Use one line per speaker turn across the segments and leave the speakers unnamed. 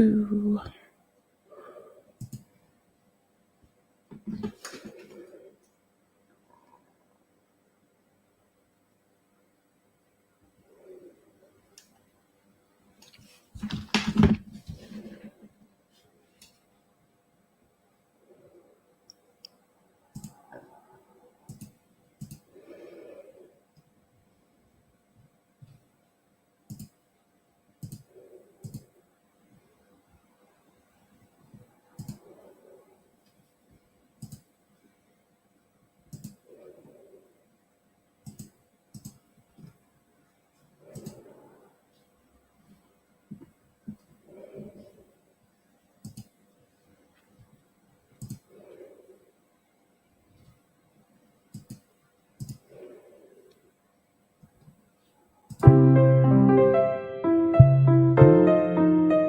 Do-do-do-do.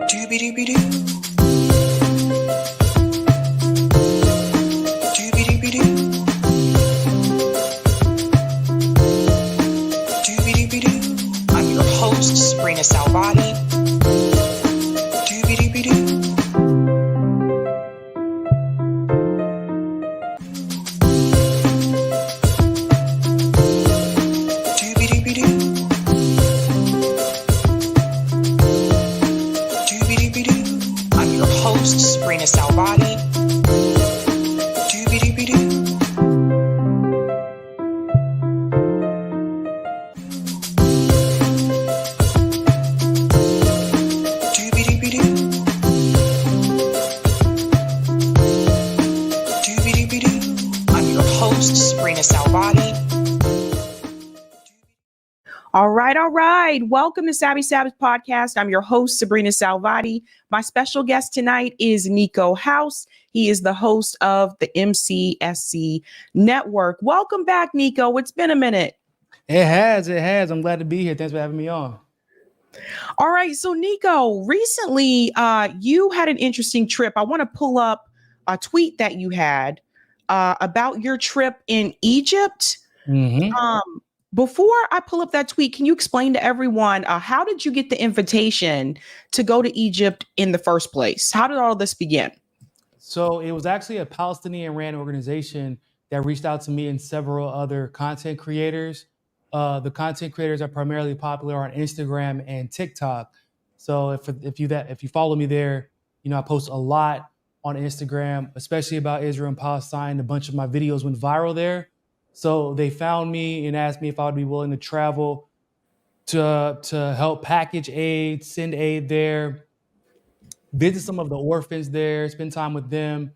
Doobie-doobie-doo. Doobie-doobie-doo. Doobie-doobie-doo. I'm your host, sabrinasalvati. Doobie-doobie-doo. Doobie-doobie-doo. Doobie-doobie-doo. I'm your host, sabrinasalvati. Doobie-doobie-doo. Doobie-doobie-doo. Doobie-doobie-doo. I'm your host, sabrinasalvati.
All right. Welcome to Sab's podcast. I'm your host, Sabrina Salvati. My special guest tonight is Nico House. He is the host of the MCSC Network. Welcome back, Nico. It's been a minute.
It has. I'm glad to be here. Thanks for having me on.
All right. So, Nico, recently you had an interesting trip. I want to pull up a tweet that you had about your trip in Egypt.
Mm-hmm.
Before I pull up that tweet, can you explain to everyone, how did you get the invitation to go to Egypt in the first place? How did all this begin?
So it was actually a Palestinian-ran organization that reached out to me and several other content creators. The content creators are primarily popular on Instagram and TikTok. So if you follow me there, I post a lot on Instagram, especially about Israel and Palestine. A bunch of my videos went viral there. So they found me and asked me if I would be willing to travel to help package aid, send aid there, visit some of the orphans there, spend time with them,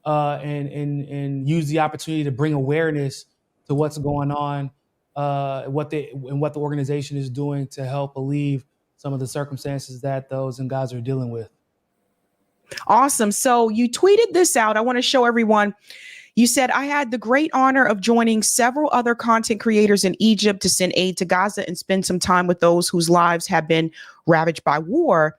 and use the opportunity to bring awareness to what's going on, what the organization is doing to help alleviate some of the circumstances that those in Gaza are dealing with.
Awesome. So you tweeted this out. I want to show everyone. You said, I had the great honor of joining several other content creators in Egypt to send aid to Gaza and spend some time with those whose lives have been ravaged by war.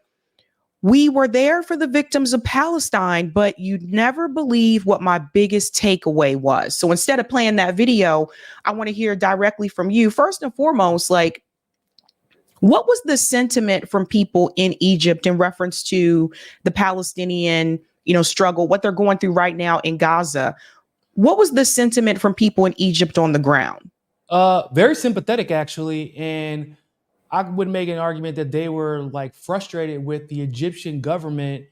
We were there for the victims of Palestine, but you'd never believe what my biggest takeaway was. So instead of playing that video, I want to hear directly from you. First and foremost, what was the sentiment from people in Egypt in reference to the Palestinian, struggle, what they're going through right now in Gaza? What was the sentiment from people in Egypt on the ground?
Very sympathetic, actually. And I would make an argument that they were frustrated with the Egyptian government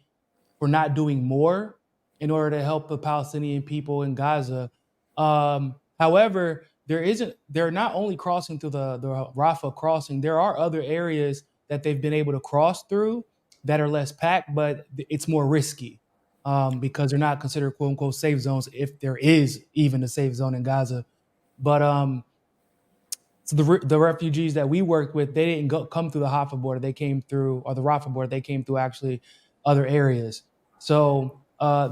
for not doing more in order to help the Palestinian people in Gaza. However, they're not only crossing through the Rafah crossing, there are other areas that they've been able to cross through that are less packed, but it's more risky. Because they're not considered quote unquote safe zones, if there is even a safe zone in Gaza. But so the refugees that we worked with, they didn't come through the Rafah border. They came through, or the Rafah border. They came through actually other areas. So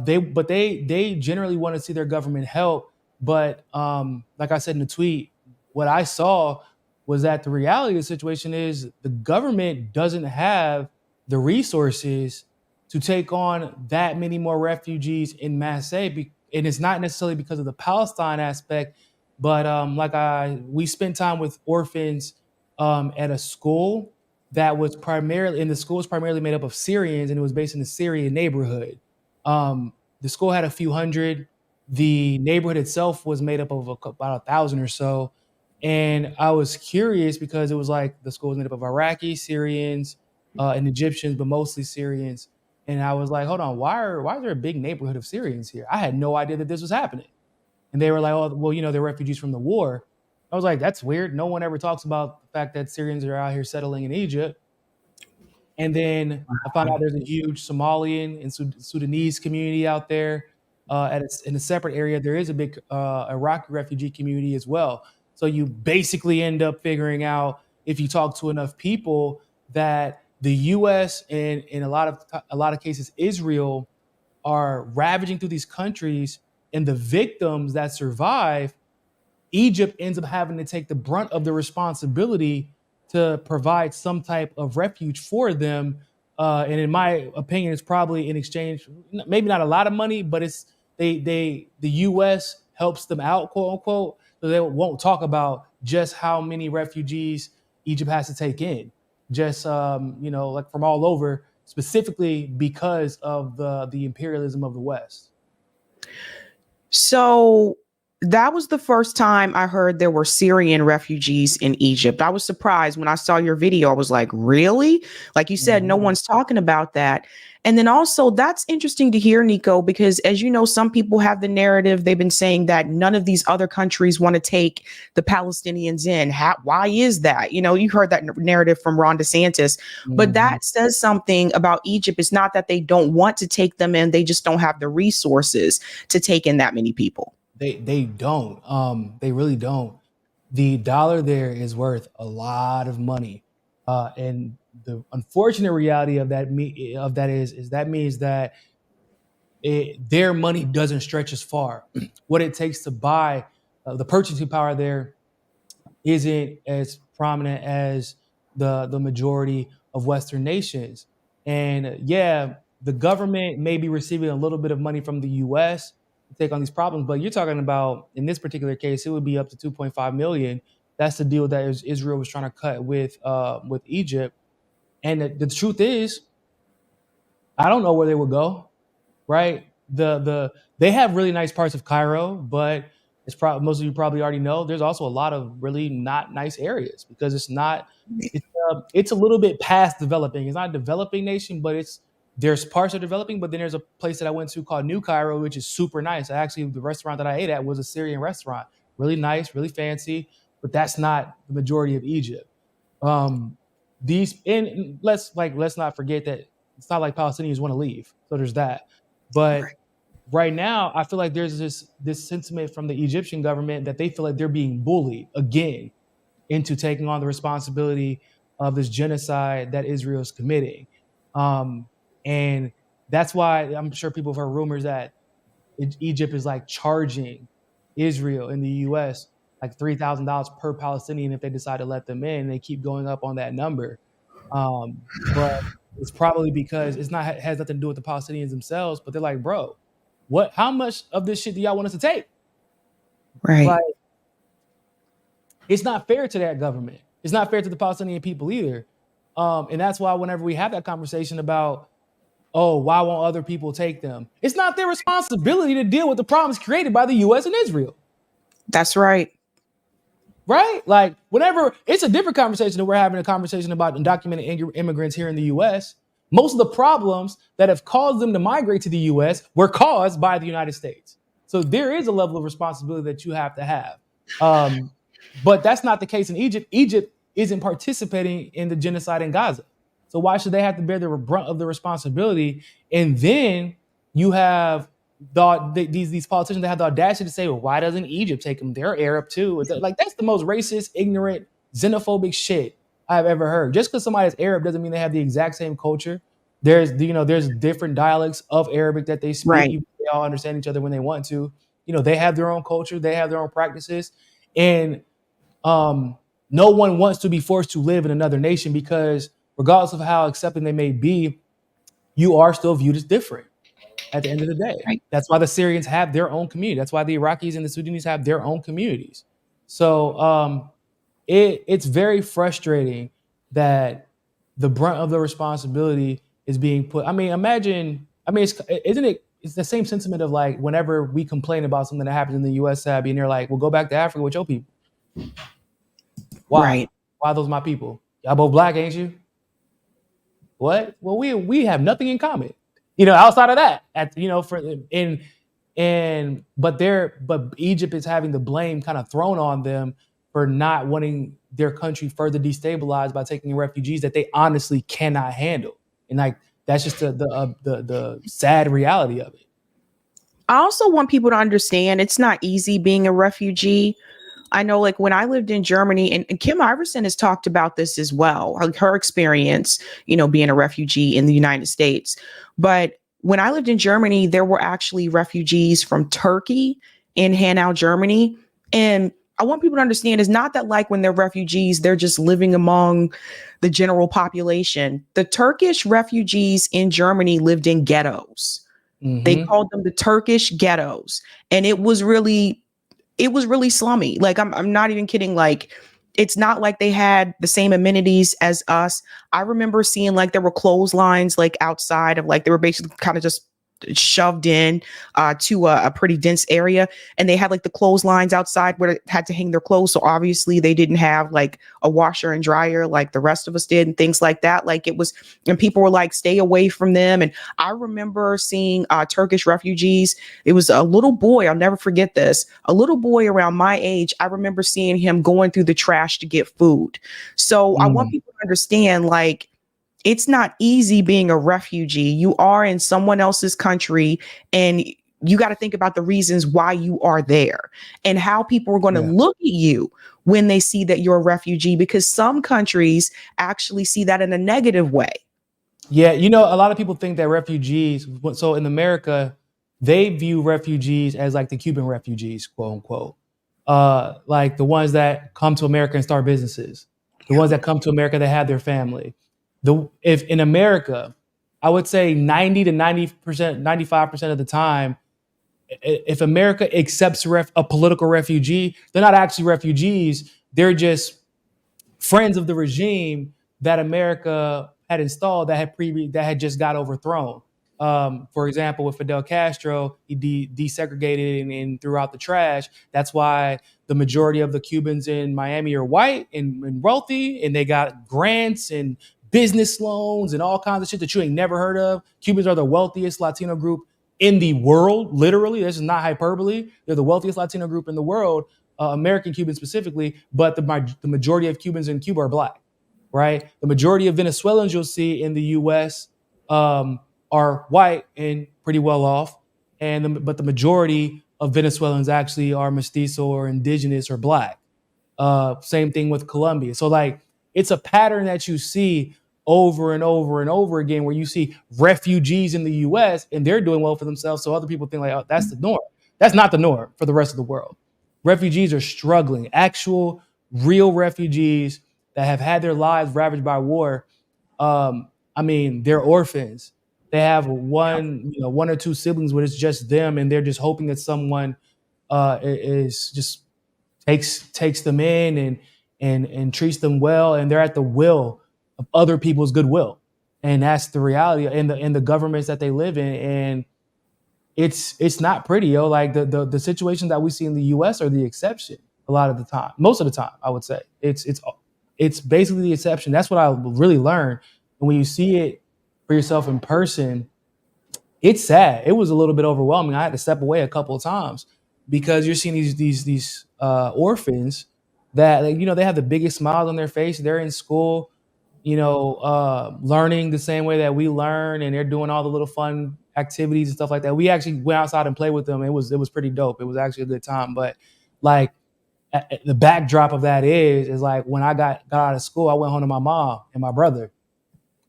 they generally want to see their government help. But like I said in the tweet, what I saw was that the reality of the situation is the government doesn't have the resources to take on that many more refugees in masse, and it's not necessarily because of the Palestine aspect, but we spent time with orphans at a school that was primarily, and the school was primarily made up of Syrians, and it was based in the Syrian neighborhood. The school had a few hundred. The neighborhood itself was made up of about 1,000 or so. And I was curious because it was like the school was made up of Iraqis, Syrians, and Egyptians, but mostly Syrians. And I was like, hold on, why is there a big neighborhood of Syrians here? I had no idea that this was happening. And they were like, oh, well, they're refugees from the war. I was like, that's weird. No one ever talks about the fact that Syrians are out here settling in Egypt. And then I found out there's a huge Somalian and Sudanese community out there. In a separate area, there is a big Iraqi refugee community as well. So you basically end up figuring out, if you talk to enough people, that the U.S. and in a lot of cases Israel are ravaging through these countries, and the victims that survive, Egypt ends up having to take the brunt of the responsibility to provide some type of refuge for them. And in my opinion, it's probably in exchange, maybe not a lot of money, but the U.S. helps them out, quote unquote. So they won't talk about just how many refugees Egypt has to take in, just like from all over, specifically because of the imperialism of the West.
So that was the first time I heard there were Syrian refugees in Egypt. I was surprised when I saw your video. I was like, really? Like you said, no one's talking about that. And then also, that's interesting to hear, Nico, because as you know, some people have the narrative. They've been saying that none of these other countries want to take the Palestinians in. Why is that? You heard that narrative from Ron DeSantis, but that says something about Egypt. It's not that they don't want to take them in. They just don't have the resources to take in that many people.
They don't. They really don't. The dollar there is worth a lot of money, and the unfortunate reality of that is that means that their money doesn't stretch as far. What it takes to buy the purchasing power there isn't as prominent as the majority of Western nations. And yeah, the government may be receiving a little bit of money from the U.S. to take on these problems, but you're talking about, in this particular case, it would be up to 2.5 million. That's the deal that Israel was trying to cut with Egypt. And the truth is, I don't know where they would go, right? They have really nice parts of Cairo, but it's probably, most of you probably already know, there's also a lot of really not nice areas because it's a little bit past developing. It's not a developing nation, but there's parts that are developing. But then there's a place that I went to called New Cairo, which is super nice. Actually, the restaurant that I ate at was a Syrian restaurant, really nice, really fancy, but that's not the majority of Egypt. Let's not forget that it's not like Palestinians want to leave. So there's that. But right now, I feel like there's this sentiment from the Egyptian government that they feel like they're being bullied again into taking on the responsibility of this genocide that Israel is committing. And that's why I'm sure people have heard rumors that Egypt is like charging Israel in the U.S. like $3,000 per Palestinian if they decide to let them in. And they keep going up on that number. But it's probably because has nothing to do with the Palestinians themselves, but they're like, bro, how much of this shit do y'all want us to take?
Right.
Like, it's not fair to that government. It's not fair to the Palestinian people either. And that's why whenever we have that conversation about, why won't other people take them? It's not their responsibility to deal with the problems created by the U.S. and Israel.
That's right.
Right? Like, whenever it's a different conversation that we're having a conversation about undocumented immigrants here in the U.S., most of the problems that have caused them to migrate to the U.S. were caused by the United States. So there is a level of responsibility that you have to have. But that's not the case in Egypt. Egypt isn't participating in the genocide in Gaza. So why should they have to bear the brunt of the responsibility? And then you have these politicians that have the audacity to say, well, why doesn't Egypt take them? They're Arab too. Like, that's the most racist, ignorant, xenophobic shit I've ever heard. Just because somebody's Arab doesn't mean they have the exact same culture. There's different dialects of Arabic that they speak.
Right.
They all understand each other when they want to. They have their own culture. They have their own practices. And no one wants to be forced to live in another nation because regardless of how accepting they may be, you are still viewed as different at the end of the day.
Right.
That's why the Syrians have their own community. That's why the Iraqis and the Sudanese have their own communities. So it's very frustrating that the brunt of the responsibility is being put. I mean, imagine. I mean, isn't it? It's the same sentiment of like whenever we complain about something that happens in the U.S., Sabby, and they're like, "Well, go back to Africa with your people." Why?
Right.
Why are those my people? Y'all both black, ain't you? What? Well, we have nothing in common. Outside of that, but Egypt is having the blame kind of thrown on them for not wanting their country further destabilized by taking in refugees that they honestly cannot handle, and like that's just the sad reality of it.
I also want people to understand it's not easy being a refugee. I know, like, when I lived in Germany, and Kim Iverson has talked about this as well, like her experience, being a refugee in the United States. But when I lived in Germany, there were actually refugees from Turkey in Hanau, Germany. And I want people to understand it's not that, like, when they're refugees, they're just living among the general population. The Turkish refugees in Germany lived in ghettos. They called them the Turkish ghettos. And it was really slummy. Like, I'm not even kidding. Like, it's not like they had the same amenities as us. I remember seeing, like, there were clotheslines like outside of, like, they were basically kind of just shoved in to a pretty dense area, and they had like the clotheslines outside where they had to hang their clothes. So obviously they didn't have like a washer and dryer like the rest of us did, and things like that. Like, it was, and people were like, stay away from them. And I remember seeing Turkish refugees. It was a little boy, I'll never forget this, a little boy around my age. I remember seeing him going through the trash to get food. So I want people to understand, like, it's not easy being a refugee. You are in someone else's country, and you got to think about the reasons why you are there and how people are going to look at you when they see that you're a refugee, because some countries actually see that in a negative way.
Yeah, a lot of people think that refugees, so in America, they view refugees as like the Cuban refugees, quote unquote. Like the ones that come to America and start businesses, the ones that come to America that have their family. If in America, I would say 90 to 90%, 95% of the time, if America accepts a political refugee, they're not actually refugees. They're just friends of the regime that America had installed that had just got overthrown. For example, with Fidel Castro, he desegregated and threw out the trash. That's why the majority of the Cubans in Miami are white and wealthy, and they got grants and business loans and all kinds of shit that you ain't never heard of. Cubans are the wealthiest Latino group in the world, literally. This is not hyperbole. They're the wealthiest Latino group in the world, American Cubans specifically, but the majority of Cubans in Cuba are black, right? The majority of Venezuelans you'll see in the U.S. Are white and pretty well off, but the majority of Venezuelans actually are mestizo or indigenous or black. Same thing with Colombia. So like, it's a pattern that you see over and over and over again, where you see refugees in the U.S. and they're doing well for themselves. So other people think like, oh, that's the norm. That's not the norm for the rest of the world. Refugees are struggling, actual real refugees that have had their lives ravaged by war. They're orphans. They have one or two siblings where it's just them, and they're just hoping that someone is just takes them in and treats them well, and they're at the will of other people's goodwill, and that's the reality in the governments that they live in, and it's not pretty, yo. Like the situations that we see in the U.S. are the exception a lot of the time, most of the time. I would say it's basically the exception. That's what I really learned, and when you see it for yourself in person, it's sad. It was a little bit overwhelming. I had to step away a couple of times because you're seeing these orphans that, like, they have the biggest smiles on their face. They're in school, learning the same way that we learn, and they're doing all the little fun activities and stuff like that. We actually went outside and played with them. It was pretty dope. It was actually a good time. But like, the backdrop of that is like, when I got out of school, I went home to my mom and my brother.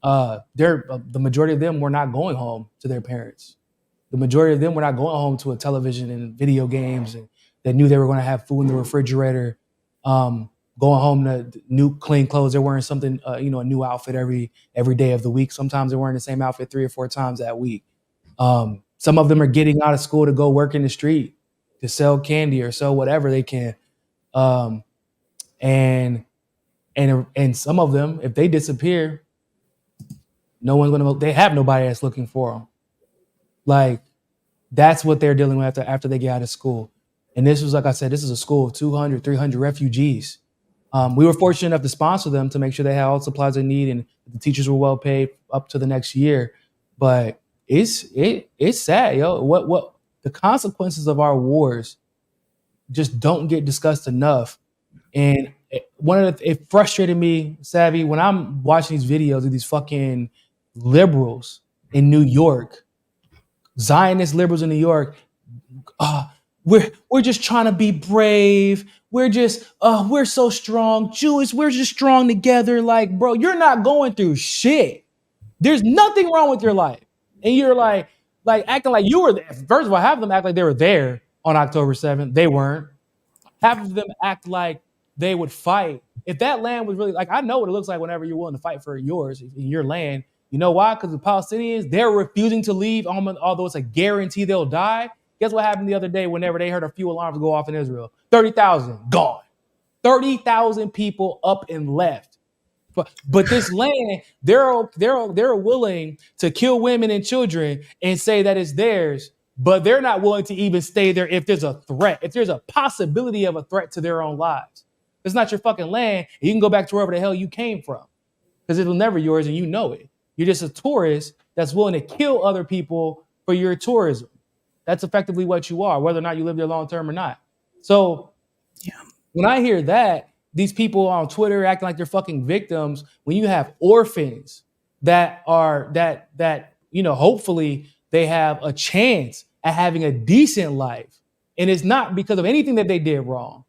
The majority of them were not going home to their parents. The majority of them were not going home to a television and video games, and they knew they were going to have food in the refrigerator. Going home to new clean clothes. They're wearing something, a new outfit every day of the week. Sometimes they're wearing the same outfit 3 or 4 times that week. Some of them are getting out of school to go work in the street to sell candy or sell whatever they can. And some of them, if they disappear, No one's going to. They have nobody that's looking for them. Like, that's what they're dealing with after they get out of school. And this was, like I said, this is a school of 200, 300 refugees. We were fortunate enough to sponsor them to make sure they had all the supplies they need, and the teachers were well paid up to the next year. But it's sad, yo. What the consequences of our wars just don't get discussed enough. And it frustrated me, Sabby, when I'm watching these videos of these fucking liberals in New York, Zionist liberals in New York. We're just trying to be brave. We're so strong. Jewish, we're just strong together. Like, bro, you're not going through shit. There's nothing wrong with your life. And you're like acting like you were there. First of all, half of them act like they were there on October 7th. They weren't. Half of them act like they would fight. If that land was really, like, I know what it looks like whenever you're willing to fight for yours, in your land. You know why? Because the Palestinians, they're refusing to leave, although it's a guarantee they'll die. Guess what happened the other day whenever they heard a few alarms go off in Israel? 30,000 gone. 30,000 people up and left. But this land, they're willing to kill women and children and say that it's theirs, but they're not willing to even stay there if there's a threat, if there's a possibility of a threat to their own lives. It's not your fucking land. You can go back to wherever the hell you came from, because it was never yours and you know it. You're just a tourist that's willing to kill other people for your tourism. That's effectively what you are, whether or not you live there long term or not. So when I hear that, these people on Twitter acting like they're fucking victims, when you have orphans that hopefully they have a chance at having a decent life. And it's not because of anything that they did wrong.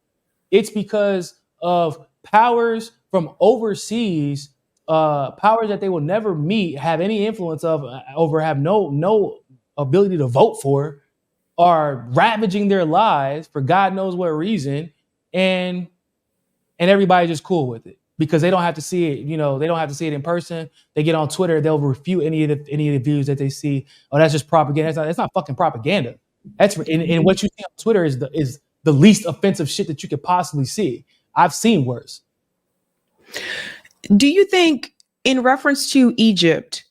It's because of powers from overseas, powers that they will never meet, have any influence over, have no ability to vote for, are ravaging their lives for God knows what reason, and everybody's just cool with it because they don't have to see it. They don't have to see it in person. They get on Twitter, they'll refute any of the views that they see. Oh, that's just propaganda. That's not fucking propaganda. That's and what you see on Twitter is the least offensive shit that you could possibly see. I've seen worse.
Do you think, in reference to Egypt,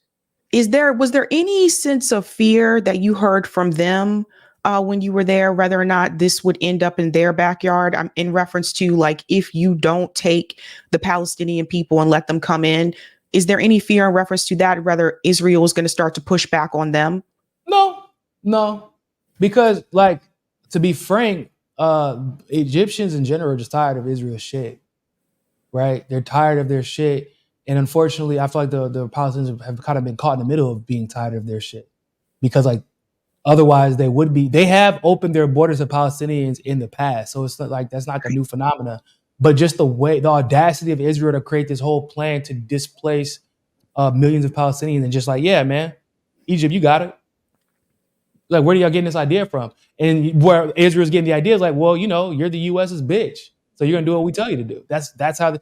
was there any sense of fear that you heard from them when you were there, whether or not this would end up in their backyard? In reference to, like, if you don't take the Palestinian people and let them come in, is there any fear in reference to that, whether Israel is going to start to push back on them?
No, because, like, to be frank, Egyptians in general are just tired of Israel's shit, right? They're tired of their shit. And unfortunately, I feel like the Palestinians have kind of been caught in the middle of being tired of their shit, because, like, otherwise they have opened their borders to Palestinians in the past. So it's not like that's not a new phenomena, but just the audacity of Israel to create this whole plan to displace millions of Palestinians, and just like, yeah, man, Egypt, you got it. Like, where do y'all getting this idea from? And where Israel's getting the idea is like, well, you're the US's bitch, so you're gonna do what we tell you to do. That's how.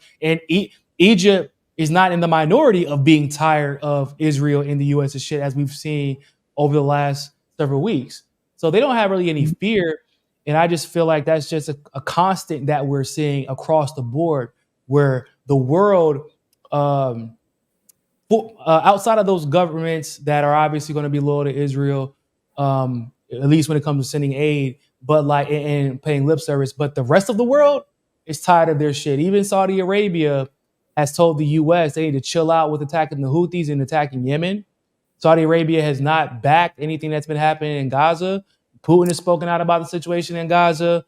Egypt is not in the minority of being tired of Israel and the US's shit, as we've seen over the last several weeks. So they don't have really any fear. And I just feel like that's just a constant that we're seeing across the board, where the world, outside of those governments that are obviously going to be loyal to Israel, at least when it comes to sending aid, but like and paying lip service, but the rest of the world is tired of their shit. Even Saudi Arabia has told the US they need to chill out with attacking the Houthis and attacking Yemen. Saudi Arabia has not backed anything that's been happening in Gaza. Putin has spoken out about the situation in Gaza.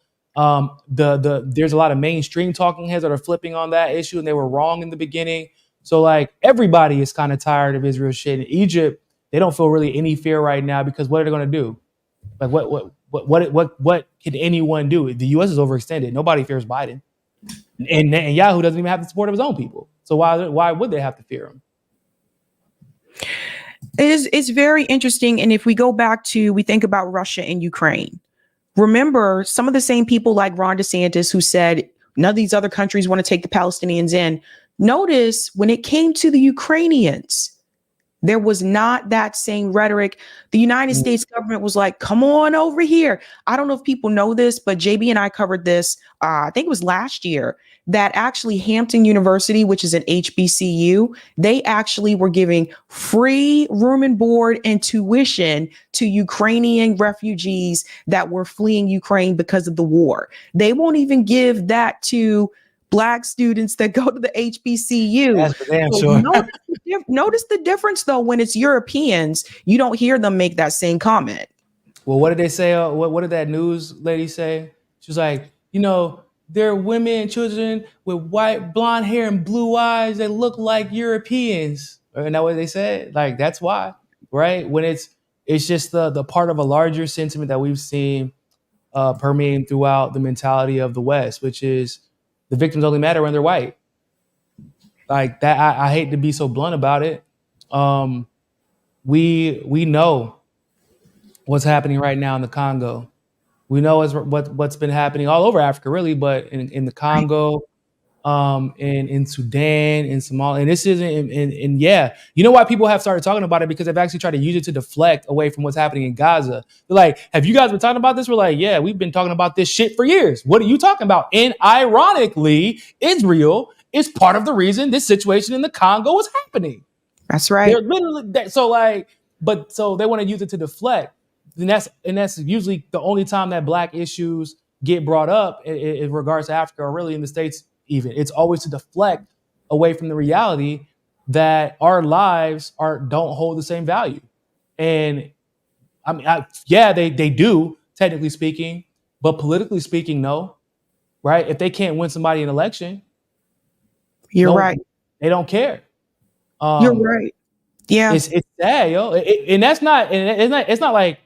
There's a lot of mainstream talking heads that are flipping on that issue, and they were wrong in the beginning. So, like, everybody is kind of tired of Israel's shit. In Egypt, they don't feel really any fear right now, because what are they going to do? Like, what can anyone do? The U.S. is overextended. Nobody fears Biden, and Netanyahu doesn't even have the support of his own people. So why would they have to fear him?
It's very interesting. And if we go back we think about Russia and Ukraine, remember some of the same people like Ron DeSantis who said none of these other countries want to take the Palestinians in. Notice when it came to the Ukrainians, there was not that same rhetoric. The United States government was like, come on over here. I don't know if people know this, but JB and I covered this, I think it was last year. that actually Hampton University, which is an HBCU, they actually were giving free room and board and tuition to Ukrainian refugees that were fleeing Ukraine because of the war. They won't even give that to Black students that go to the HBCU.
That's for damn
So
sure.
notice the difference, though, when it's Europeans, you don't hear them make that same comment.
Well, what did they say? What did that news lady say? She was like, there are women and children with white, blonde hair and blue eyes that look like Europeans. Isn't that what they said? Like, that's why, right? When it's just the part of a larger sentiment that we've seen permeating throughout the mentality of the West, which is the victims only matter when they're white. Like that, I hate to be so blunt about it. We know what's happening right now in the Congo. We know what's been happening all over Africa, really, but in the Congo, in Sudan, in Somalia, and this isn't. And yeah, you know why people have started talking about it? Because they've actually tried to use it to deflect away from what's happening in Gaza. They're like, "Have you guys been talking about this?" We're like, "Yeah, we've been talking about this shit for years. What are you talking about?" And ironically, Israel is part of the reason this situation in the Congo is happening.
That's right.
They're literally so they want to use it to deflect. And that's usually the only time that Black issues get brought up in regards to Africa, or really in the States even. It's always to deflect away from the reality that our lives don't hold the same value. And I mean, they do, technically speaking, but politically speaking, no. Right? If they can't win somebody an election,
you're right.
They don't care.
You're right. Yeah.
It's sad, yo. And that's not, and it's not like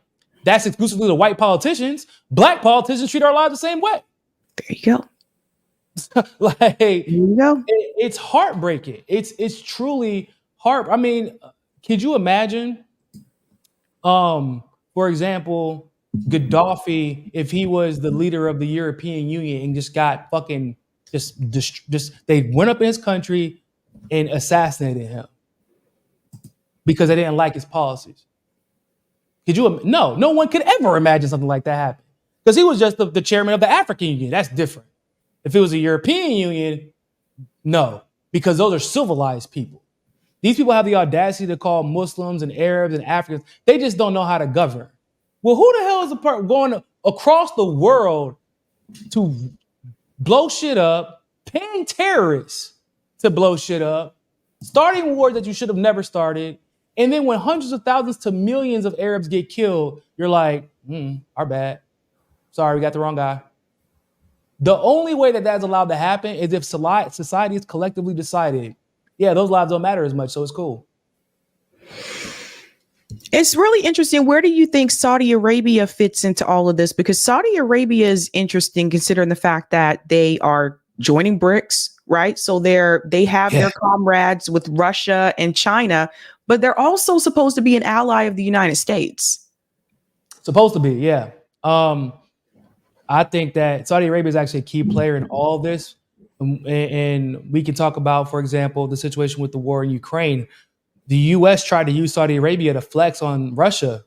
that's exclusively the white politicians. Black politicians treat our lives the same way.
There you go.
Like,
there you go.
It's heartbreaking. It's truly I mean, could you imagine, for example, Gaddafi, if he was the leader of the European Union and just got fucking just they went up in his country and assassinated him because they didn't like his policies. No one could ever imagine something like that happen, because he was just the chairman of the African Union. That's different. If it was a European Union, no, because those are civilized people. These people have the audacity to call Muslims and Arabs and Africans. They just don't know how to govern. Well, who the hell is going across the world to blow shit up, paying terrorists to blow shit up, starting wars that you should have never started? And then when hundreds of thousands to millions of Arabs get killed, you're like, our bad. Sorry, we got the wrong guy. The only way that that's allowed to happen is if society is collectively decided, yeah, those lives don't matter as much, so it's cool.
It's really interesting. Where do you think Saudi Arabia fits into all of this? Because Saudi Arabia is interesting considering the fact that they are joining BRICS, right? So they have their comrades with Russia and China, but they're also supposed to be an ally of the United States.
Supposed to be, yeah. I think that Saudi Arabia is actually a key player in all of this. And we can talk about, for example, the situation with the war in Ukraine. The U.S. tried to use Saudi Arabia to flex on Russia.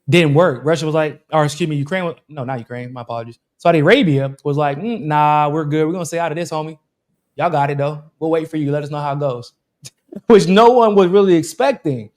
Didn't work. Russia was like, Ukraine. No, not Ukraine. My apologies. Saudi Arabia was like, nah, we're good. We're going to stay out of this, homie. Y'all got it, though. We'll wait for you. Let us know how it goes. Which no one was really expecting.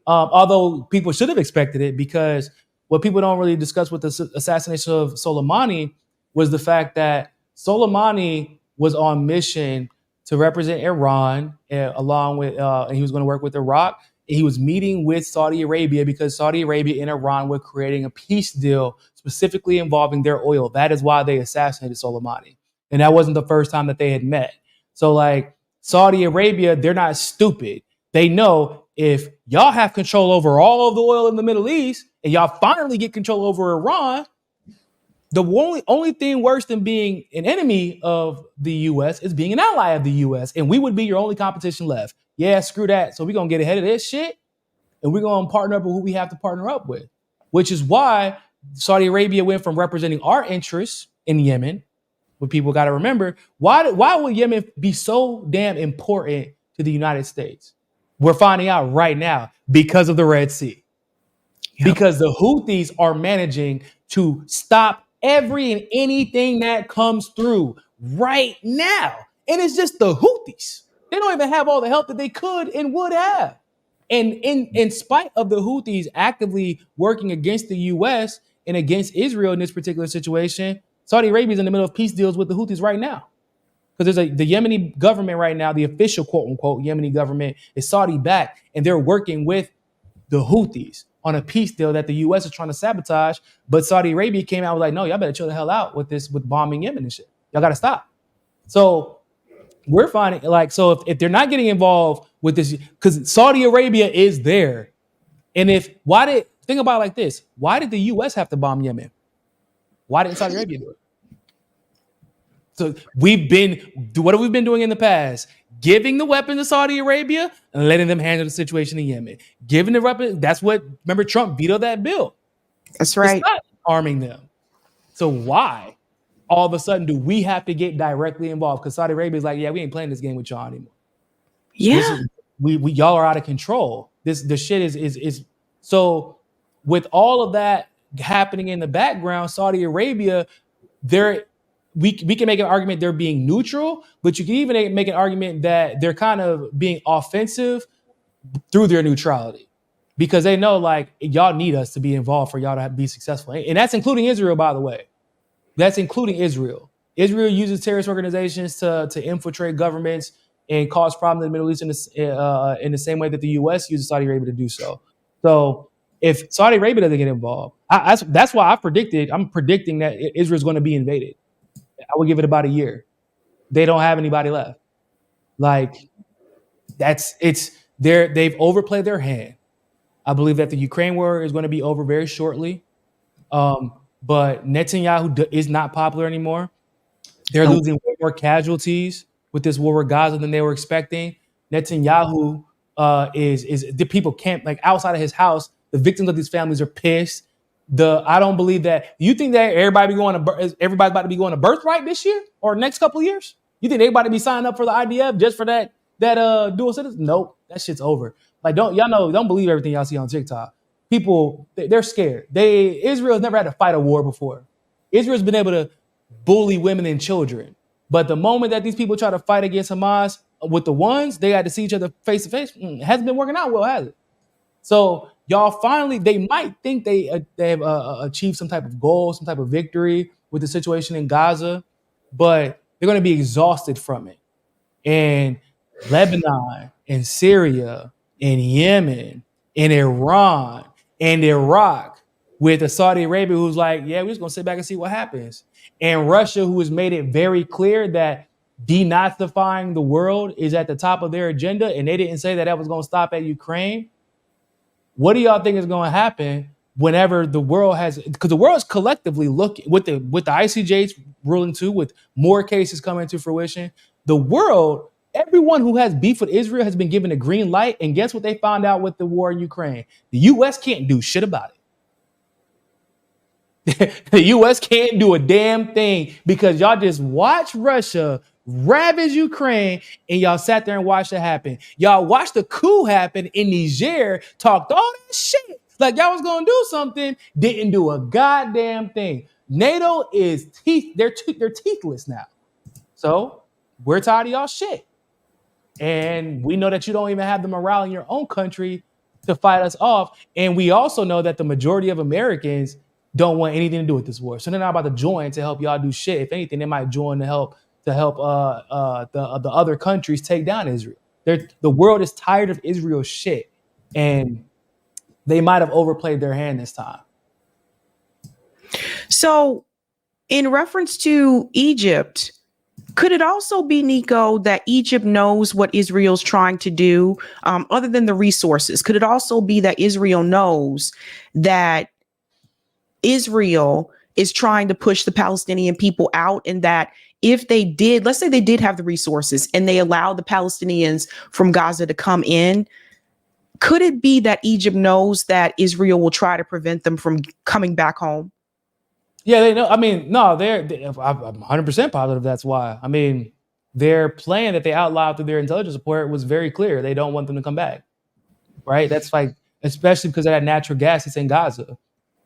Although people should have expected it, because what people don't really discuss with the assassination of Soleimani was the fact that Soleimani was on mission to represent Iran, along with, and he was going to work with Iraq. And he was meeting with Saudi Arabia because Saudi Arabia and Iran were creating a peace deal specifically involving their oil. That is why they assassinated Soleimani. And that wasn't the first time that they had met. So like Saudi Arabia, they're not stupid. They know if y'all have control over all of the oil in the Middle East and y'all finally get control over Iran, the only thing worse than being an enemy of the U.S. is being an ally of the U.S. And we would be your only competition left. Yeah, screw that. So we're going to get ahead of this shit and we're going to partner up with who we have to partner up with, which is why Saudi Arabia went from representing our interests in Yemen. What people got to remember, why would Yemen be so damn important to the United States? We're finding out right now because of the Red Sea. Yep. Because the Houthis are managing to stop every and anything that comes through. right now. And it's just the Houthis. They don't even have all the help that they could and would have. And in spite of the Houthis actively working against the U.S. and against Israel in this particular situation, Saudi Arabia is in the middle of peace deals with the Houthis right now. Because the Yemeni government right now, the official quote unquote Yemeni government is Saudi backed, and they're working with the Houthis on a peace deal that the U.S. is trying to sabotage. But Saudi Arabia came out and was like, no, y'all better chill the hell out with this, with bombing Yemen and shit. Y'all got to stop. So we're finding, like, so if they're not getting involved with this, because Saudi Arabia is there. And think about it like this. Why did the U.S. have to bomb Yemen? Why didn't Saudi Arabia do it? So what have we been doing in the past? Giving the weapons to Saudi Arabia and letting them handle the situation in Yemen. Giving the weapons, remember Trump vetoed that bill.
That's right.
It's not arming them. So why all of a sudden do we have to get directly involved? Because Saudi Arabia is like, yeah, we ain't playing this game with y'all anymore.
Yeah.
We y'all are out of control. The shit is so with all of that happening in the background, Saudi Arabia, we can make an argument they're being neutral, but you can even make an argument that they're kind of being offensive through their neutrality, because they know, like, y'all need us to be involved for y'all to be successful. And that's including Israel, by the way. That's including Israel. Israel uses terrorist organizations to infiltrate governments and cause problems in the Middle East in the same way that the U.S. uses Saudi Arabia to do so. So if Saudi Arabia doesn't get involved, that's why I'm predicting that Israel's going to be invaded. I would give it about a year. They don't have anybody left. Like, they've overplayed their hand. I believe that the Ukraine war is going to be over very shortly. But Netanyahu is not popular anymore. They're losing way more casualties with this war with Gaza than they were expecting. Netanyahu is the people can't, like, outside of his house, the victims of these families are pissed. I don't believe that. You think that everybody's about to be going to birthright this year or next couple of years? You think everybody be signing up for the IDF just for that dual citizen? Nope, that shit's over. Like, don't believe everything y'all see on TikTok. People, they're scared. Israel's never had to fight a war before. Israel's been able to bully women and children. But the moment that these people try to fight against Hamas with the ones, they had to see each other face to face. It hasn't been working out well, has it? So y'all finally, they might think they have achieved some type of goal, some type of victory with the situation in Gaza, but they're going to be exhausted from it. And Lebanon and Syria and Yemen and Iran and Iraq with a Saudi Arabia who's like, yeah, we're just going to sit back and see what happens. And Russia, who has made it very clear that denazifying the world is at the top of their agenda, and they didn't say that was going to stop at Ukraine. What do y'all think is going to happen whenever the world because the world is collectively looking with the ICJ's ruling too, with more cases coming to fruition, the world, everyone who has beef with Israel has been given a green light. And guess what they found out with the war in Ukraine? The U.S. can't do shit about it. The U.S. can't do a damn thing because y'all just watch Russia ravage Ukraine and y'all sat there and watched it happen. Y'all watched the coup happen in Niger, talked all that shit like y'all was gonna do something, didn't do a goddamn thing. NATO is they're teethless now. So we're tired of y'all shit. And we know that you don't even have the morale in your own country to fight us off. And we also know that the majority of Americans don't want anything to do with this war. So they're not about to join to help y'all do shit. If anything, they might join to help the other countries take down Israel. The world is tired of Israel's shit, and they might have overplayed their hand this time.
So, in reference to Egypt, could it also be, Nico, that Egypt knows what Israel's trying to do, other than the resources? Could it also be that Israel knows that Israel is trying to push the Palestinian people out, and that if they did, let's say they did have the resources and they allowed the Palestinians from Gaza to come in, could it be that Egypt knows that Israel will try to prevent them from coming back home?
Yeah, they know. I mean, no, I'm 100% positive that's why. I mean, their plan that they outlined through their intelligence report was very clear. They don't want them to come back, right? That's like, especially because of that natural gas that's in Gaza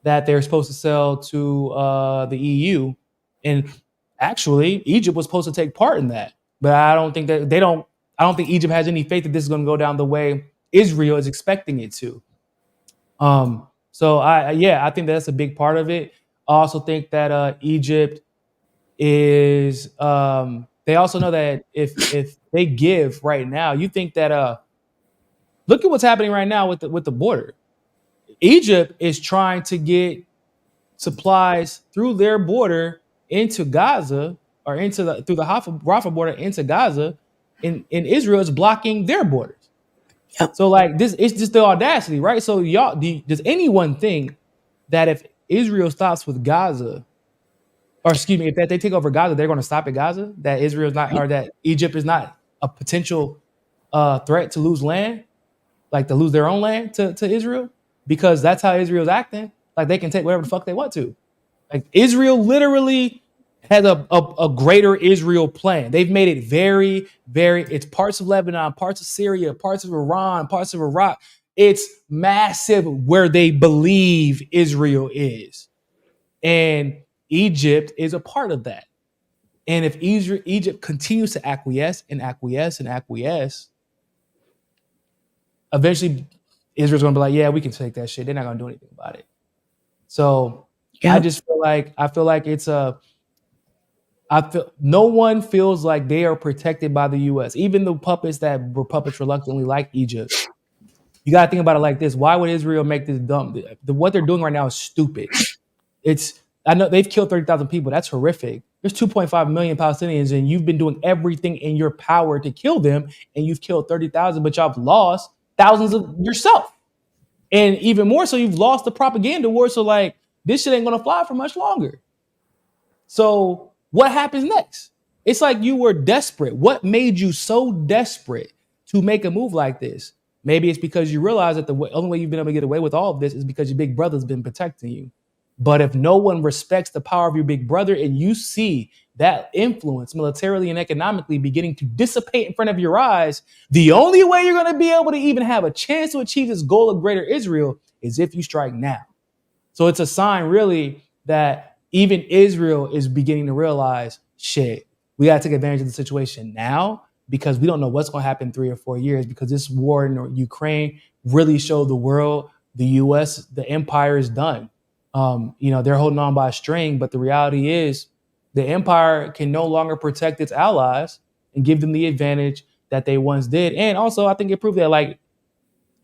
that they're supposed to sell to the EU. And actually, Egypt was supposed to take part in that. But I don't think Egypt has any faith that this is going to go down the way Israel is expecting it to. So I think that's a big part of it. I also think that Egypt is they also know that if they give right now, you think that look at what's happening right now with the border. Egypt is trying to get supplies through their border into Gaza or through the Rafah border into Gaza, and Israel is blocking their borders.
Yep.
So like this, it's just the audacity, right? So does anyone think that if Israel stops with Gaza, or excuse me, if they take over Gaza, they're going to stop at Gaza? That Israel is not, or that Egypt is not a potential threat to lose land, like to lose their own land to Israel, because that's how Israel's acting. Like they can take whatever the fuck they want to. Like Israel literally has a greater Israel plan. They've made it very, very, it's parts of Lebanon, parts of Syria, parts of Iran, parts of Iraq. It's massive where they believe Israel is. And Egypt is a part of that. And if Egypt continues to acquiesce, eventually Israel's going to be like, yeah, we can take that shit. They're not going to do anything about it. So I just feel like no one feels like they are protected by the U.S. Even the puppets that were puppets reluctantly like Egypt. You got to think about it like this. Why would Israel make this dumb? What they're doing right now is stupid. I know they've killed 30,000 people. That's horrific. There's 2.5 million Palestinians, and you've been doing everything in your power to kill them, and you've killed 30,000, but y'all have lost thousands of yourself. And even more so, you've lost the propaganda war. So like, this shit ain't going to fly for much longer. So what happens next? It's like you were desperate. What made you so desperate to make a move like this? Maybe it's because you realize that the only way you've been able to get away with all of this is because your big brother's been protecting you. But if no one respects the power of your big brother and you see that influence militarily and economically beginning to dissipate in front of your eyes, the only way you're going to be able to even have a chance to achieve this goal of greater Israel is if you strike now. So it's a sign really that even Israel is beginning to realize, shit, we got to take advantage of the situation now because we don't know what's going to happen in 3 or 4 years, because this war in Ukraine really showed the world, the U.S., the empire is done. They're holding on by a string, but the reality is the empire can no longer protect its allies and give them the advantage that they once did. And also, I think it proved that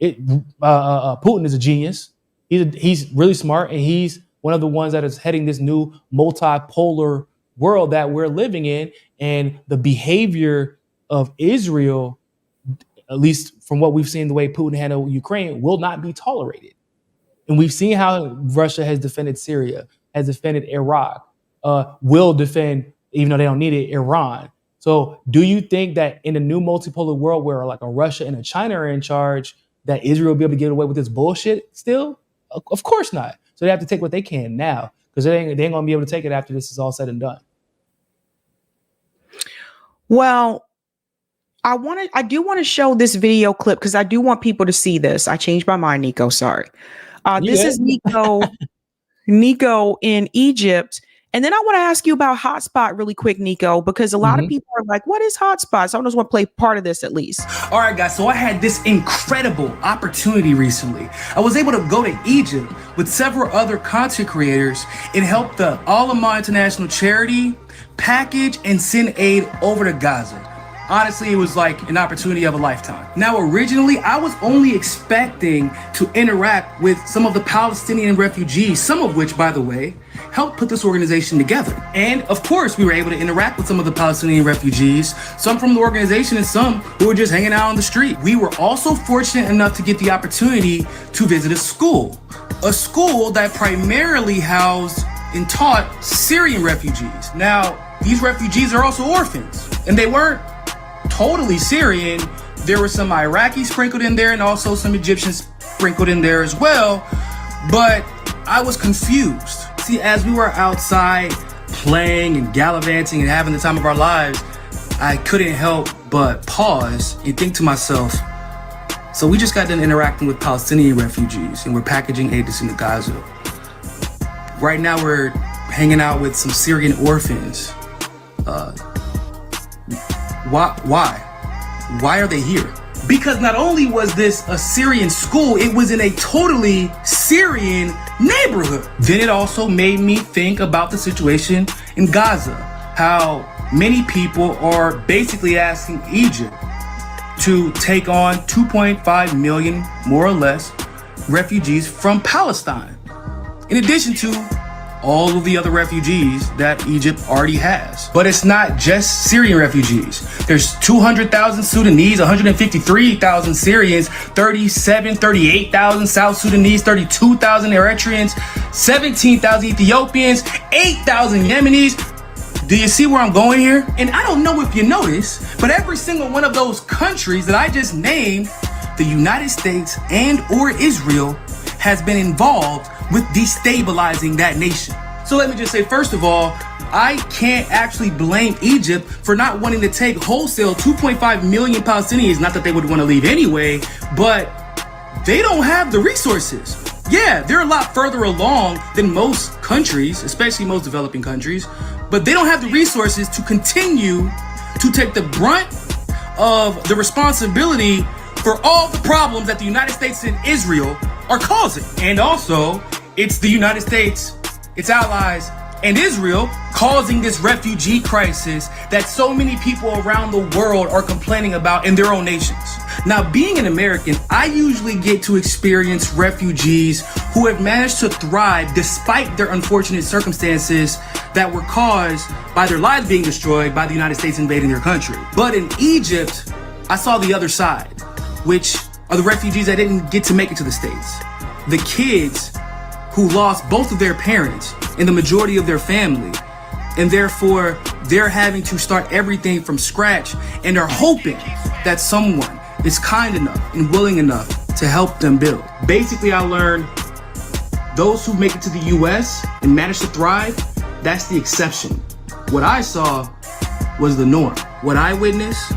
Putin is a genius. He's really smart, and he's one of the ones that is heading this new multipolar world that we're living in. And the behavior of Israel, at least from what we've seen, the way Putin handled Ukraine, will not be tolerated. And we've seen how Russia has defended Syria, has defended Iraq, will defend, even though they don't need it, Iran. So do you think that in a new multipolar world where like a Russia and a China are in charge, that Israel will be able to get away with this bullshit still? Of course not. So they have to take what they can now, because they ain't going to be able to take it after this is all said and done.
Well, I do want to show this video clip because I do want people to see this. I changed my mind, Nico. Sorry. This is Nico in Egypt. And then I want to ask you about hotspot really quick, Nico, because a lot of people are like, what is hotspot? So I just want to play part of this at least.
All right, guys. So I had this incredible opportunity recently. I was able to go to Egypt with several other content creators and help the Al-Amal International Charity package and send aid over to Gaza. Honestly, it was like an opportunity of a lifetime. Now, originally, I was only expecting to interact with some of the Palestinian refugees, some of which, by the way, helped put this organization together. And of course, we were able to interact with some of the Palestinian refugees, some from the organization and some who were just hanging out on the street. We were also fortunate enough to get the opportunity to visit a school that primarily housed and taught Syrian refugees. Now, these refugees are also orphans, and they weren't totally Syrian. There were some Iraqis sprinkled in there and also some Egyptians sprinkled in there as well. But I was confused. See, as we were outside playing and gallivanting and having the time of our lives, I couldn't help but pause and think to myself, so we just got done interacting with Palestinian refugees and we're packaging aid to send to Gaza. Right now we're hanging out with some Syrian orphans Why are they here? Because not only was this a Syrian school, it was in a totally Syrian neighborhood. Then it also made me think about the situation in Gaza, how many people are basically asking Egypt to take on 2.5 million, more or less, refugees from Palestine, in addition to all of the other refugees that Egypt already has. But it's not just Syrian refugees. There's 200,000 Sudanese, 153,000 Syrians, 38,000 South Sudanese, 32,000 Eritreans, 17,000 Ethiopians, 8,000 Yemenis. Do you see where I'm going here? And I don't know if you notice, but every single one of those countries that I just named, the United States and or Israel has been involved with destabilizing that nation. So let me just say, first of all, I can't actually blame Egypt for not wanting to take wholesale 2.5 million Palestinians. Not that they would want to leave anyway, but they don't have the resources. Yeah, they're a lot further along than most countries, especially most developing countries, but they don't have the resources to continue to take the brunt of the responsibility for all the problems that the United States and Israel are causing. And also, it's the United States, its allies, and Israel causing this refugee crisis that so many people around the world are complaining about in their own nations. Now, being an American, I usually get to experience refugees who have managed to thrive despite their unfortunate circumstances that were caused by their lives being destroyed by the United States invading their country. But in Egypt, I saw the other side, which are the refugees that didn't get to make it to the States. The kids who lost both of their parents and the majority of their family, and therefore they're having to start everything from scratch and are hoping that someone is kind enough and willing enough to help them build. Basically, I learned those who make it to the US and manage to thrive, that's the exception. What I saw was the norm. What I witnessed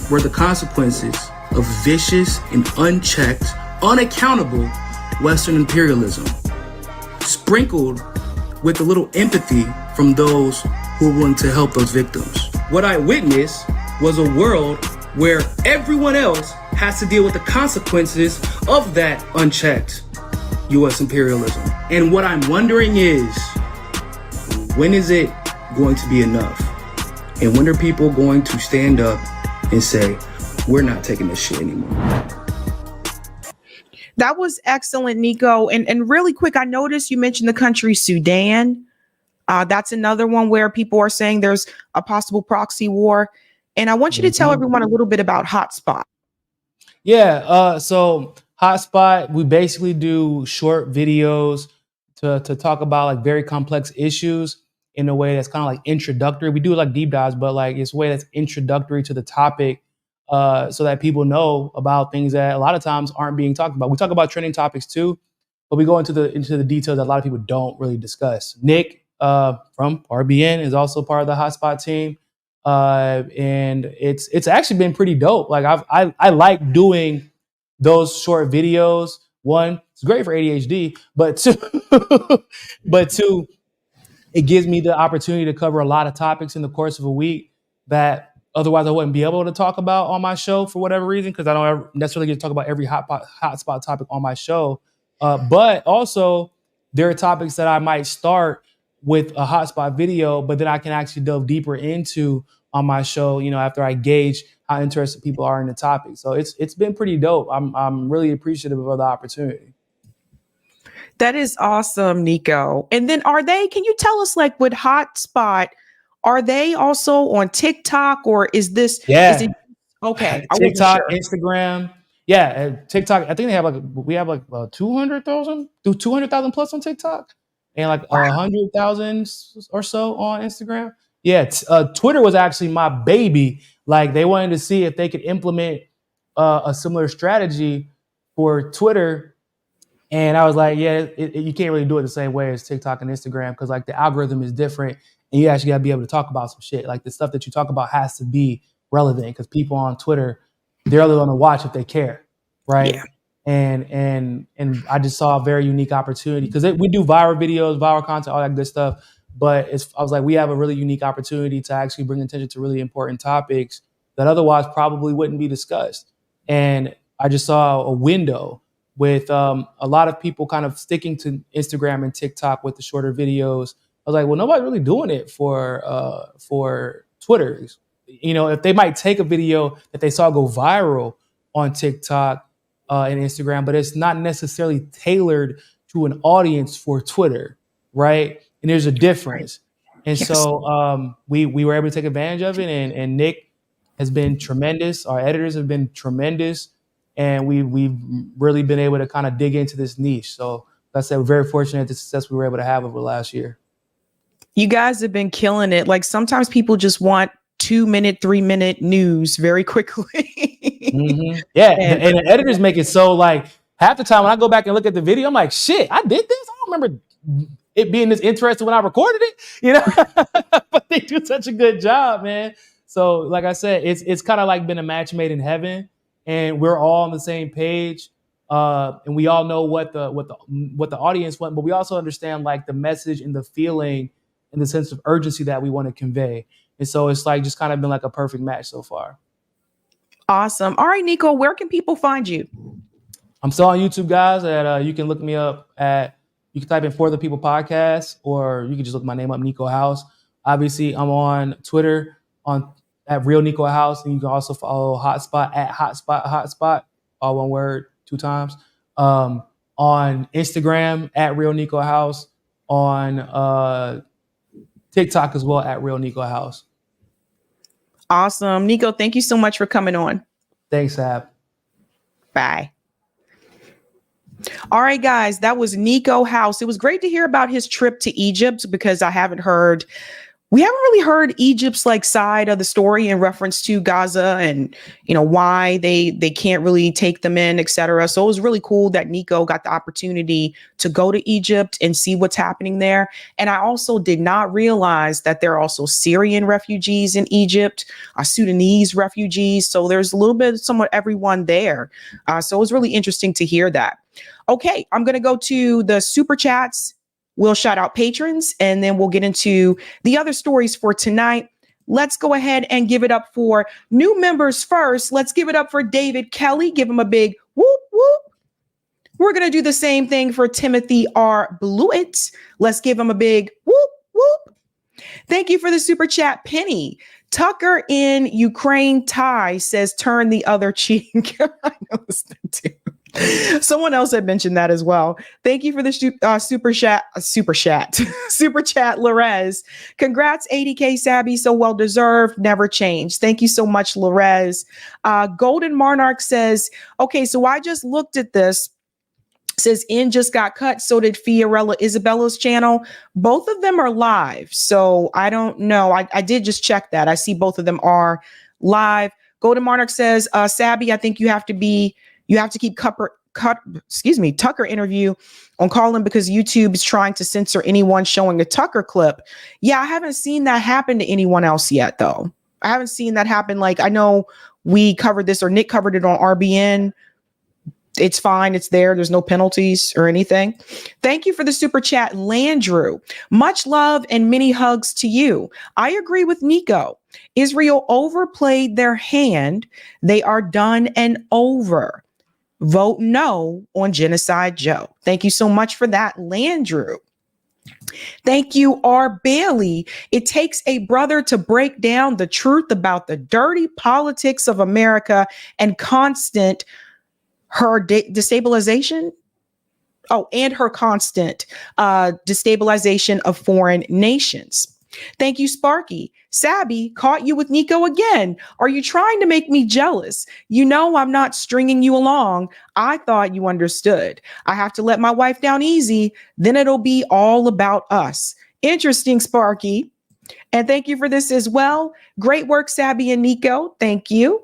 were the consequences of vicious and unchecked, unaccountable Western imperialism, sprinkled with a little empathy from those who are willing to help those victims. What I witnessed was a world where everyone else has to deal with the consequences of that unchecked US imperialism. And what I'm wondering is, when is it going to be enough? And when are people going to stand up and say, we're not taking this shit anymore?
That was excellent, Nico. And really quick, I noticed you mentioned the country Sudan. That's another one where people are saying there's a possible proxy war. And I want you to tell everyone a little bit about Hotspot.
Yeah, so Hotspot, we basically do short videos to talk about like very complex issues in a way that's kind of like introductory. We do like deep dives, but like it's a way that's introductory to the topic, so that people know about things that a lot of times aren't being talked about. We talk about trending topics too, but we go into the details that a lot of people don't really discuss. Nick from RBN is also part of the Hotspot team. And it's actually been pretty dope. Like I like doing those short videos. One, it's great for ADHD, but two, it gives me the opportunity to cover a lot of topics in the course of a week that otherwise I wouldn't be able to talk about on my show for whatever reason, because I don't ever necessarily get to talk about every hotspot topic on my show. But also there are topics that I might start with a hotspot video, but then I can actually delve deeper into on my show, after I gauge how interested people are in the topic. So it's been pretty dope. I'm really appreciative of the opportunity.
That is awesome, Nico. And then can you tell us, like, with Hotspot, are they also on TikTok, or is this?
Yeah.
Is it, okay.
TikTok, Instagram. Yeah. TikTok. I think we have 200,000 plus on TikTok, and like 100,000 or so on Instagram. Yeah. Twitter was actually my baby. Like, they wanted to see if they could implement a similar strategy for Twitter. And I was like, yeah, you can't really do it the same way as TikTok and Instagram, because like the algorithm is different, and you actually got to be able to talk about some shit. Like, the stuff that you talk about has to be relevant, because people on Twitter, they're only going to watch if they care, right? Yeah. And I just saw a very unique opportunity, because we do viral videos, viral content, all that good stuff. But I was like, we have a really unique opportunity to actually bring attention to really important topics that otherwise probably wouldn't be discussed. And I just saw a window with a lot of people kind of sticking to Instagram and TikTok with the shorter videos. I was like, well, nobody's really doing it for Twitter. You know, if they might take a video that they saw go viral on TikTok and Instagram, but it's not necessarily tailored to an audience for Twitter, right? And there's a difference. And
Yes.
so we were able to take advantage of it. And Nick has been tremendous. Our editors have been tremendous. And we've really been able to kind of dig into this niche. So like I said, we're very fortunate at the success we were able to have over the last year.
You guys have been killing it. Like sometimes people just want 2-minute, 3-minute news very quickly.
Mm-hmm. Yeah. And the editors make it so like half the time when I go back and look at the video, I'm like, shit, I did this. I don't remember it being this interesting when I recorded it, you know, but they do such a good job, man. So like I said, it's kind of like been a match made in heaven, and we're all on the same page. And we all know what the audience want, but we also understand like the message and the feeling and the sense of urgency that we want to convey. And so it's like just kind of been like a perfect match so far.
Awesome. All right, Nico, where can people find you?
I'm still on YouTube, guys. You can look me up you can type in For the People Podcast, or you can just look my name up, Niko House. Obviously, I'm on Twitter at Real Niko House, and you can also follow Hotspot at Hotspot, all one word, 2 times. On Instagram at Real Niko House, on TikTok as well at Real Niko House.
Awesome. Nico, thank you so much for coming on.
Thanks, Sab.
Bye. All right, guys, that was Niko House. It was great to hear about his trip to Egypt because we haven't really heard Egypt's like side of the story in reference to Gaza and, you know, why they can't really take them in, etc. So it was really cool that Niko got the opportunity to go to Egypt and see what's happening there. And I also did not realize that there are also Syrian refugees in Egypt, Sudanese refugees. So there's a little bit of somewhat everyone there. So it was really interesting to hear that. Okay, I'm going to go to the super chats. We'll shout out patrons, and then we'll get into the other stories for tonight. Let's go ahead and give it up for new members first. Let's give it up for David Kelly. Give him a big whoop, whoop. We're going to do the same thing for Timothy R. Blewett. Let's give him a big whoop, whoop. Thank you for the super chat, Penny. Tucker in Ukraine Thai says, turn the other cheek. I noticed that too. Someone else had mentioned that as well. Thank you for the super chat, Larez. Congrats, 80K Sabby. So well deserved. Never changed. Thank you so much, Larez. Golden Monarch says, okay, so I just looked at this. Says N just got cut. So did Fiorella Isabella's channel. Both of them are live. So I don't know. I did just check that. I see both of them are live. Golden Monarch says, Sabby, I think you have to keep Tucker interview on Carlson because YouTube is trying to censor anyone showing a Tucker clip. Yeah, I haven't seen that happen to anyone else yet, though. I haven't seen that happen. Like, I know we covered this, or Nick covered it on RBN. It's fine. It's there. There's no penalties or anything. Thank you for the super chat, Landrew. Much love and many hugs to you. I agree with Nico. Israel overplayed their hand. They are done and over. Vote no on Genocide Joe. Thank you so much for that, Landrew. Thank you, R. Bailey. It takes a brother to break down the truth about the dirty politics of America and constant destabilization. Oh, and her constant destabilization of foreign nations. Thank you, Sparky. Sabby, caught you with Nico again. Are you trying to make me jealous? You know I'm not stringing you along. I thought you understood. I have to let my wife down easy. Then it'll be all about us. Interesting, Sparky. And thank you for this as well. Great work, Sabby and Nico. Thank you.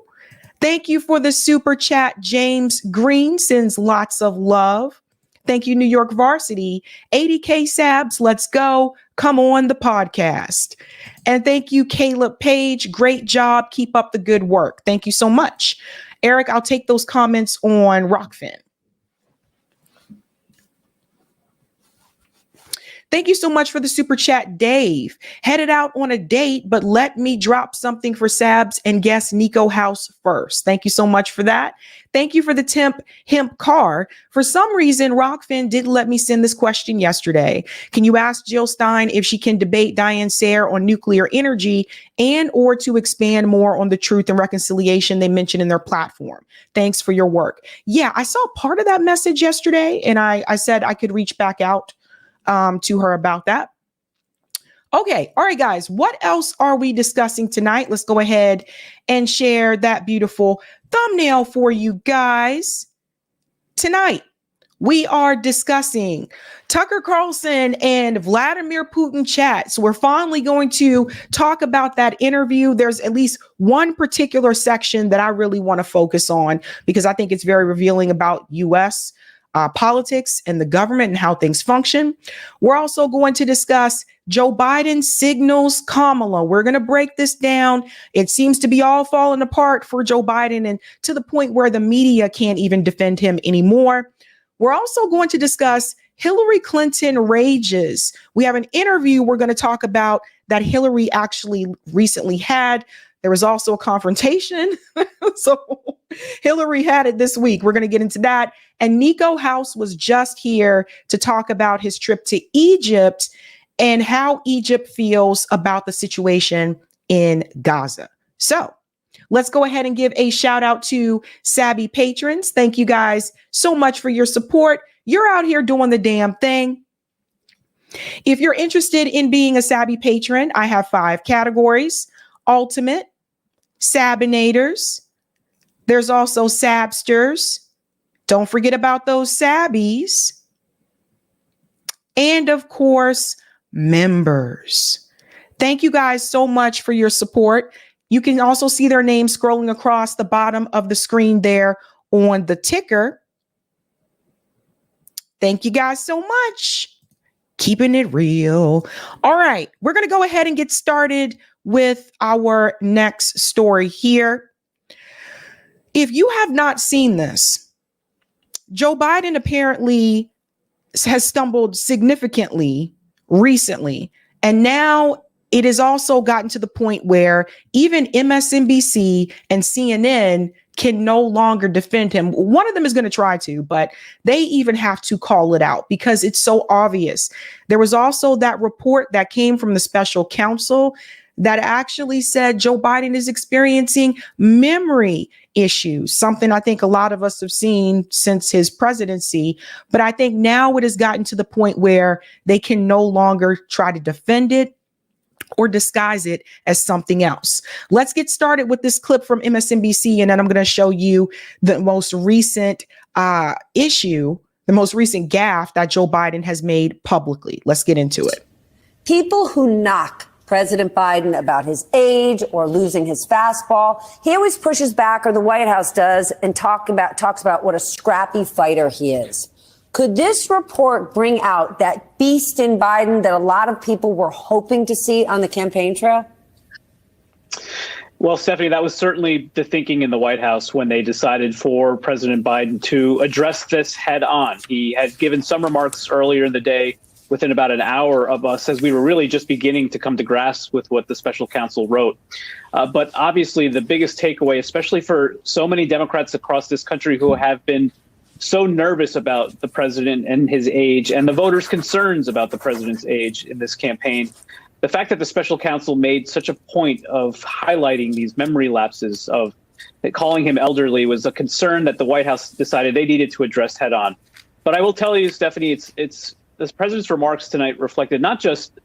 Thank you for the super chat. James Green sends lots of love. Thank you, New York Varsity. 80K Sabs, let's go. Come on the podcast. And thank you, Caleb Page. Great job. Keep up the good work. Thank you so much. Eric, I'll take those comments on Rockfin. Thank you so much for the super chat, Dave. Headed out on a date, but let me drop something for Sabs and guest Nico House first. Thank you so much for that. Thank you for the hemp car. For some reason, Rockfin didn't let me send this question yesterday. Can you ask Jill Stein if she can debate Diane Sayre on nuclear energy and or to expand more on the truth and reconciliation they mentioned in their platform? Thanks for your work. Yeah, I saw part of that message yesterday, and I said I could reach back out to her about that. Okay. All right, guys. What else are we discussing tonight? Let's go ahead and share that beautiful thumbnail for you guys. Tonight, we are discussing Tucker Carlson and Vladimir Putin chat. So we're finally going to talk about that interview. There's at least one particular section that I really want to focus on because I think it's very revealing about U.S. Politics and the government and how things function. We're also going to discuss Joe Biden signals Kamala. We're going to break this down. It seems to be all falling apart for Joe Biden and to the point where the media can't even defend him anymore. We're also going to discuss Hillary Clinton rages. We have an interview we're going to talk about that Hillary actually recently had. There was also a confrontation. So Hillary had it this week. We're going to get into that. And Nico House was just here to talk about his trip to Egypt and how Egypt feels about the situation in Gaza. So let's go ahead and give a shout out to Sabby patrons. Thank you guys so much for your support. You're out here doing the damn thing. If you're interested in being a Sabby patron, I have 5 categories: Ultimate, Sabinators. There's also Sabsters. Don't forget about those Sabbies. And of course, members. Thank you guys so much for your support. You can also see their names scrolling across the bottom of the screen there on the ticker. Thank you guys so much. Keeping it real. All right, we're going to go ahead and get started with our next story here. If you have not seen this, Joe Biden apparently has stumbled significantly recently, and now it has also gotten to the point where even MSNBC and CNN can no longer defend him. One of them is going to try to, but they even have to call it out because it's so obvious. There was also that report that came from the special counsel that actually said Joe Biden is experiencing memory issues, something I think a lot of us have seen since his presidency. But I think now it has gotten to the point where they can no longer try to defend it or disguise it as something else. Let's get started with this clip from MSNBC, and then I'm going to show you the most recent issue, the most recent gaffe that Joe Biden has made publicly. Let's get into it.
People who knock President Biden about his age or losing his fastball, he always pushes back, or the White House does, and talks about what a scrappy fighter he is. Could this report bring out that beast in Biden that a lot of people were hoping to see on the campaign trail?
Well, Stephanie, that was certainly the thinking in the White House when they decided for President Biden to address this head on. He had given some remarks earlier in the day within about an hour of us as we were really just beginning to come to grasp with what the special counsel wrote. But obviously, the biggest takeaway, especially for so many Democrats across this country who have been so nervous about the president and his age and the voters' concerns about the president's age in this campaign, the fact that the special counsel made such a point of highlighting these memory lapses, of calling him elderly, was a concern that the White House decided they needed to address head on. But I will tell you, Stephanie, it's the president's remarks tonight reflected not just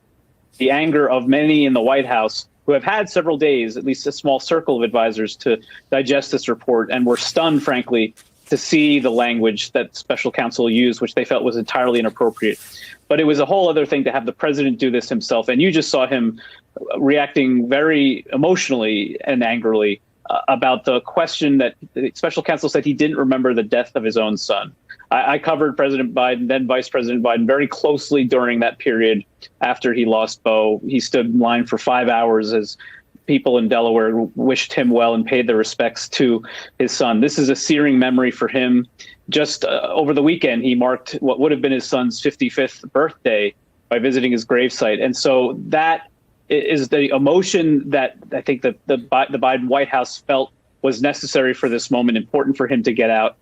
the anger of many in the White House who have had several days, at least a small circle of advisors, to digest this report and were stunned, frankly, to see the language that special counsel used, which they felt was entirely inappropriate. But it was a whole other thing to have the president do this himself. And you just saw him reacting very emotionally and angrily about the question that the special counsel said he didn't remember the death of his own son. I covered President Biden, then Vice President Biden, very closely during that period after he lost Bo. He stood in line for 5 hours as people in Delaware wished him well and paid their respects to his son. This is a searing memory for him. Just over the weekend, he marked what would have been his son's 55th birthday by visiting his gravesite. And so that is the emotion that I think that the Biden White House felt was necessary for this moment, important for him to get out.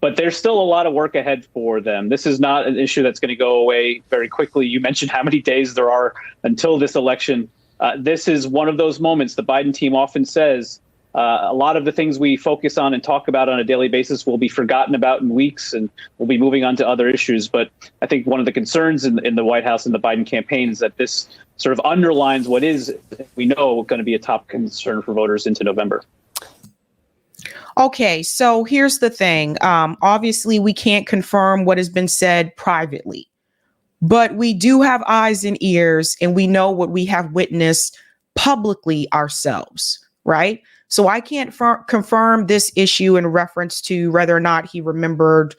But there's still a lot of work ahead for them. This is not an issue that's going to go away very quickly. You mentioned how many days there are until this election. This is one of those moments. The Biden team often says a lot of the things we focus on and talk about on a daily basis will be forgotten about in weeks, and we'll be moving on to other issues. But I think one of the concerns in the White House and the Biden campaign is that this sort of underlines what is, we know, going to be a top concern for voters into November.
Okay, so here's the thing. Obviously, we can't confirm what has been said privately, but we do have eyes and ears, and we know what we have witnessed publicly ourselves, right? So I can't confirm this issue in reference to whether or not he remembered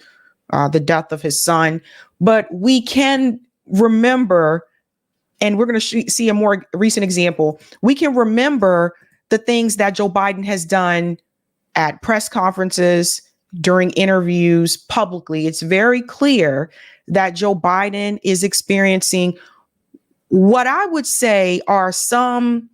the death of his son, but we can remember, and we're going to see a more recent example. We can remember the things that Joe Biden has done at press conferences, during interviews, publicly. It's very clear that Joe Biden is experiencing what I would say are some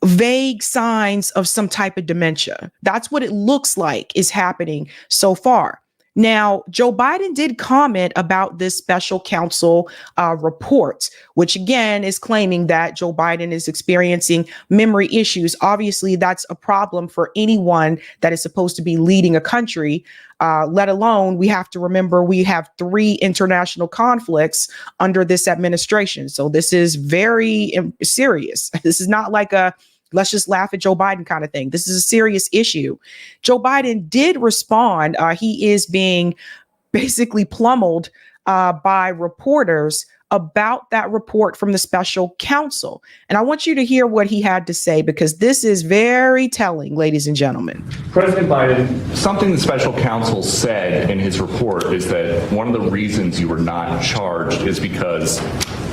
vague signs of some type of dementia. That's what it looks like is happening so far. Now, Joe Biden did comment about this special counsel report, which again is claiming that Joe Biden is experiencing memory issues. Obviously, that's a problem for anyone that is supposed to be leading a country, let alone we have to remember we have 3 international conflicts under this administration. So this is very serious. This is not like a let's just laugh at Joe Biden kind of thing. This is a serious issue. Joe Biden did respond. He is being basically pummeled by reporters about that report from the special counsel. And I want you to hear what he had to say, because this is very telling, ladies and gentlemen.
President Biden, something the special counsel said in his report is that one of the reasons you were not charged is because,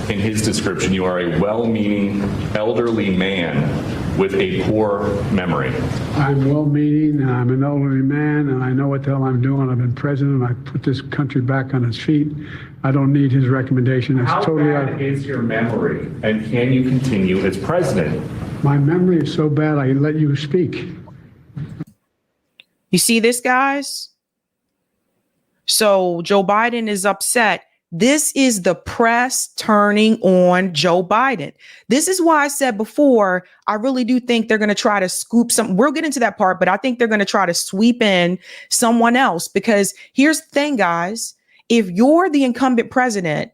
in his description, you are a well-meaning elderly man with a poor memory.
I'm well-meaning, and I'm an elderly man, and I know what the hell I'm doing. I've been president. I put this country back on its feet. I don't need his recommendation. It's
How
totally
bad is your memory, and can you continue as president?
My memory is so bad, I let you speak.
You see this, guys? So Joe Biden is upset. This is the press turning on Joe Biden. This is why I said before, I really do think they're going to try to scoop some. We'll get into that part, but I think they're going to try to sweep in someone else, because here's the thing, guys. If you're the incumbent president,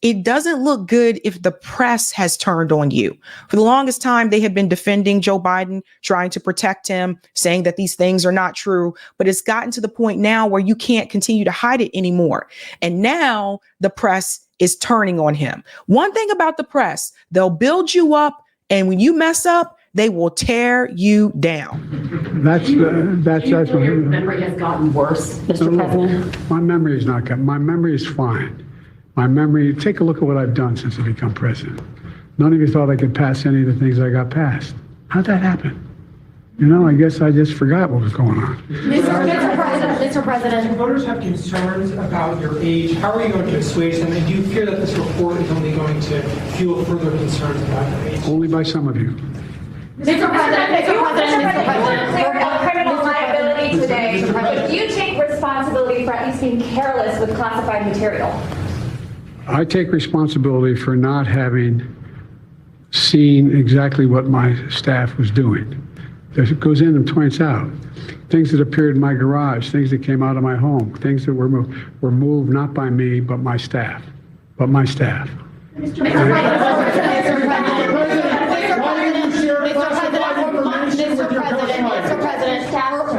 it doesn't look good if the press has turned on you. For the longest time, they have been defending Joe Biden, trying to protect him, saying that these things are not true. But it's gotten to the point now where you can't continue to hide it anymore. And now the press is turning on him. One thing about the press, they'll build you up, and when you mess up, they will tear you down.
That's
your memory has gotten worse, Mr. President?
My memory is not good. My memory is fine. My memory, take a look at what I've done since I become president. None of you thought I could pass any of the things I got passed. How'd that happen? You know, I guess I just forgot what was going on.
Mr. President.
Voters have concerns about your age. How are you going to assuage them? And do you fear that this report is only going to fuel further concerns about your age?
Only by some of you.
Mr. President,
criminal liability today. Do you take responsibility for at least being careless with classified material?
I take responsibility for not having seen exactly what my staff was doing. It goes in and points out things that appeared in my garage, things that came out of my home, things that were moved not by me, but my staff.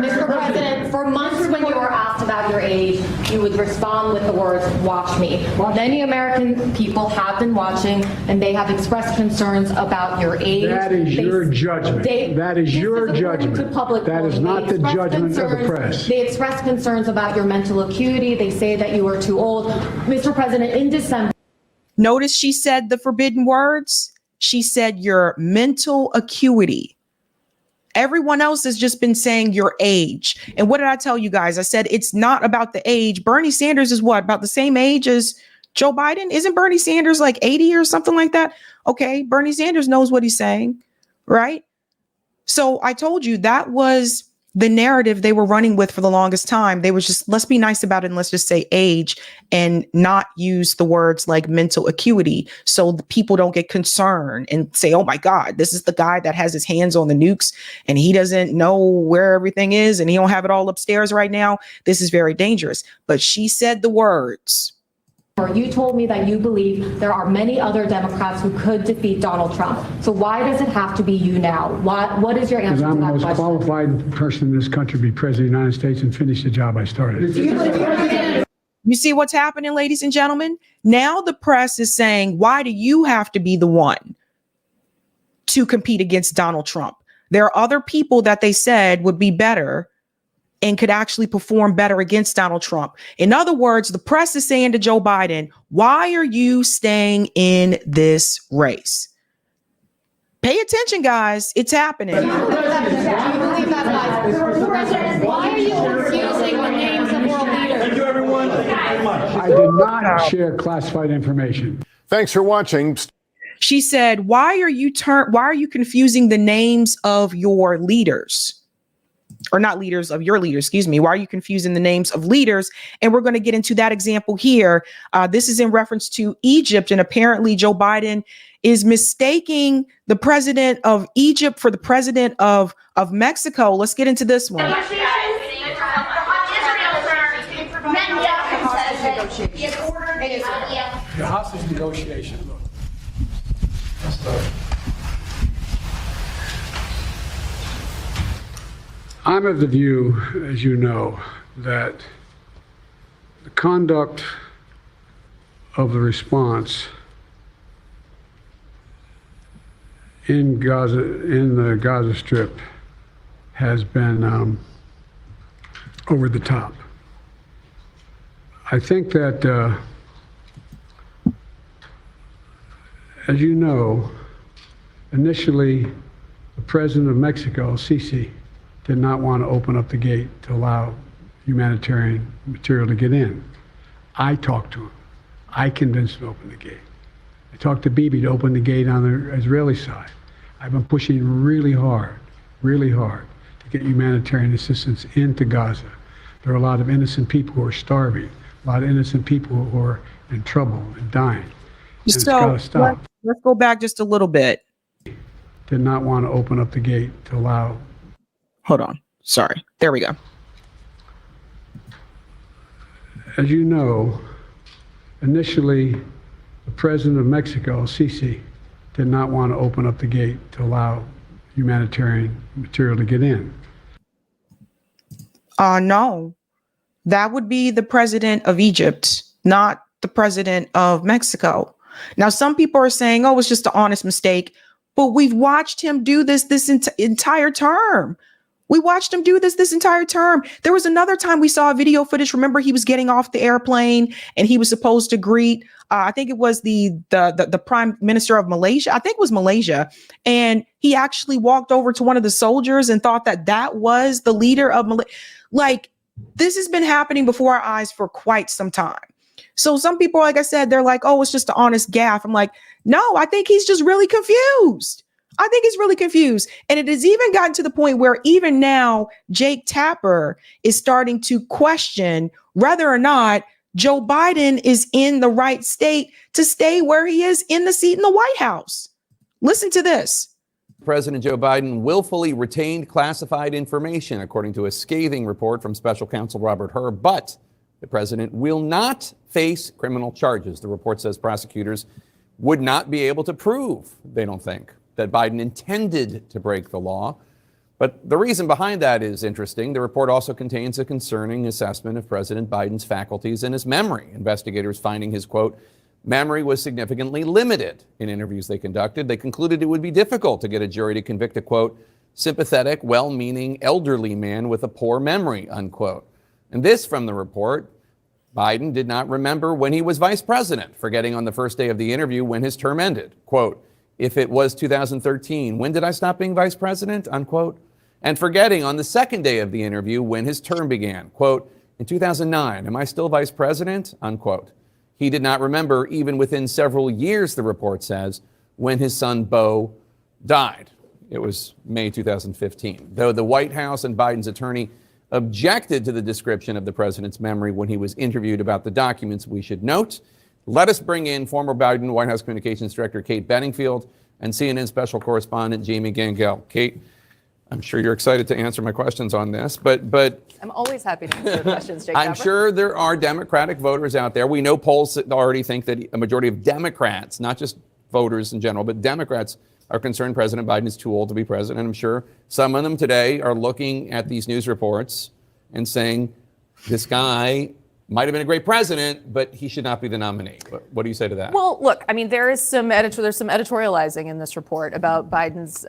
Mr. President, for months when you were asked about your age, you would respond with the words, "Watch me." Many American people have been watching, and they have expressed concerns about your age.
That is your judgment. That is your judgment. That is not the judgment of the press.
They expressed concerns about your mental acuity. They say that you are too old. Mr. President, in December.
Notice she said the forbidden words. She said your mental acuity. Everyone else has just been saying your age. And what did I tell you guys? I said it's not about the age. Bernie Sanders is what? About the same age as Joe Biden, isn't Bernie Sanders like 80 or something like that? Okay, Bernie Sanders knows what he's saying, right? So I told you that was the narrative they were running with for the longest time. They was just, let's be nice about it and let's just say age and not use the words like mental acuity so the people don't get concerned and say, oh my God, this is the guy that has his hands on the nukes and he doesn't know where everything is and he don't have it all upstairs right now. This is very dangerous. But she said the words.
You told me that you believe there are many other Democrats who could defeat Donald Trump. So why does it have to be you now? What is your answer to that question?
Because I'm the most qualified person in this country to be president of the United States and finish the job I started.
You see what's happening, ladies and gentlemen? Now the press is saying, why do you have to be the one to compete against Donald Trump? There are other people that they said would be better and could actually perform better against Donald Trump. In other words, the press is saying to Joe Biden, why are you staying in this race? Pay attention, guys. It's happening.
Why are you confusing the names of world leaders?
Thank you, everyone. Thank you very much.
I did not share classified information.
Thanks for watching.
She said, why are you confusing the names of your leaders? Or not leaders of your leaders, excuse me. Why are you confusing the names of leaders? And we're going to get into that example here. This is in reference to Egypt. And apparently Joe Biden is mistaking the president of Egypt for the president of Mexico. Let's get into this one.
The
hostage negotiation. I'm of the view, as you know, that the conduct of the response in Gaza, in the Gaza Strip, has been over the top. I think that, as you know, initially, the president of Mexico, Sisi, did not want to open up the gate to allow humanitarian material to get in. I talked to him. I convinced him to open the gate. I talked to Bibi to open the gate on the Israeli side. I've been pushing really hard to get humanitarian assistance into Gaza. There are a lot of innocent people who are starving, a lot of innocent people who are in trouble and dying. And it's got to stop.
Let's go back just a little bit.
Did not want to open up the gate to allow.
Hold on. Sorry. There we go.
As you know, initially, the president of Mexico, Sisi, did not want to open up the gate to allow humanitarian material to get in.
No, that would be the president of Egypt, not the president of Mexico. Now, some people are saying, oh, it's just an honest mistake, but we've watched him do this entire term. We watched him do this entire term. There was another time we saw video footage. Remember, he was getting off the airplane and he was supposed to greet, I think it was the prime minister of Malaysia. I think it was Malaysia. And he actually walked over to one of the soldiers and thought that was the leader of Malaysia. Like, this has been happening before our eyes for quite some time. So some people, like I said, they're like, oh, it's just an honest gaffe. I'm like, no, I think he's just really confused. I think he's really confused. And it has even gotten to the point where even now, Jake Tapper is starting to question whether or not Joe Biden is in the right state to stay where he is in the seat in the White House. Listen to this.
President Joe Biden willfully retained classified information, according to a scathing report from special counsel Robert Hur, but the president will not face criminal charges. The report says prosecutors would not be able to prove, they don't think, that Biden intended to break the law. But the reason behind that is interesting. The report also contains a concerning assessment of President Biden's faculties and his memory. Investigators finding his, quote, memory was significantly limited in interviews they conducted. They concluded it would be difficult to get a jury to convict a, quote, sympathetic, well-meaning elderly man with a poor memory, unquote. And this from the report, Biden did not remember when he was vice president, forgetting on the first day of the interview when his term ended. Quote, if it was 2013, when did I stop being vice president? Unquote. And forgetting on the second day of the interview when his term began. Quote, in 2009, am I still vice president? Unquote. He did not remember, even within several years, the report says, when his son Beau died. It was May 2015. Though the White House and Biden's attorney objected to the description of the president's memory when he was interviewed about the documents, we should note. Let us bring in former Biden White House Communications Director Kate Bedingfield and CNN special correspondent Jamie Gangel. Kate, I'm sure you're excited to answer my questions on this, but
I'm always happy to answer questions, Jake.
I'm sure there are Democratic voters out there. We know polls already think that a majority of Democrats, not just voters in general, but Democrats are concerned President Biden is too old to be president. I'm sure some of them today are looking at these news reports and saying this guy might have been a great president, but he should not be the nominee. What do you say to that?
Well, look, I mean, there's some editorializing in this report about Biden's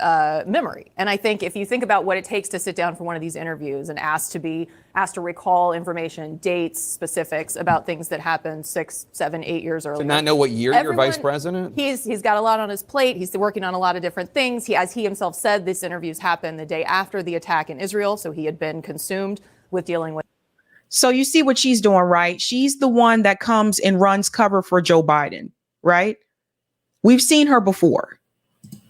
memory. And I think if you think about what it takes to sit down for one of these interviews and asked to recall information, dates, specifics about things that happened 6, 7, 8 years earlier.
To not know what year you're vice president?
He's got a lot on his plate. He's working on a lot of different things. As he himself said, this interviews happened the day after the attack in Israel. So he had been consumed with dealing with.
So you see what she's doing, right? She's the one that comes and runs cover for Joe Biden, right? We've seen her before.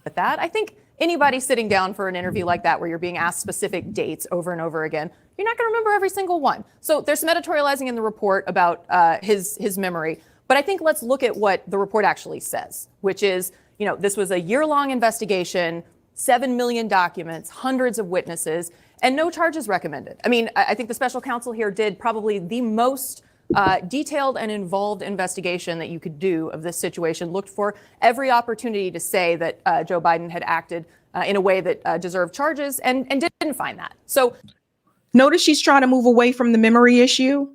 With that, I think anybody sitting down for an interview like that, where you're being asked specific dates over and over again, you're not going to remember every single one. So there's some editorializing in the report about his memory. But I think let's look at what the report actually says, which is, this was a year-long investigation, 7 million documents, hundreds of witnesses, and no charges recommended. I mean, I think the special counsel here did probably the most detailed and involved investigation that you could do of this situation, looked for every opportunity to say that Joe Biden had acted in a way that deserved charges and didn't find that. So
notice she's trying to move away from the memory issue.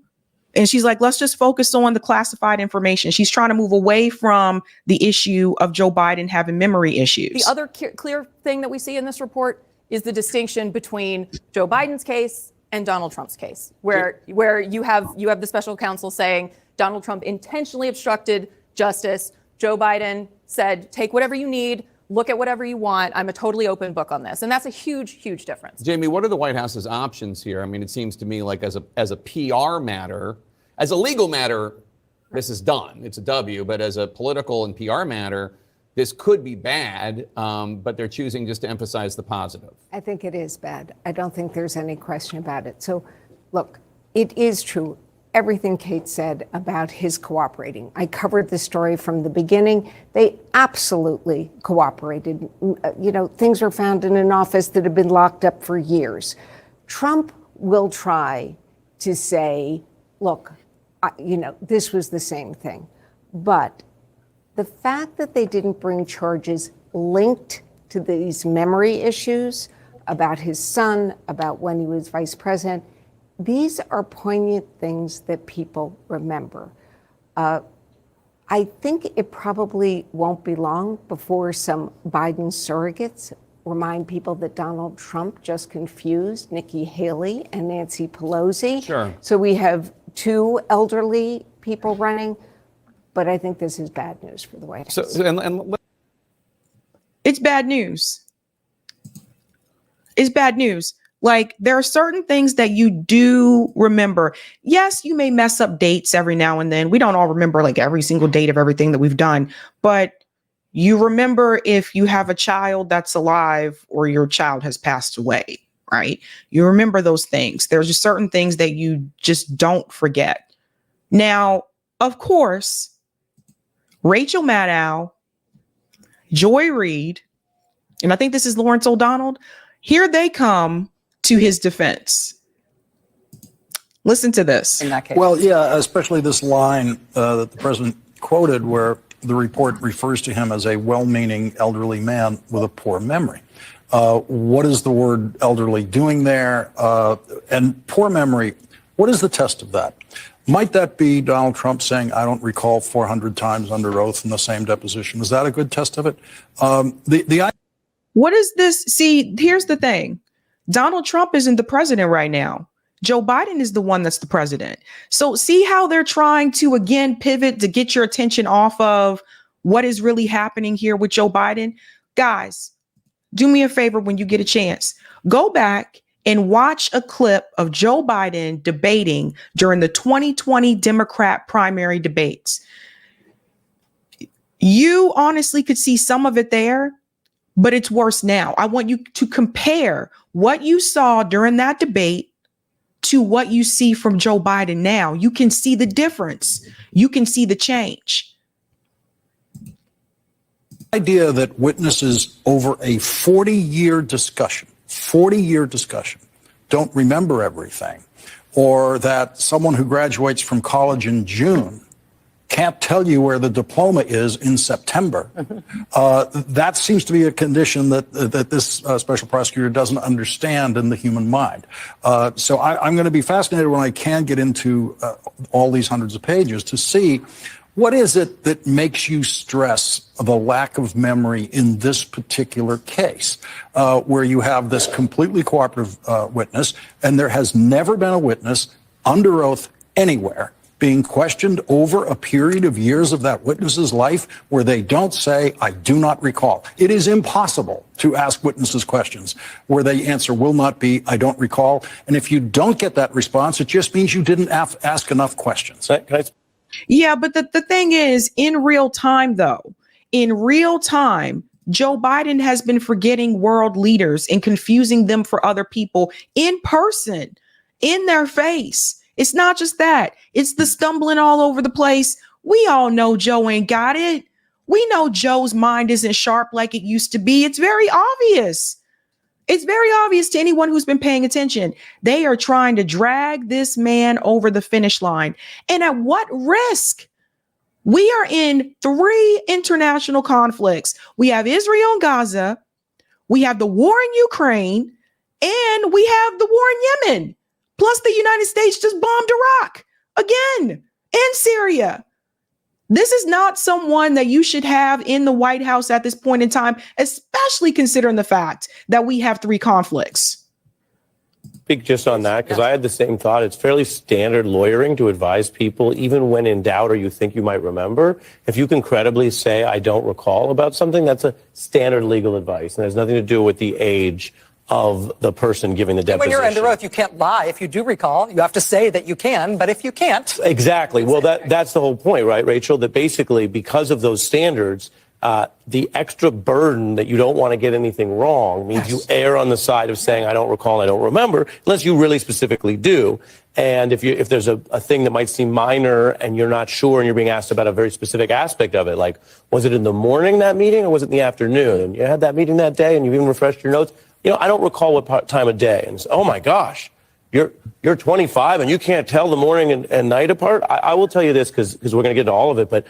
And she's like, let's just focus on the classified information. She's trying to move away from the issue of Joe Biden having memory issues.
The other clear thing that we see in this report is the distinction between Joe Biden's case and Donald Trump's case, where you have the special counsel saying Donald Trump intentionally obstructed justice. Joe Biden said, take whatever you need, look at whatever you want. I'm a totally open book on this. And that's a huge, huge difference.
Jamie, what are the White House's options here? I mean, it seems to me like as a PR matter, as a legal matter, this is done. It's a W. But as a political and PR matter, this could be bad, but they're choosing just to emphasize the positive.
I think it is bad. I don't think there's any question about it. So, look, it is true, everything Kate said about his cooperating. I covered the story from the beginning. They absolutely cooperated. Things were found in an office that had been locked up for years. Trump will try to say, look, this was the same thing. But the fact that they didn't bring charges linked to these memory issues about his son, about when he was vice president, these are poignant things that people remember. I think it probably won't be long before some Biden surrogates remind people that Donald Trump just confused Nikki Haley and Nancy Pelosi.
Sure.
So we have 2 elderly people running. But I think this is bad news for the White House.
It's bad news. It's bad news. Like, there are certain things that you do remember. Yes, you may mess up dates every now and then. We don't all remember like every single date of everything that we've done. But you remember if you have a child that's alive or your child has passed away, right? You remember those things. There's just certain things that you just don't forget. Now, of course, Rachel Maddow, Joy Reid, and I think this is Lawrence O'Donnell, here they come to his defense. Listen to this.
In that case.
Well, yeah, especially this line that the president quoted where the report refers to him as a well-meaning elderly man with a poor memory. What is the word elderly doing there? And poor memory, what is the test of that? Might that be Donald Trump saying, I don't recall 400 times under oath in the same deposition? Is that a good test of it?
What is this? See, here's the thing. Donald Trump isn't the president right now. Joe Biden is the one that's the president. So see how they're trying to, again, pivot to get your attention off of what is really happening here with Joe Biden. Guys, do me a favor when you get a chance. Go back and watch a clip of Joe Biden debating during the 2020 Democrat primary debates. You honestly could see some of it there, but it's worse now. I want you to compare what you saw during that debate to what you see from Joe Biden now. You can see the difference. You can see the change.
Idea that witnesses over a 40-year discussion don't remember everything, or that someone who graduates from college in June can't tell you where the diploma is in September. That seems to be a condition that this special prosecutor doesn't understand in the human mind. So I'm going to be fascinated when I can get into all these hundreds of pages to see what is it that makes you stress the lack of memory in this particular case, where you have this completely cooperative witness, and there has never been a witness under oath anywhere being questioned over a period of years of that witness's life where they don't say, I do not recall. It is impossible to ask witnesses questions where they answer will not be, I don't recall. And if you don't get that response, it just means you didn't ask enough questions.
Yeah, but the thing is, in real time, though, in real time, Joe Biden has been forgetting world leaders and confusing them for other people in person, in their face. It's not just that. It's the stumbling all over the place. We all know Joe ain't got it. We know Joe's mind isn't sharp like it used to be. It's very obvious. It's very obvious to anyone who's been paying attention. They are trying to drag this man over the finish line. And at what risk? We are in 3 international conflicts. We have Israel and Gaza. We have the war in Ukraine. And we have the war in Yemen. Plus, the United States just bombed Iraq again, and Syria. This is not someone that you should have in the White House at this point in time, especially considering the fact that we have 3 conflicts.
Speak just on that, because I had the same thought. It's fairly standard lawyering to advise people, even when in doubt or you think you might remember. If you can credibly say, I don't recall about something, that's a standard legal advice. And it has nothing to do with the age of the person giving the deposition.
When you're under oath, you can't lie. If you do recall, you have to say that you can. But if you can't.
Exactly. Well, that's the whole point, right, Rachel? That basically, because of those standards, the extra burden that you don't want to get anything wrong means you err on the side of saying, I don't recall, I don't remember, unless you really specifically do. And if there's a thing that might seem minor and you're not sure and you're being asked about a very specific aspect of it, like, was it in the morning, that meeting, or was it in the afternoon? And you had that meeting that day and you even refreshed your notes. You know, I don't recall what time of day. And oh my gosh, you're 25 and you can't tell the morning and night apart. I will tell you this because we're going to get into all of it. But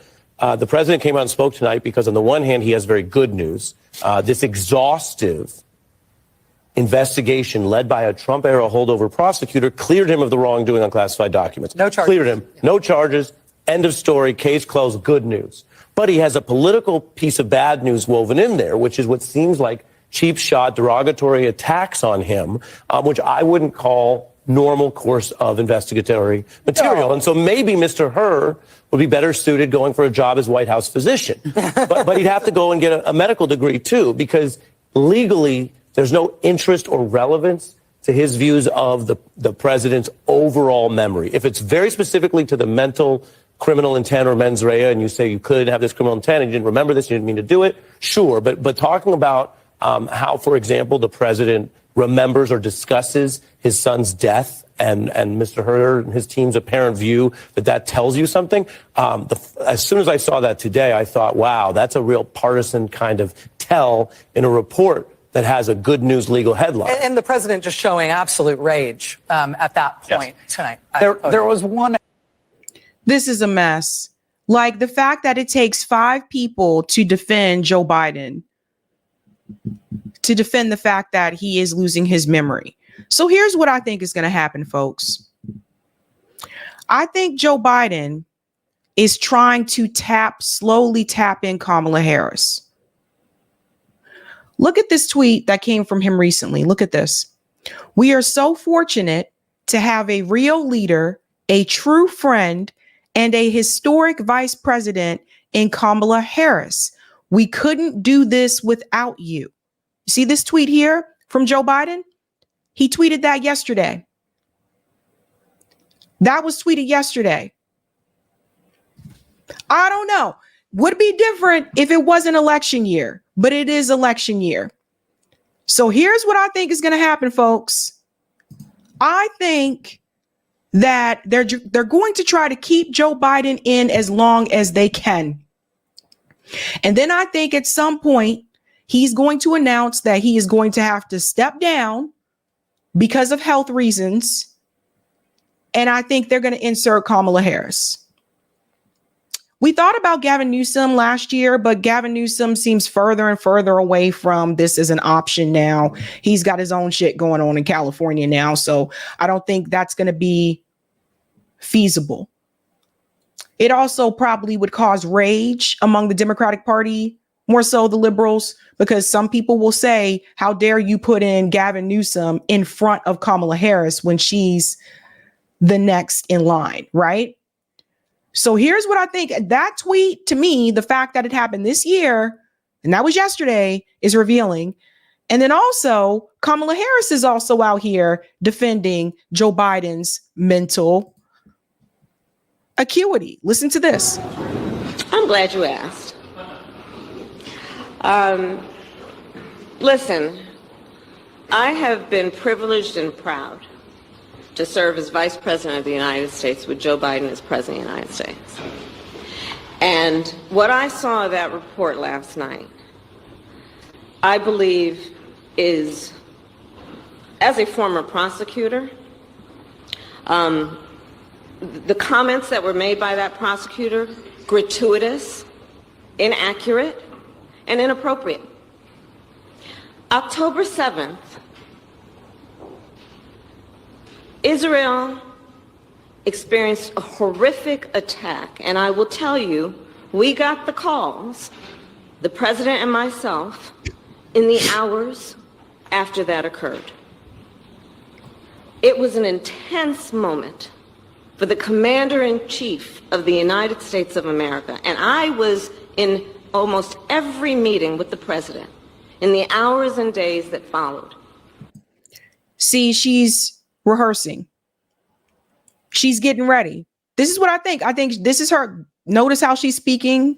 the president came out and spoke tonight because on the one hand, he has very good news. This exhaustive investigation led by a Trump era holdover prosecutor cleared him of the wrongdoing on classified documents.
No charges.
Cleared him. No charges. End of story. Case closed. Good news. But he has a political piece of bad news woven in there, which is what seems like cheap shot, derogatory attacks on him, which I wouldn't call normal course of investigatory material. No. And so maybe Mr. Hur would be better suited going for a job as White House physician. but he'd have to go and get a medical degree, too, because legally there's no interest or relevance to his views of the president's overall memory. If it's very specifically to the mental criminal intent or mens rea, and you say you could have this criminal intent and you didn't remember this, you didn't mean to do it, sure. But talking about how, for example, the president remembers or discusses his son's death and Mr. Hur and his team's apparent view that tells you something. As soon as I saw that today, I thought, wow, that's a real partisan kind of tell in a report that has a good news legal headline.
And the president just showing absolute rage at that point tonight.
There was one.
This is a mess. Like the fact that it takes 5 people to defend Joe Biden, to defend the fact that he is losing his memory. So here's what I think is going to happen, folks. I think Joe Biden is trying to slowly tap in Kamala Harris. Look at this tweet that came from him recently. Look at this. We are so fortunate to have a real leader, a true friend, and a historic vice president in Kamala Harris. We couldn't do this without you. You see this tweet here from Joe Biden? He tweeted that yesterday. That was tweeted yesterday. I don't know. Would be different if it wasn't election year, but it is election year. So here's what I think is going to happen, folks. I think that they're going to try to keep Joe Biden in as long as they can. And then I think at some point, he's going to announce that he is going to have to step down because of health reasons. And I think they're going to insert Kamala Harris. We thought about Gavin Newsom last year, but Gavin Newsom seems further and further away from this as an option now. He's got his own shit going on in California now. So I don't think that's going to be feasible. It also probably would cause rage among the Democratic Party, more so the liberals, because some people will say, how dare you put in Gavin Newsom in front of Kamala Harris when she's the next in line, right? So here's what I think. That tweet, to me, the fact that it happened this year, and that was yesterday, is revealing. And then also, Kamala Harris is also out here defending Joe Biden's mental acuity. Listen to this.
I'm glad you asked. Listen, I have been privileged and proud to serve as Vice President of the United States with Joe Biden as President of the United States. And what I saw of that report last night, I believe is, as a former prosecutor, the comments that were made by that prosecutor, gratuitous, inaccurate, and inappropriate. October 7th, Israel experienced a horrific attack, and I will tell you, we got the calls, the president and myself, in the hours after that occurred. It was an intense moment for the Commander-in-Chief of the United States of America, and I was in almost every meeting with the president in the hours and days that followed.
See, she's rehearsing. She's getting ready. This is what I think. I think this is her. Notice how she's speaking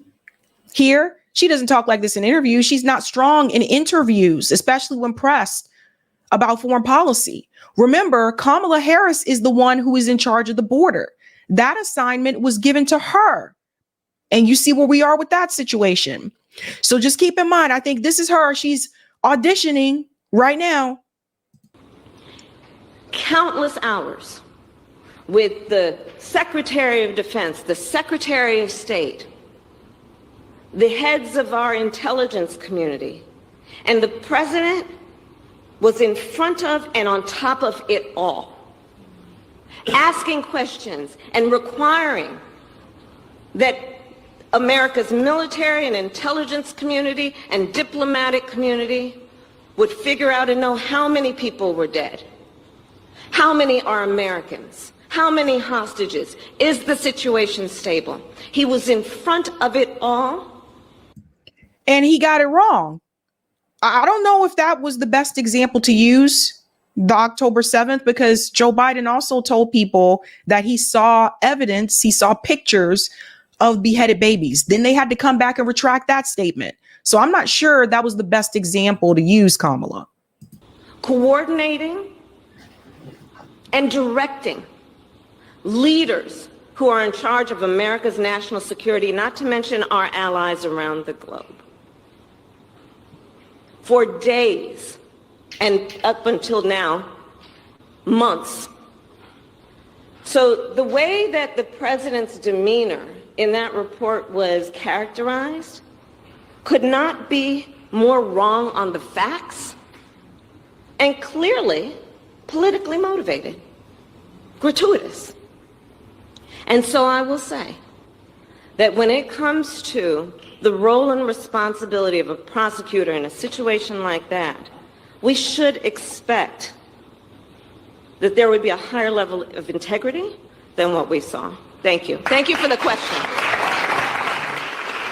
here. She doesn't talk like this in interviews. She's not strong in interviews, especially when pressed about foreign policy. Remember, Kamala Harris is the one who is in charge of the border. That assignment was given to her. And you see where we are with that situation. So just keep in mind, I think this is her. She's auditioning right now.
Countless hours with the Secretary of Defense, the Secretary of State, the heads of our intelligence community, and the president was in front of and on top of it all, asking questions and requiring that America's military and intelligence community and diplomatic community would figure out and know how many people were dead. How many are Americans? How many hostages? Is the situation stable? He was in front of it all.
And he got it wrong. I don't know if that was the best example to use, the October 7th, because Joe Biden also told people that he saw evidence, he saw pictures of beheaded babies. Then they had to come back and retract that statement. So I'm not sure that was the best example to use, Kamala.
Coordinating and directing leaders who are in charge of America's national security, not to mention our allies around the globe, for days and up until now, months. So the way that the president's demeanor in that report was characterized could not be more wrong on the facts and clearly politically motivated, gratuitous. And so I will say that when it comes to the role and responsibility of a prosecutor in a situation like that, we should expect that there would be a higher level of integrity than what we saw. Thank you. Thank you for the question.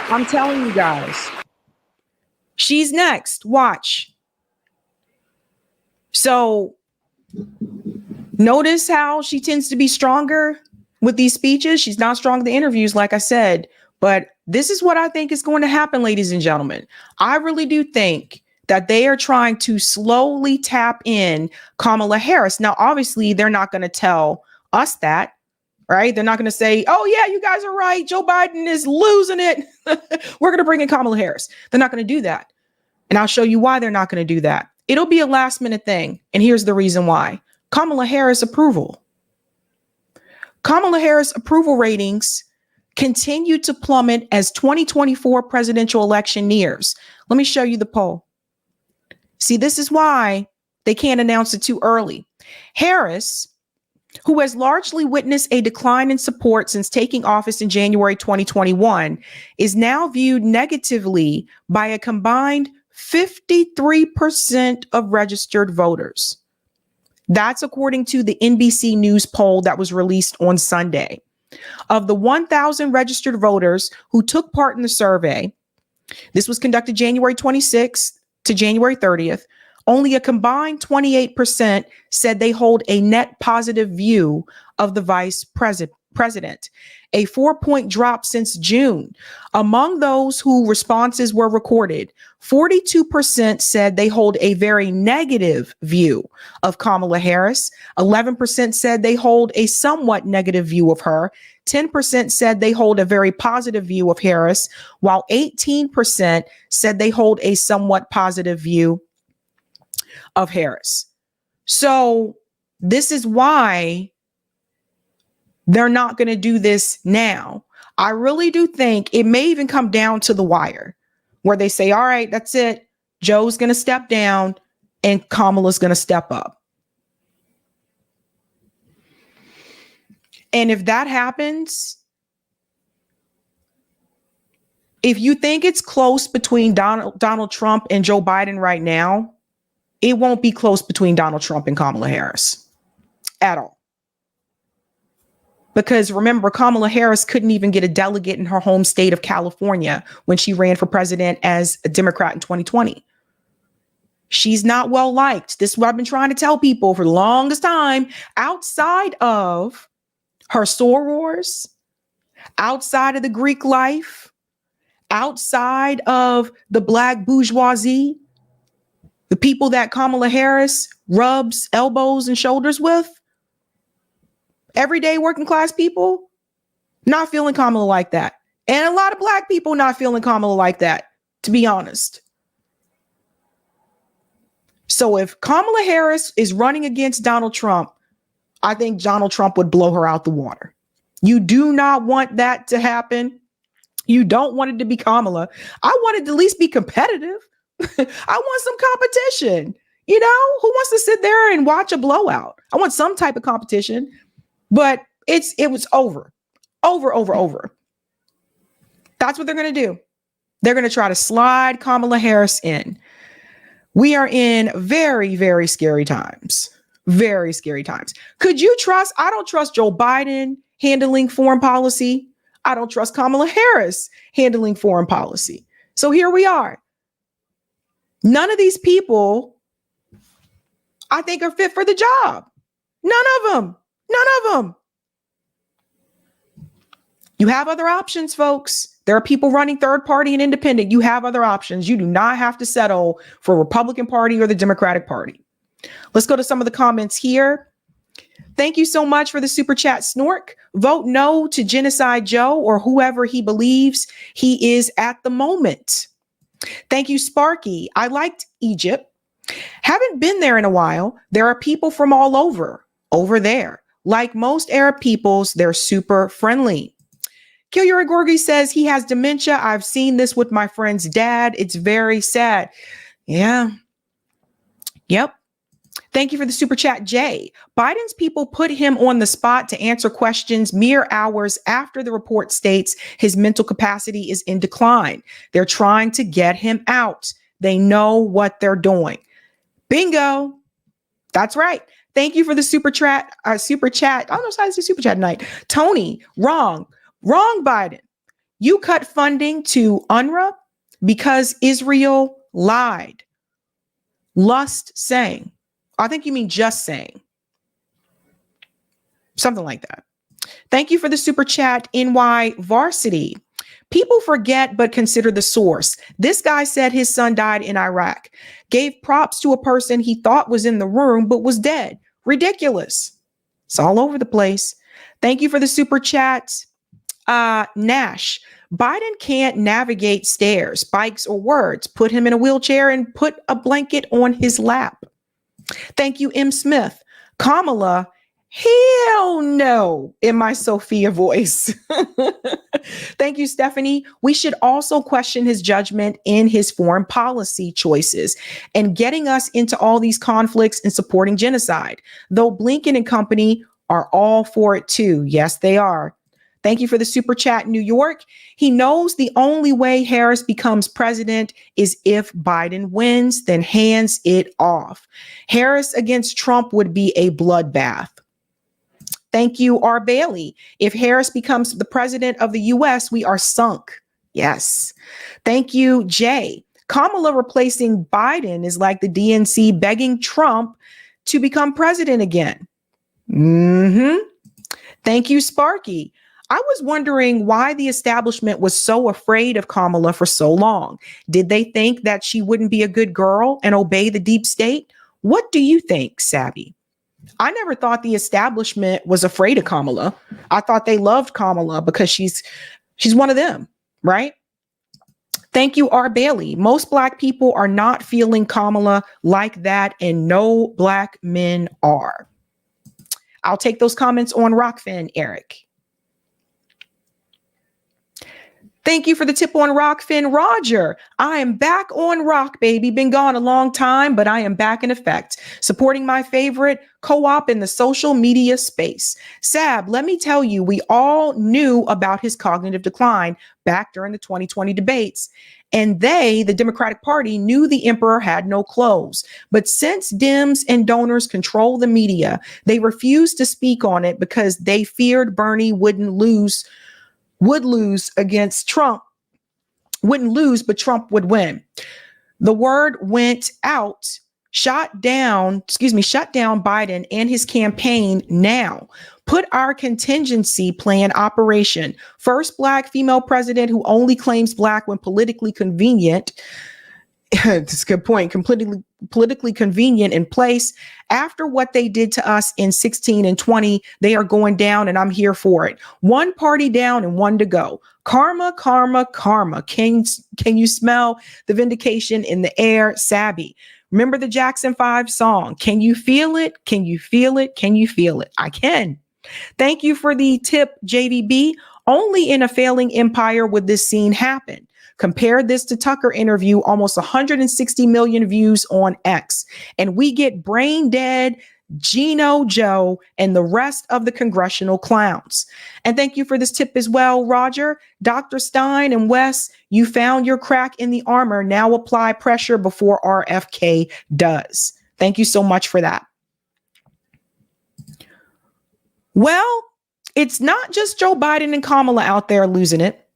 I'm telling you guys, she's next. Watch. So Notice how she tends to be stronger with these speeches. She's not strong in the interviews, like I said. But this is what I think is going to happen, ladies and gentlemen. I really do think that they are trying to slowly tap in Kamala Harris. Now, obviously, they're not going to tell us that, right? They're not going to say, oh, yeah, you guys are right. Joe Biden is losing it. We're going to bring in Kamala Harris. They're not going to do that. And I'll show you why they're not going to do that. It'll be a last minute thing. And here's the reason why. Kamala Harris approval. Kamala Harris approval ratings continue to plummet as 2024 presidential election nears. Let me show you the poll. See, this is why they can't announce it too early. Harris, who has largely witnessed a decline in support since taking office in January 2021, is now viewed negatively by a combined 53% of registered voters. That's according to the NBC News poll that was released on Sunday. Of the 1,000 registered voters who took part in the survey, this was conducted January 26th to January 30th, only a combined 28% said they hold a net positive view of the vice president, a 4-point drop since June. Among those whose responses were recorded, 42% said they hold a very negative view of Kamala Harris. 11% said they hold a somewhat negative view of her. 10% said they hold a very positive view of Harris, while 18% said they hold a somewhat positive view of Harris. So this is why they're not going to do this now. I really do think it may even come down to the wire where they say, all right, that's it. Joe's going to step down and Kamala's going to step up. And if that happens, if you think it's close between Donald Trump and Joe Biden right now, it won't be close between Donald Trump and Kamala Harris at all. Because remember, Kamala Harris couldn't even get a delegate in her home state of California when she ran for president as a Democrat in 2020. She's not well liked. This is what I've been trying to tell people for the longest time. Outside of her sorors, outside of the Greek life, outside of the Black bourgeoisie, the people that Kamala Harris rubs elbows and shoulders with, everyday working class people, not feeling Kamala like that. And a lot of Black people not feeling Kamala like that, to be honest. So if Kamala Harris is running against Donald Trump, I think Donald Trump would blow her out the water. You do not want that to happen. You don't want it to be Kamala. I want it to at least be competitive. I want some competition. You know, who wants to sit there and watch a blowout? I want some type of competition. But it was over. That's what they're going to do. They're going to try to slide Kamala Harris in. We are in very, very scary times. Very scary times. Could you trust? I don't trust Joe Biden handling foreign policy. I don't trust Kamala Harris handling foreign policy. So here we are. None of these people, I think, are fit for the job. None of them. You have other options, folks. There are people running third party and independent. You have other options. You do not have to settle for Republican Party or the Democratic Party. Let's go to some of the comments here. Thank you so much for the super chat, Snork. Vote no to Genocide Joe or whoever he believes he is at the moment. Thank you, Sparky. I liked Egypt. Haven't been there in a while. There are people from all over there. Like most Arab peoples, they're super friendly. Kilyuri Gorgi says he has dementia. I've seen this with my friend's dad. It's very sad. Yeah. Yep. Thank you for the super chat, Jay. Biden's people put him on the spot to answer questions mere hours after the report states his mental capacity is in decline. They're trying to get him out. They know what they're doing. Bingo. That's right. Thank you for the super chat. I don't know how to say super chat tonight. Tony, wrong, Biden. You cut funding to UNRWA because Israel lied. Lust saying. I think you mean just saying. Something like that. Thank you for the super chat, NY Varsity. People forget but consider the source. This guy said his son died in Iraq. Gave props to a person he thought was in the room but was dead. Ridiculous. It's all over the place. Thank you for the super chat. Nash. Biden can't navigate stairs, bikes, or words. Put him in a wheelchair and put a blanket on his lap. Thank you, M. Smith. Kamala. Hell no, in my Sophia voice. Thank you, Stephanie. We should also question his judgment in his foreign policy choices and getting us into all these conflicts and supporting genocide, though Blinken and company are all for it too. Yes, they are. Thank you for the super chat, New York. He knows the only way Harris becomes president is if Biden wins, then hands it off. Harris against Trump would be a bloodbath. Thank you, R. Bailey. If Harris becomes the president of the U.S., we are sunk. Yes. Thank you, Jay. Kamala replacing Biden is like the DNC begging Trump to become president again. Thank you, Sparky. I was wondering why the establishment was so afraid of Kamala for so long. Did they think that she wouldn't be a good girl and obey the deep state? What do you think, Sabby? I never thought the establishment was afraid of Kamala. I thought they loved Kamala because she's one of them, right? Thank you, R. Bailey. Most Black people are not feeling Kamala like that, and no Black men are. I'll take those comments on Rockfin, Eric. Thank you for the tip on Rockfin, Roger. I am back on Rock, baby. Been gone a long time, but I am back in effect, supporting my favorite co-op in the social media space. Sab, let me tell you, we all knew about his cognitive decline back during the 2020 debates. And they, the Democratic Party, knew the emperor had no clothes. But since Dems and donors control the media, they refused to speak on it because they feared Bernie would lose against Trump, wouldn't lose, but Trump would win. The word went out, shut down Biden and his campaign now. Put our contingency plan operation. First Black female president who only claims Black when politically convenient. That's a good point. Politically convenient in place. After what they did to us in 16 and 20, they are going down, and I'm here for it. One party down and one to go. Karma, karma, karma. Can you smell the vindication in the air? Sabby. Remember the Jackson 5 song. Can you feel it? Can you feel it? Can you feel it? I can. Thank you for the tip, JVB. Only in a failing empire would this scene happen. Compare this to Tucker interview, almost 160 million views on X. And we get brain dead Gino Joe and the rest of the congressional clowns. And thank you for this tip as well, Roger. Dr. Stein and Wes, you found your crack in the armor. Now apply pressure before RFK does. Thank you so much for that. Well, it's not just Joe Biden and Kamala out there losing it.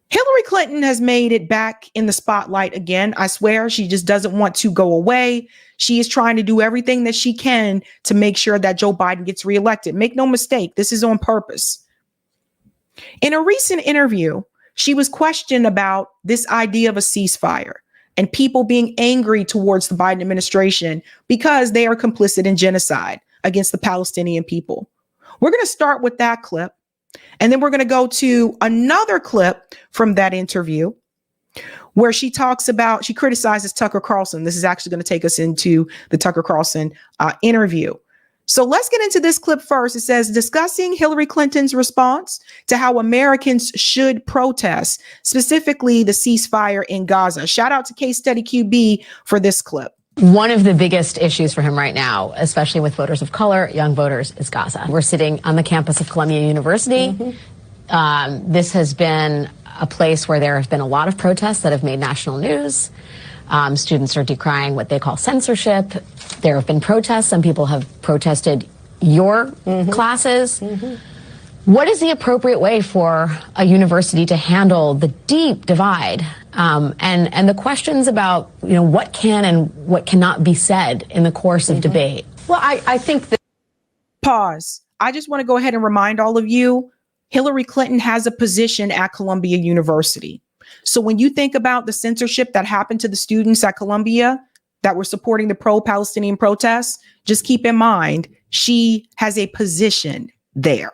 Hillary Clinton has made it back in the spotlight again. I swear she just doesn't want to go away. She is trying to do everything that she can to make sure that Joe Biden gets reelected. Make no mistake, this is on purpose. In a recent interview, she was questioned about this idea of a ceasefire and people being angry towards the Biden administration because they are complicit in genocide against the Palestinian people. We're going to start with that clip. And then we're going to go to another clip from that interview where she criticizes Tucker Carlson. This is actually going to take us into the Tucker Carlson interview. So let's get into this clip first. It says, discussing Hillary Clinton's response to how Americans should protest, specifically the ceasefire in Gaza. Shout out to Case Study QB for this clip.
One of the biggest issues for him right now, especially with voters of color, young voters, is Gaza. We're sitting on the campus of Columbia University. This has been a place where there have been a lot of protests that have made national news. Students are decrying what they call censorship. There have been protests. Some people have protested your classes. What is the appropriate way for a university to handle the deep divide and the questions about, what can and what cannot be said in the course of debate?
Well, I think that. Pause. I just want to go ahead and remind all of you, Hillary Clinton has a position at Columbia University. So when you think about the censorship that happened to the students at Columbia that were supporting the pro-Palestinian protests, just keep in mind, she has a position there.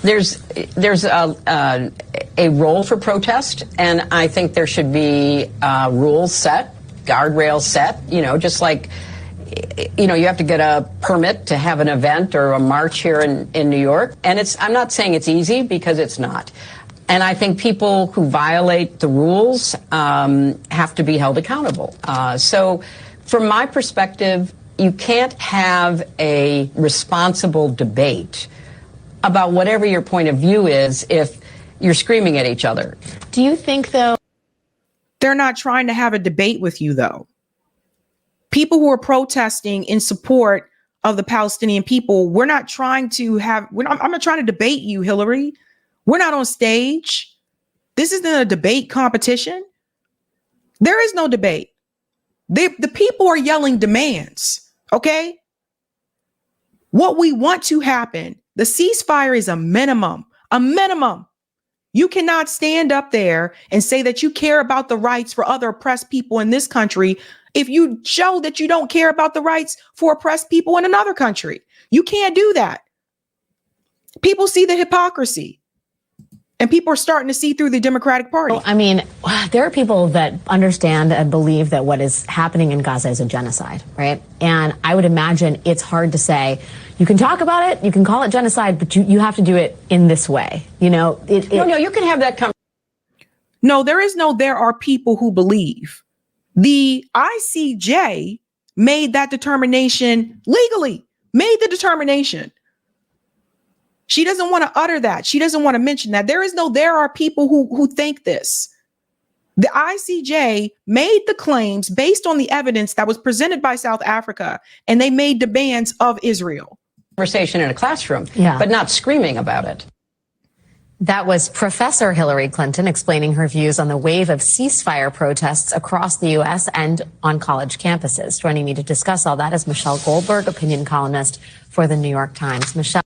There's a role for protest, and I think there should be rules set, guardrails set, just like, you have to get a permit to have an event or a march here in New York. And I'm not saying it's easy, because it's not. And I think people who violate the rules have to be held accountable. So from my perspective, you can't have a responsible debate about whatever your point of view is if you're screaming at each other.
Do you think, though?
They're not trying to have a debate with you, though. People who are protesting in support of the Palestinian people, I'm not trying to debate you, Hillary. We're not on stage. This isn't a debate competition. There is no debate. The people are yelling demands, okay? What we want to happen, the ceasefire is a minimum. You cannot stand up there and say that you care about the rights for other oppressed people in this country if you show that you don't care about the rights for oppressed people in another country. You can't do that. People see the hypocrisy. And people are starting to see through the Democratic Party.
Well, I mean, there are people that understand and believe that what is happening in Gaza is a genocide, right? And I would imagine it's hard to say, you can talk about it, you can call it genocide, but you have to do it in this way. No, you can have that conversation.
No, there are people who believe. The ICJ made that determination legally, made the determination. She doesn't want to utter that. She doesn't want to mention that. There are people who think this. The ICJ made the claims based on the evidence that was presented by South Africa, and they made demands of Israel.
Conversation in a classroom, but not screaming about it.
That was Professor Hillary Clinton explaining her views on the wave of ceasefire protests across the U.S. and on college campuses. Joining me to discuss all that is Michelle Goldberg, opinion columnist for the New York Times. Michelle.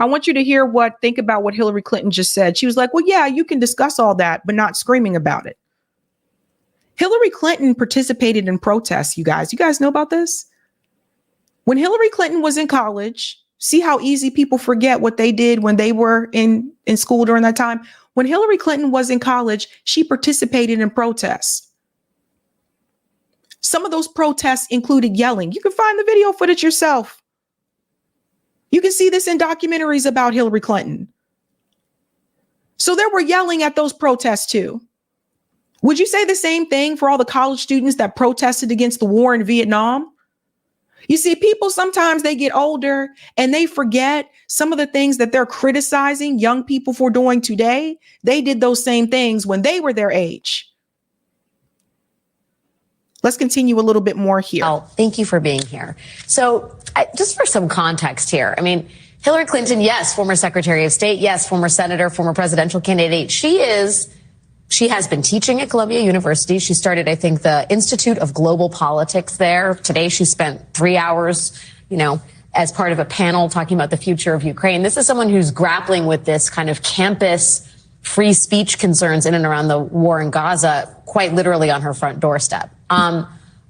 I want you to think about what Hillary Clinton just said. She was like, well, yeah, you can discuss all that, but not screaming about it. Hillary Clinton participated in protests, you guys. You guys know about this? When Hillary Clinton was in college, see how easy people forget what they did when they were in school during that time? When Hillary Clinton was in college, she participated in protests. Some of those protests included yelling. You can find the video footage yourself. You can see this in documentaries about Hillary Clinton. So there were yelling at those protests too. Would you say the same thing for all the college students that protested against the war in Vietnam? You see, people sometimes they get older and they forget some of the things that they're criticizing young people for doing today. They did those same things when they were their age. Let's continue a little bit more here.
Oh, thank you for being here. So just for some context here, I mean, Hillary Clinton, yes, former Secretary of State, yes, former senator, former presidential candidate. She has been teaching at Columbia University. She started, I think, the Institute of Global Politics there. Today, she spent 3 hours, as part of a panel talking about the future of Ukraine. This is someone who's grappling with this kind of campus free speech concerns in and around the war in Gaza, quite literally on her front doorstep.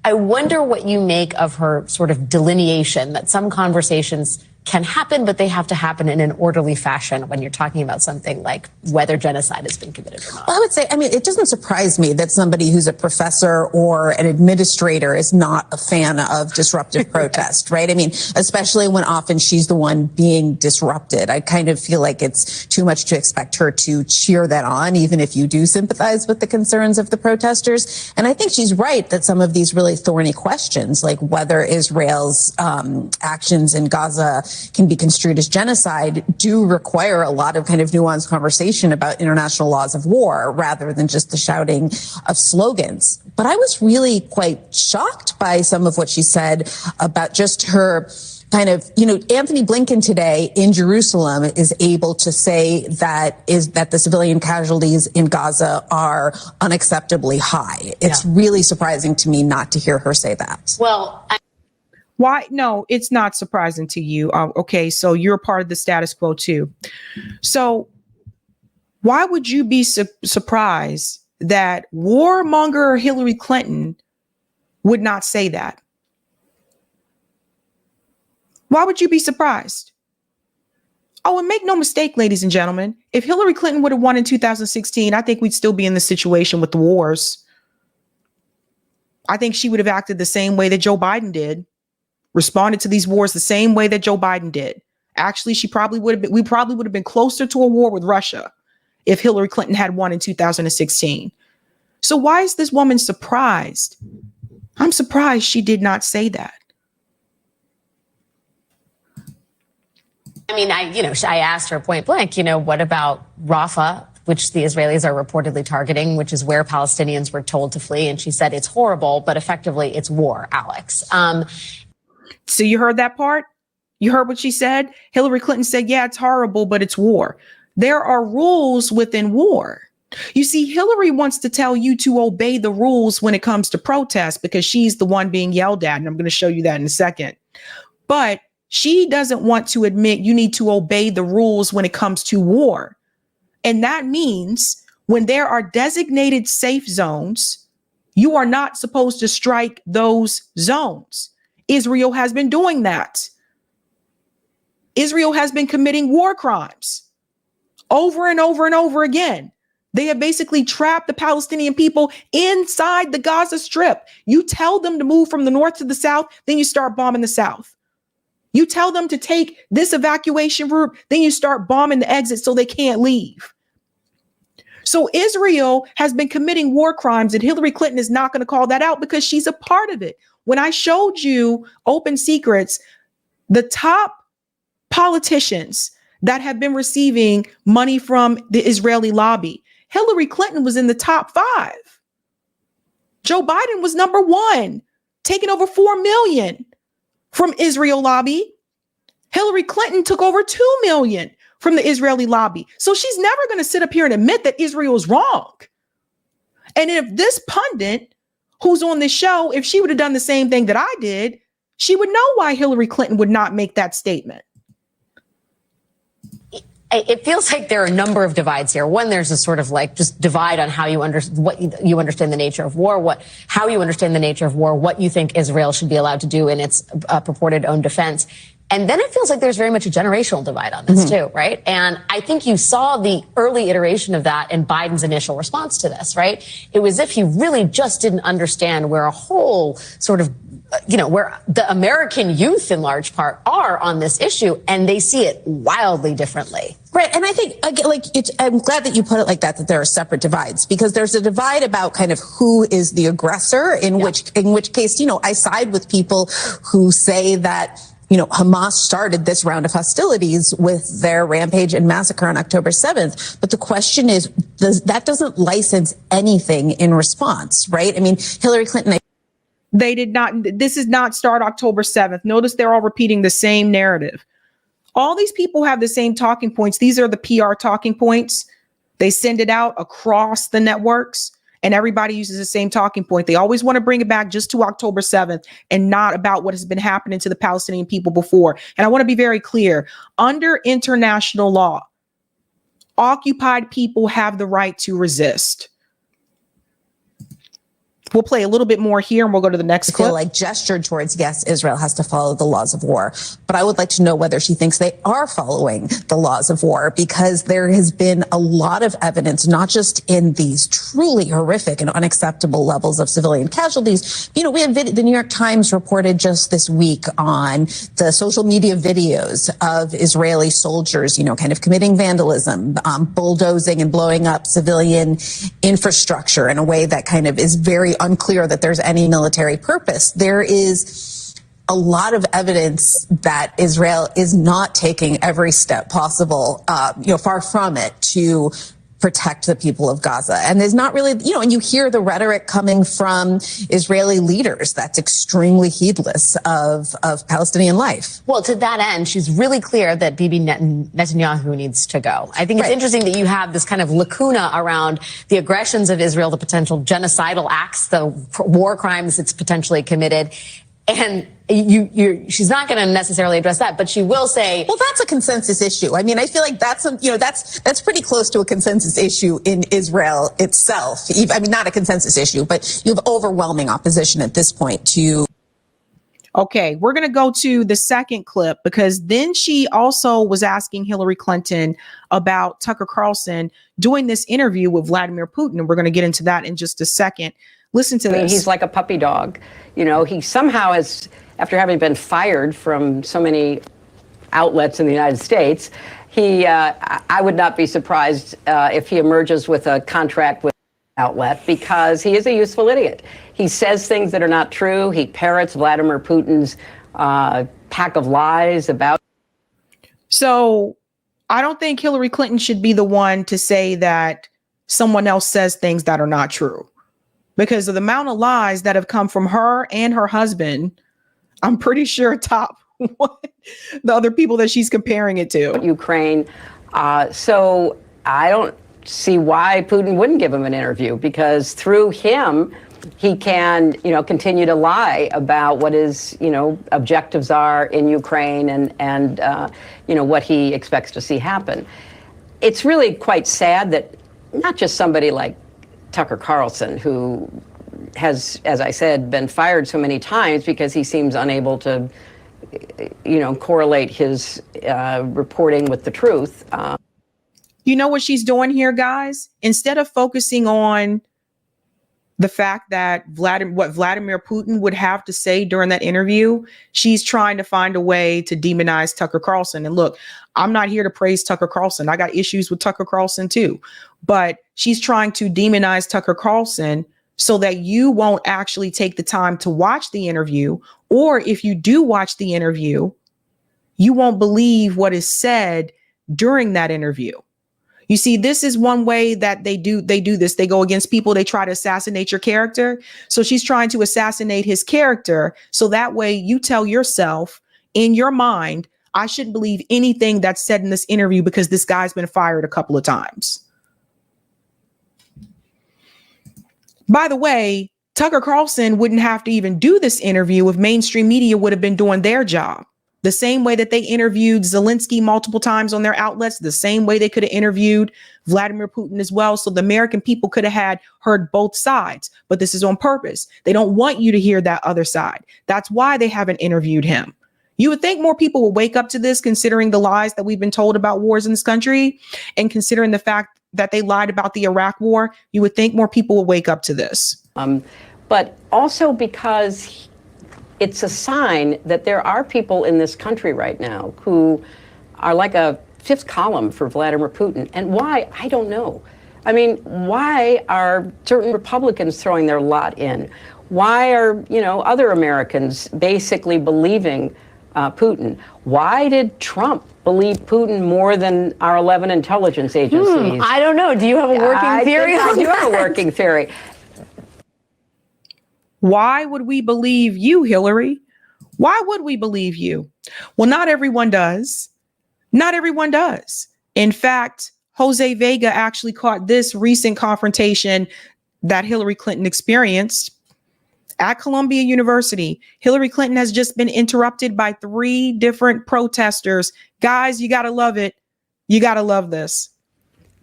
I wonder what you make of her sort of delineation that some conversations can happen, but they have to happen in an orderly fashion when you're talking about something like whether genocide has been committed or not.
Well, I would say, it doesn't surprise me that somebody who's a professor or an administrator is not a fan of disruptive protest, right? Especially when often she's the one being disrupted. I kind of feel like it's too much to expect her to cheer that on, even if you do sympathize with the concerns of the protesters. And I think she's right that some of these really thorny questions, like whether Israel's actions in Gaza can be construed as genocide, do require a lot of kind of nuanced conversation about international laws of war rather than just the shouting of slogans. But I was really quite shocked by some of what she said about just her Anthony Blinken today in Jerusalem is able to say that the civilian casualties in Gaza are unacceptably high. It's really surprising to me not to hear her say that.
Well,
why? No, it's not surprising to you. Okay, so you're a part of the status quo too. So why would you be surprised that warmonger Hillary Clinton would not say that? Why would you be surprised? Oh, and make no mistake, ladies and gentlemen, if Hillary Clinton would have won in 2016, I think we'd still be in the situation with the wars. I think she would have acted the same way that Joe Biden did, responded to these wars the same way that Joe Biden did. Actually, we probably would have been closer to a war with Russia if Hillary Clinton had won in 2016. So why is this woman surprised? I'm surprised she did not say that.
I mean, I asked her point blank, what about Rafah, which the Israelis are reportedly targeting, which is where Palestinians were told to flee. And she said, it's horrible, but effectively it's war, Alex.
So you heard that part? You heard what she said? Hillary Clinton said, yeah, it's horrible, but it's war. There are rules within war. You see, Hillary wants to tell you to obey the rules when it comes to protest because she's the one being yelled at. And I'm going to show you that in a second. But she doesn't want to admit you need to obey the rules when it comes to war. And that means when there are designated safe zones, you are not supposed to strike those zones. Israel has been doing that. Israel has been committing war crimes over and over and over again. They have basically trapped the Palestinian people inside the Gaza Strip. You tell them to move from the north to the south, then you start bombing the south. You tell them to take this evacuation route, then you start bombing the exit so they can't leave. So Israel has been committing war crimes, and Hillary Clinton is not going to call that out because she's a part of it. When I showed you open secrets, the top politicians that have been receiving money from the Israeli lobby, Hillary Clinton was in the top 5. Joe Biden was number 1, taking over 4 million from Israel lobby. Hillary Clinton took over 2 million from the Israeli lobby. So she's never going to sit up here and admit that Israel is wrong. And if this pundit who's on this show, if she would have done the same thing that I did, she would know why Hillary Clinton would not make that statement.
It feels like there are a number of divides here. One, there's a sort of like just divide on how you understand the nature of war, how you understand the nature of war, what you think Israel should be allowed to do in its purported own defense. And then it feels like there's very much a generational divide on this too, right? And I think you saw the early iteration of that in Biden's initial response to this, right? It was as if he really just didn't understand where a whole sort of where the American youth in large part are on this issue, and they see it wildly differently.
Right. And I think, I'm glad that you put it like that there are separate divides, because there's a divide about kind of who is the aggressor, in which case, I side with people who say that, Hamas started this round of hostilities with their rampage and massacre on October 7th. But the question is, that doesn't license anything in response, right? I mean, Hillary Clinton,
they did not. This is not start October 7th. Notice they're all repeating the same narrative. All these people have the same talking points. These are the PR talking points. They send it out across the networks and everybody uses the same talking point. They always want to bring it back just to October 7th and not about what has been happening to the Palestinian people before. And I want to be very clear. Under international law, occupied people have the right to resist. We'll play a little bit more here and we'll go to the next clip.
Feel like gestured towards, yes, Israel has to follow the laws of war. But I would like to know whether she thinks they are following the laws of war, because there has been a lot of evidence, not just in these truly horrific and unacceptable levels of civilian casualties. We have the New York Times reported just this week on the social media videos of Israeli soldiers, kind of committing vandalism, bulldozing and blowing up civilian infrastructure in a way that kind of is very unclear that there's any military purpose. There is a lot of evidence that Israel is not taking every step possible, far from it, to protect the people of Gaza. And there's not really, and you hear the rhetoric coming from Israeli leaders that's extremely heedless of Palestinian life.
Well, to that end, she's really clear that Bibi Netanyahu needs to go. I think it's interesting that you have this kind of lacuna around the aggressions of Israel, the potential genocidal acts, the war crimes it's potentially committed. And she's not going to necessarily address that, but she will say,
well, that's a consensus issue. I mean, I feel like that's pretty close to a consensus issue in Israel itself. I mean, not a consensus issue, but you have overwhelming opposition at this point to.
Okay, we're going to go to the second clip, because then she also was asking Hillary Clinton about Tucker Carlson doing this interview with Vladimir Putin. We're going to get into that in just a second. Listen to this.
I mean, he's like a puppy dog. He somehow has, after having been fired from so many outlets in the United States, I would not be surprised if he emerges with a contract with an outlet, because he is a useful idiot. He says things that are not true. He parrots Vladimir Putin's pack of lies about.
So I don't think Hillary Clinton should be the one to say that someone else says things that are not true. Because of the amount of lies that have come from her and her husband, I'm pretty sure top the other people that she's comparing it to.
Ukraine. So I don't see why Putin wouldn't give him an interview, because through him, he can, continue to lie about what his, objectives are in Ukraine and what he expects to see happen. It's really quite sad that not just somebody like Tucker Carlson, who has, as I said, been fired so many times because he seems unable to, correlate his reporting with the truth.
You know what she's doing here, guys? Instead of focusing on the fact that what Vladimir Putin would have to say during that interview, she's trying to find a way to demonize Tucker Carlson. And look, I'm not here to praise Tucker Carlson. I got issues with Tucker Carlson too, but she's trying to demonize Tucker Carlson so that you won't actually take the time to watch the interview. Or if you do watch the interview, you won't believe what is said during that interview. You see, this is one way that they do this. They go against people. They try to assassinate your character. So she's trying to assassinate his character. So that way you tell yourself in your mind, I shouldn't believe anything that's said in this interview because this guy's been fired a couple of times. By the way, Tucker Carlson wouldn't have to even do this interview if mainstream media would have been doing their job. The same way that they interviewed Zelensky multiple times on their outlets, the same way they could have interviewed Vladimir Putin as well. So the American people could have heard both sides, but this is on purpose. They don't want you to hear that other side. That's why they haven't interviewed him. You would think more people will wake up to this, considering the lies that we've been told about wars in this country and considering the fact that they lied about the Iraq war. You would think more people will wake up to this.
But also because it's a sign that there are people in this country right now who are like a fifth column for Vladimir Putin. And why? I don't know. I mean, why are certain Republicans throwing their lot in? Why are, other Americans basically believing Putin? Why did Trump believe Putin more than our 11 intelligence agencies?
I don't know. Do you have a working theory on that?
I do have a working theory.
Why would we believe you, Hillary? Why would we believe you? Well, not everyone does. Not everyone does. In fact, Jose Vega actually caught this recent confrontation that Hillary Clinton experienced at Columbia University. Hillary Clinton has just been interrupted by 3 different protesters. Guys, you got to love it. You got to love this.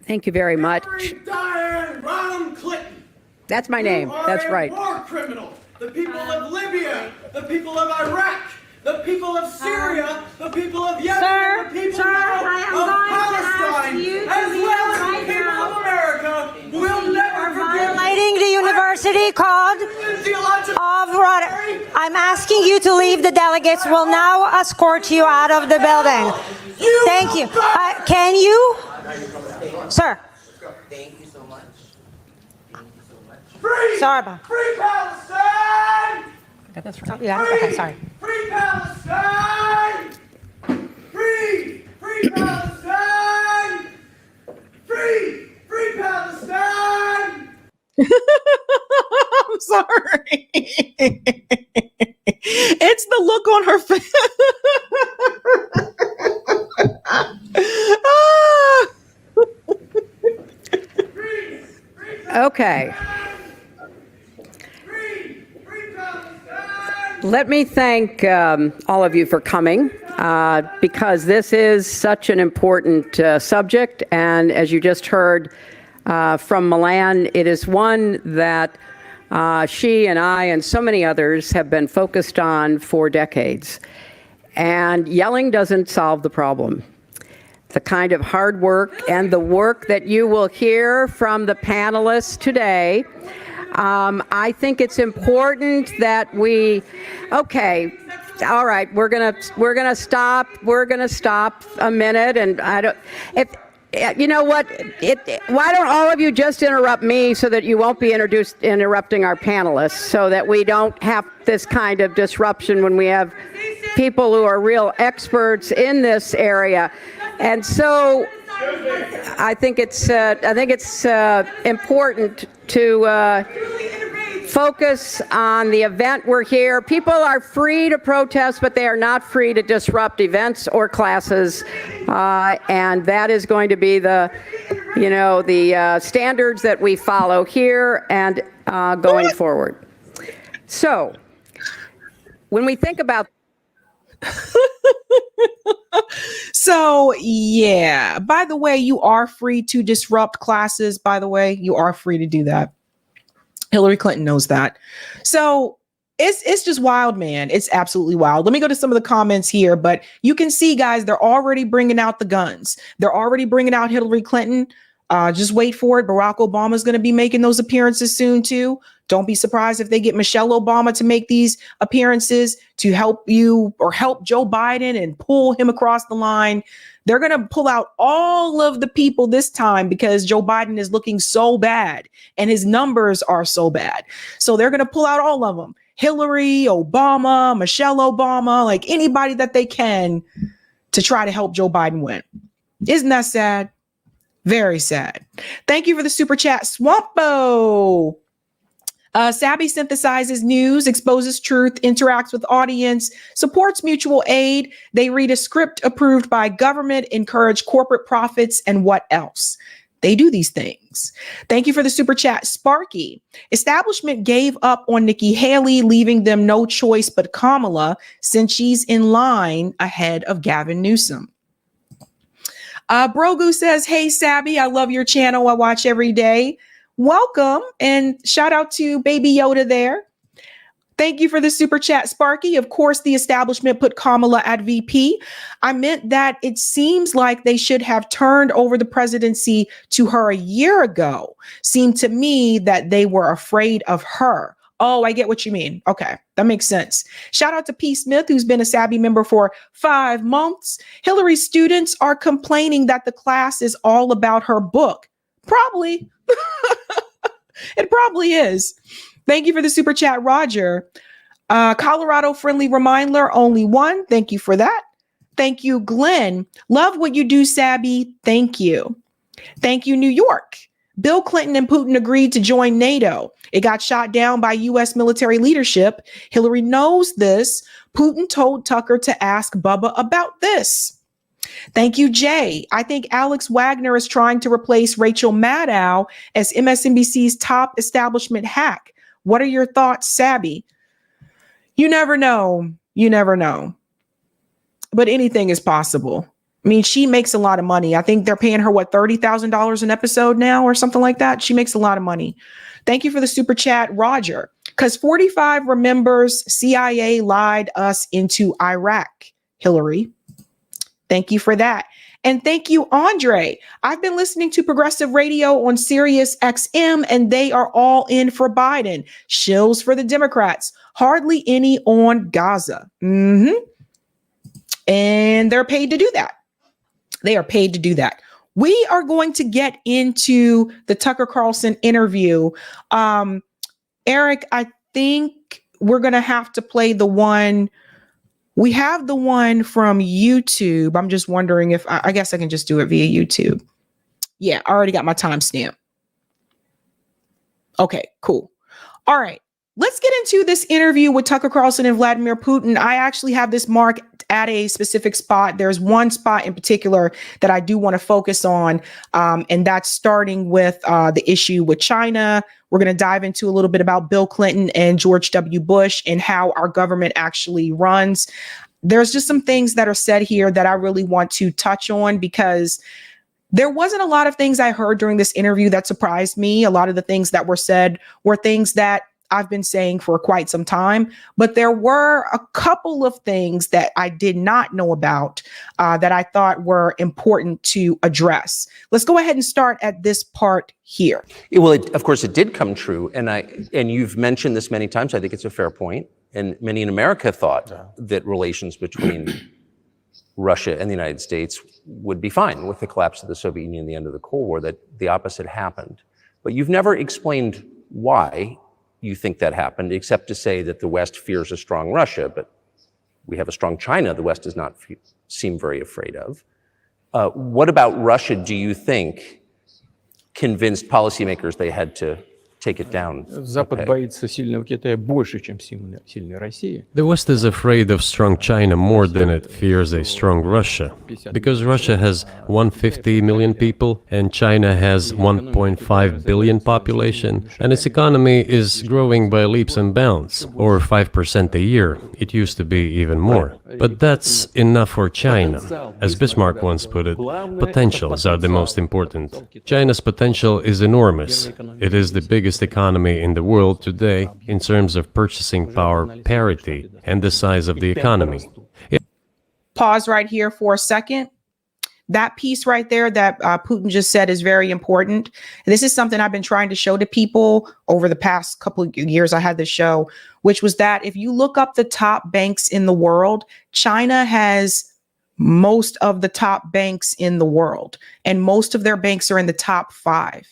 Thank you very much.
Clinton.
That's my name. That's right.
War criminal. The people of Libya, the people of Iraq, the people of Syria, the people of Yemen, the people of Palestine, as well as the people of America will never forget.
Violating the university code of Rotary. I'm asking you to leave. The delegates will now escort you out of the building. Thank you. Can you, sir?
Thank you so much.
Sorry about.
Free Palestine!
Got this right. Yeah. Okay. Sorry.
Free Palestine! Free! Free Palestine! Free! Free
I'm sorry. It's the look on her face.
Okay. Let me thank all of you for coming because this is such an important subject. And as you just heard from Milan, it is one that she and I and so many others have been focused on for decades. And yelling doesn't solve the problem. The kind of hard work and the work that you will hear from the panelists today, I think it's important that we, okay, all right, we're gonna stop a minute, and I don't, if, you know what, why don't all of you just interrupt me so that you won't be interrupting our panelists, so that we don't have this kind of disruption when we have people who are real experts in this area. And so I think it's important to focus on the event we're here. People are free to protest, but they are not free to disrupt events or classes. And that is going to be the standards that we follow here and going forward. So when we think about
So, yeah, by the way, you are free to disrupt classes. By the way, you are free to do that. Hillary Clinton knows that. So it's just wild, man. It's absolutely wild. Let me go to some of the comments here, but you can see, guys, they're already bringing out the guns. They're already bringing out Hillary Clinton. Just wait for it. Barack Obama is going to be making those appearances soon, too. Don't be surprised if they get Michelle Obama to make these appearances to help you or help Joe Biden and pull him across the line. They're going to pull out all of the people this time because Joe Biden is looking so bad and his numbers are so bad. So they're going to pull out all of them. Hillary, Obama, Michelle Obama, like anybody that they can to try to help Joe Biden win. Isn't that sad? Very sad. Thank you for the super chat, Swampo. Sabby synthesizes news, exposes truth, interacts with audience, supports mutual aid. They read a script approved by government, encourage corporate profits, and what else? They do these things. Thank you for the super chat, Sparky. Establishment gave up on Nikki Haley, leaving them no choice but Kamala since she's in line ahead of Gavin Newsom. Brogu says, hey, Sabby, I love your channel. I watch every day. Welcome, and shout out to Baby Yoda there. Thank you for the super chat, Sparky. Of course, the establishment put Kamala at VP. I meant that it seems like they should have turned over the presidency to her a year ago. Seemed to me that they were afraid of her. Oh, I get what you mean. Okay, that makes sense. Shout out to P. Smith, who's been a Sabby member for 5 months. Hillary's students are complaining that the class is all about her book. Probably. It probably is. Thank you for the super chat, Roger. Colorado friendly reminder, only one. Thank you for that. Thank you, Glenn. Love what you do, Sabby. Thank you. Thank you, New York. Bill Clinton and Putin agreed to join NATO. It got shot down by U.S. military leadership. Hillary knows this. Putin told Tucker to ask Bubba about this. Thank you, Jay. I think Alex Wagner is trying to replace Rachel Maddow as MSNBC's top establishment hack. What are your thoughts, Sabby? You never know. You never know. But anything is possible. I mean, she makes a lot of money. I think they're paying her, what, $30,000 an episode now or something like that. She makes a lot of money. Thank you for the super chat, Roger. Because 45 remembers CIA lied us into Iraq, Hillary. Thank you for that. And thank you, Andre. I've been listening to progressive radio on Sirius XM, and they are all in for Biden. Shills for the Democrats. Hardly any on Gaza. And they're paid to do that. They are paid to do that. We are going to get into the Tucker Carlson interview. Eric, I think we're going to have to play the one. We have the one from YouTube. I'm just wondering if I guess I can just do it via YouTube. Yeah, I already got my timestamp. Okay, cool. All right. Let's get into this interview with Tucker Carlson and Vladimir Putin. I actually have this marked at a specific spot. There's one spot in particular that I do want to focus on, and that's starting with the issue with China. We're going to dive into a little bit about Bill Clinton and George W. Bush and how our government actually runs. There's just some things that are said here that I really want to touch on because there wasn't a lot of things I heard during this interview that surprised me. A lot of the things that were said were things that I've been saying for quite some time, but there were a couple of things that I did not know about that I thought were important to address. Let's go ahead and start at this part here.
Well, of course, it did come true, and you've mentioned this many times. I think it's a fair point, and many in America thought that relations between Russia and the United States would be fine with the collapse of the Soviet Union and the end of the Cold War, that the opposite happened. But you've never explained why you think that happened, except to say that the West fears a strong Russia, but we have a strong China the West does not seem very afraid of. What about Russia do you think convinced policymakers they had to take it down?
Запад боится сильного Китая больше, чем сильной России.
The West is afraid of strong China more than it fears a strong Russia, because Russia has 150 million people and China has 1.5 billion population, and its economy is growing by leaps and bounds, or 5% a year. It used to be even more. But that's enough for China. As Bismarck once put it, potentials are the most important. China's potential is enormous. It is the biggest economy in the world today in terms of purchasing power parity and the size of the economy.
Pause right here for a second. That piece right there that Putin just said is very important. And this is something I've been trying to show to people over the past couple of years I had this show, which was that if you look up the top banks in the world, China has most of the top banks in the world, and most of their banks are in the top 5.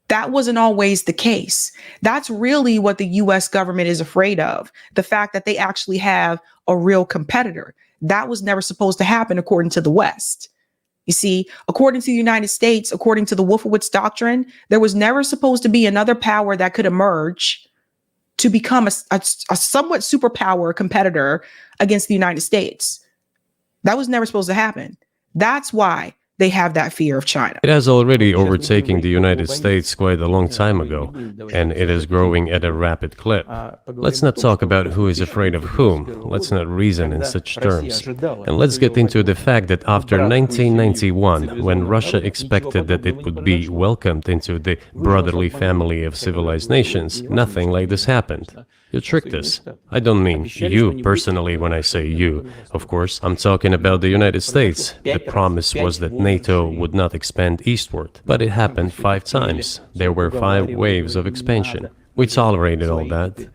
That wasn't always the case. That's really what the US government is afraid of. The fact that they actually have a real competitor. That was never supposed to happen according to the West. You see, according to the United States, according to the Wolfowitz Doctrine, there was never supposed to be another power that could emerge to become a somewhat superpower competitor against the United States. That was never supposed to happen. That's why they have that fear of China.
It has already overtaken the United States quite a long time ago, and it is growing at a rapid clip. Let's not talk about who is afraid of whom. Let's not reason in such terms. And let's get into the fact that after 1991, when Russia expected that it would be welcomed into the brotherly family of civilized nations, nothing like this happened. You tricked us. I don't mean you personally when I say you. Of course, I'm talking about the United States. The promise was that NATO would not expand eastward, but it happened 5 times. There were 5 waves of expansion. We tolerated all that.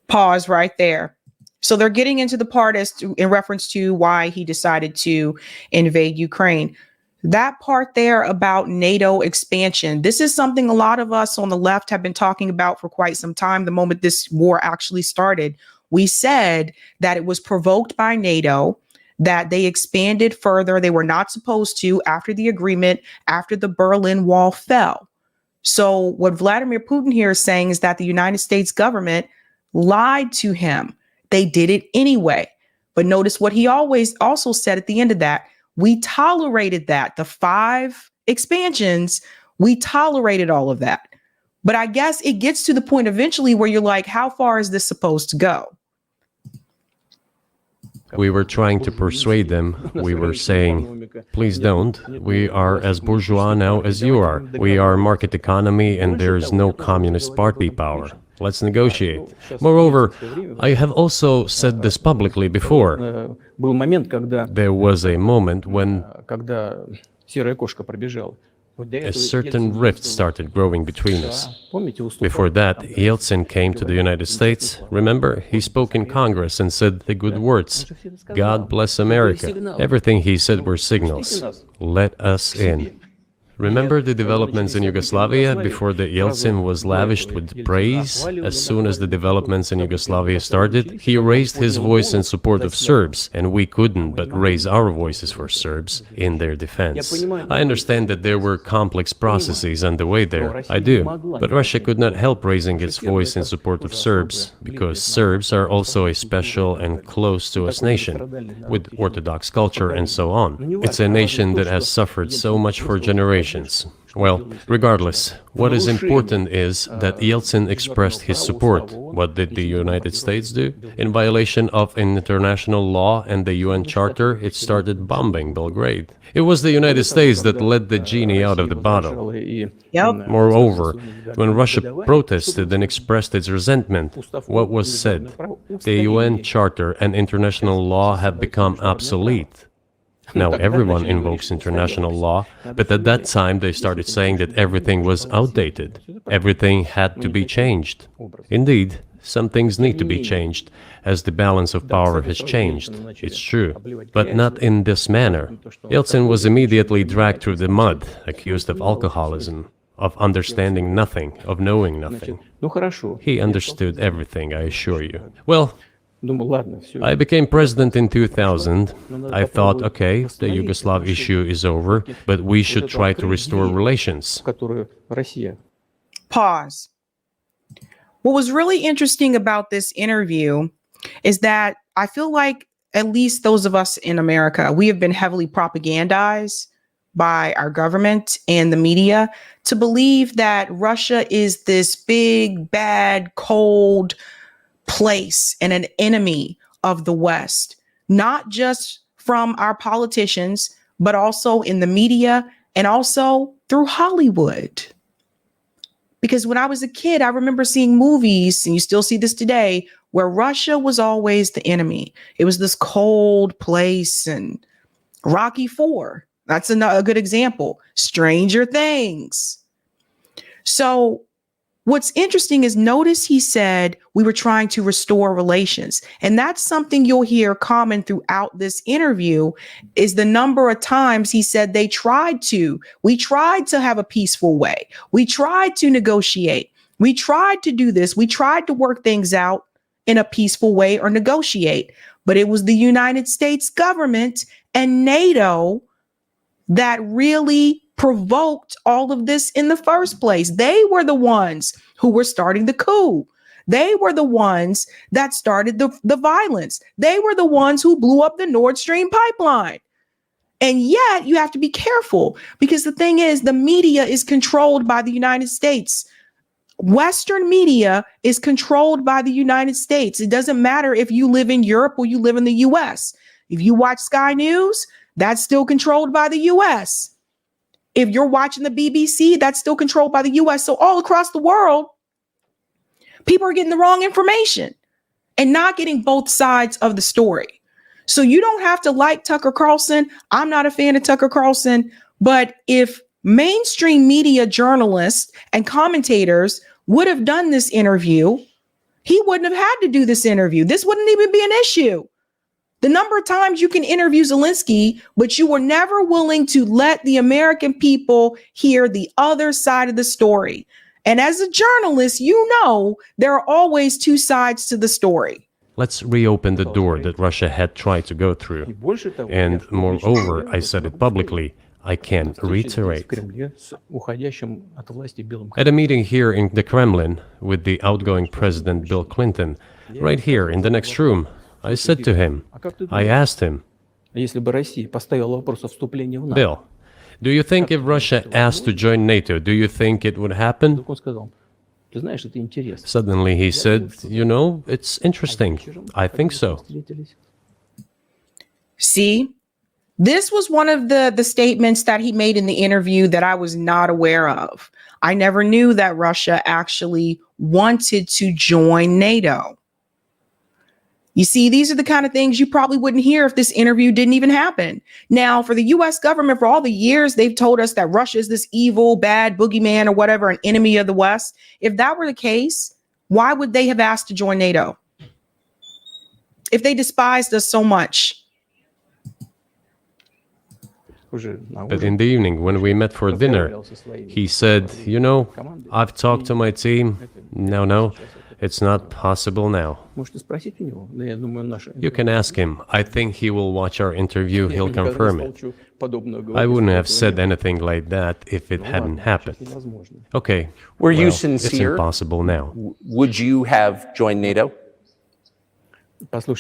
Pause right there. So they're getting into the part as in reference to why he decided to invade Ukraine. That part there about NATO expansion, this is something a lot of us on the left have been talking about for quite some time. The moment this war actually started, we said that it was provoked by NATO, that they expanded further. They were not supposed to after the agreement, after the Berlin Wall fell. So what Vladimir Putin here is saying is that the United States government lied to him. They did it anyway. But notice what he always also said at the end of that. We tolerated that. The 5 expansions, we tolerated all of that. But I guess it gets to the point eventually where you're like, how far is this supposed to go?
We were trying to persuade them. We were saying, please don't. We are as bourgeois now as you are. We are market economy and there is no communist party power. Let's negotiate. Moreover, I have also said this publicly before. There was a moment when a certain rift started growing between us. Before that, Yeltsin came to the United States. Remember, he spoke in Congress and said the good words. God bless America. Everything he said were signals. Let us in. Remember the developments in Yugoslavia before the Yeltsin was lavished with praise? As soon as the developments in Yugoslavia started, he raised his voice in support of Serbs, and we couldn't but raise our voices for Serbs in their defense. I understand that there were complex processes underway there, I do, but Russia could not help raising its voice in support of Serbs, because Serbs are also a special and close to us nation, with Orthodox culture and so on. It's a nation that has suffered so much for generations. Well, regardless, what is important is that Yeltsin expressed his support. What did the United States do? In violation of international law and the UN Charter, it started bombing Belgrade. It was the United States that let the genie out of the bottle. Moreover, when Russia protested and expressed its resentment, what was said? The UN Charter and international law have become obsolete. Now everyone invokes international law, but at that time they started saying that everything was outdated. Everything had to be changed. Indeed, some things need to be changed, as the balance of power has changed. It's true, but not in this manner. Yeltsin was immediately dragged through the mud, accused of alcoholism, of understanding nothing, of knowing nothing. He understood everything, I assure you. Well, I became president in 2000. I thought, okay, the Yugoslav issue is over, but we should try to restore relations.
Pause. What was really interesting about this interview is that I feel like at least those of us in America, we have been heavily propagandized by our government and the media to believe that Russia is this big, bad, cold place and an enemy of the West, not just from our politicians, but also in the media and also through Hollywood. Because when I was a kid, I remember seeing movies, and you still see this today, where Russia was always the enemy. It was this cold place, and Rocky IV, that's a good example. Stranger Things. So what's interesting is notice he said we were trying to restore relations. And that's something you'll hear common throughout this interview is the number of times he said we tried to have a peaceful way. We tried to negotiate. We tried to do this. We tried to work things out in a peaceful way or negotiate. But it was the United States government and NATO that really provoked all of this in the first place. They were the ones who were starting the coup. They were the ones that started the violence. They were the ones who blew up the Nord Stream pipeline. And yet you have to be careful because the thing is, the media is controlled by the United States. Western media is controlled by the United States. It doesn't matter if you live in Europe or you live in the US. If you watch Sky News, that's still controlled by the US. If you're watching the BBC, that's still controlled by the US. So all across the world, people are getting the wrong information and not getting both sides of the story. So you don't have to like Tucker Carlson. I'm not a fan of Tucker Carlson, but if mainstream media journalists and commentators would have done this interview, he wouldn't have had to do this interview. This wouldn't even be an issue. The number of times you can interview Zelensky, but you were never willing to let the American people hear the other side of the story. And as a journalist, you know there are always two sides to the story.
Let's reopen the door that Russia had tried to go through. And moreover, I said it publicly, I can reiterate. At a meeting here in the Kremlin with the outgoing President Bill Clinton, right here in the next room, I said to him, I asked him, Bill, do you think if Russia asked to join NATO, do you think it would happen? Suddenly he said, you know, it's interesting. I think so.
See, this was one of the statements that he made in the interview that I was not aware of. I never knew that Russia actually wanted to join NATO. You see, these are the kind of things you probably wouldn't hear if this interview didn't even happen. Now, for the US government, for all the years they've told us that Russia is this evil, bad boogeyman or whatever, an enemy of the West. If that were the case, why would they have asked to join NATO? If they despised us so much.
But in the evening, when we met for dinner, he said, you know, I've talked to my team. No, it's not possible now. You can ask him. I think he will watch our interview. He'll confirm it. I wouldn't have said anything like that if it hadn't happened. Okay.
Were you
well,
sincere?
It's impossible now.
Would you have joined NATO?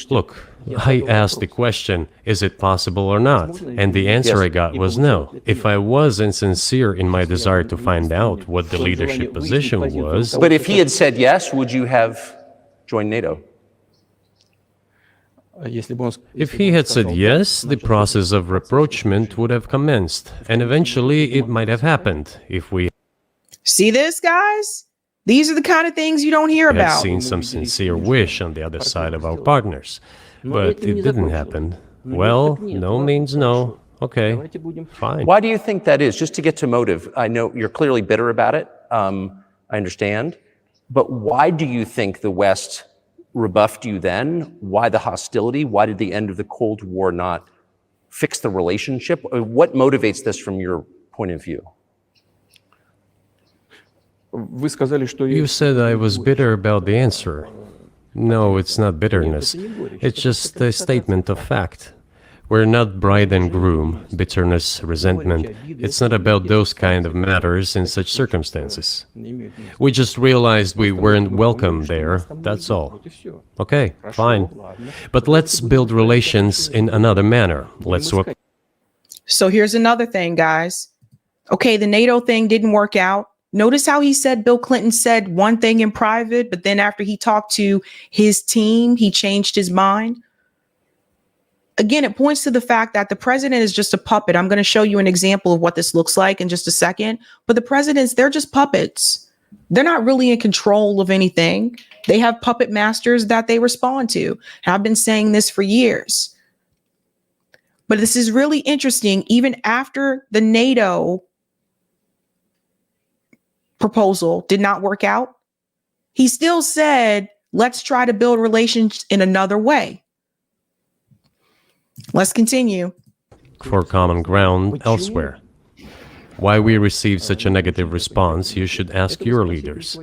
Look, I asked the question, is it possible or not? And the answer I got was no. If I was insincere in my desire to find out what the leadership position was...
But if he had said yes, would you have joined NATO?
If he had said yes, the process of rapprochement would have commenced. And eventually it might have happened if we
See this, guys? These are the kind of things you don't hear
had
about.
seen some sincere wish on the other side of our partners. But it didn't happen. Well, no means no. Okay, fine.
Why do you think that is? Just to get to motive. I know you're clearly bitter about it. I understand. But why do you think the West rebuffed you then? Why the hostility? Why did the end of the Cold War not fix the relationship? What motivates this from your point of view?
You said I was bitter about the answer. No, it's not bitterness. It's just a statement of fact. We're not bride and groom, bitterness, resentment. It's not about those kind of matters in such circumstances. We just realized we weren't welcome there, that's all. Okay, fine. But let's build relations in another manner. Let's work.
So here's another thing, guys. Okay, the NATO thing didn't work out. Notice how he said Bill Clinton said one thing in private, but then after he talked to his team, he changed his mind. Again, it points to the fact that the president is just a puppet. I'm going to show you an example of what this looks like in just a second. But the presidents, they're just puppets. They're not really in control of anything. They have puppet masters that they respond to. And I've been saying this for years. But this is really interesting. Even after the NATO proposal did not work out, he still said, let's try to build relations in another way. Let's continue.
For common ground elsewhere. Why we received such a negative response, you should ask your leaders.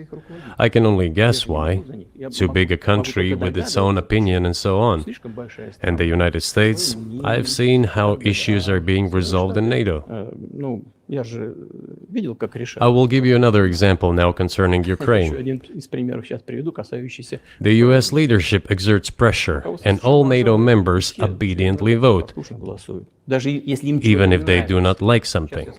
I can only guess why. Too big a country with its own opinion and so on. And the United States, I've seen how issues are being resolved in NATO. I will give you another example now concerning Ukraine. The US leadership exerts pressure, and all NATO members obediently vote, even if they do not like something.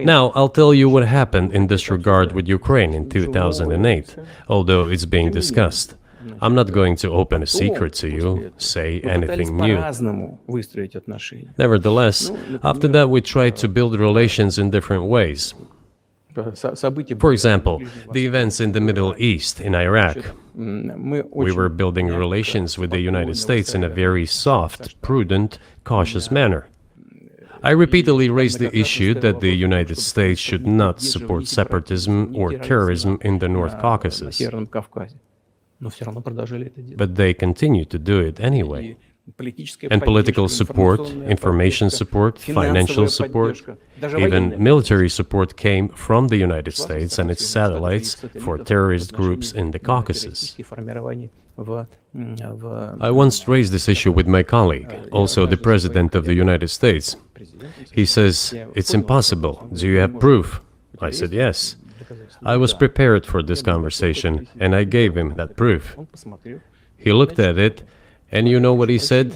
Now, I'll tell you what happened in this regard with Ukraine in 2008, although it's being discussed. I'm not going to open a secret to you, say anything new. Nevertheless, after that we tried to build relations in different ways. For example, the events in the Middle East, in Iraq. We were building relations with the United States in a very soft, prudent, cautious manner. I repeatedly raised the issue that the United States should not support separatism or terrorism in the North Caucasus. But they continue to do it anyway. And political support, information support, financial support, even military support came from the United States and its satellites for terrorist groups in the Caucasus. I once raised this issue with my colleague, also the President of the United States. He says, "It's impossible. Do you have proof?" I said, "Yes." I was prepared for this conversation, and I gave him that proof. He looked at it, and you know what he said?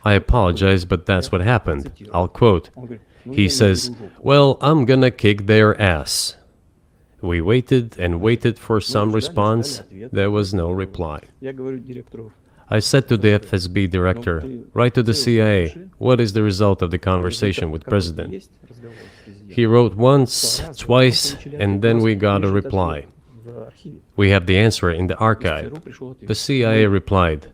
"I apologize, but that's what happened." I'll quote. He says, "Well, I'm gonna kick their ass." We waited and waited for some response. There was no reply. I said to the FSB director, "Write to the CIA, what is the result of the conversation with President?" He wrote once, twice, and then we got a reply. We have the answer in the archive. The CIA replied,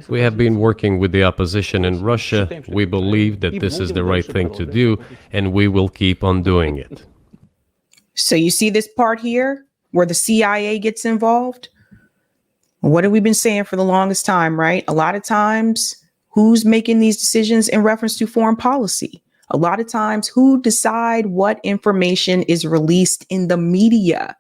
"We have been working with the opposition in Russia. We believe that this is the right thing to do, and we will keep on doing it."
So you see this part here where the CIA gets involved? What have we been saying for the longest time, right? A lot of times, who's making these decisions in reference to foreign policy? A lot of times, who decide what information is released in the media?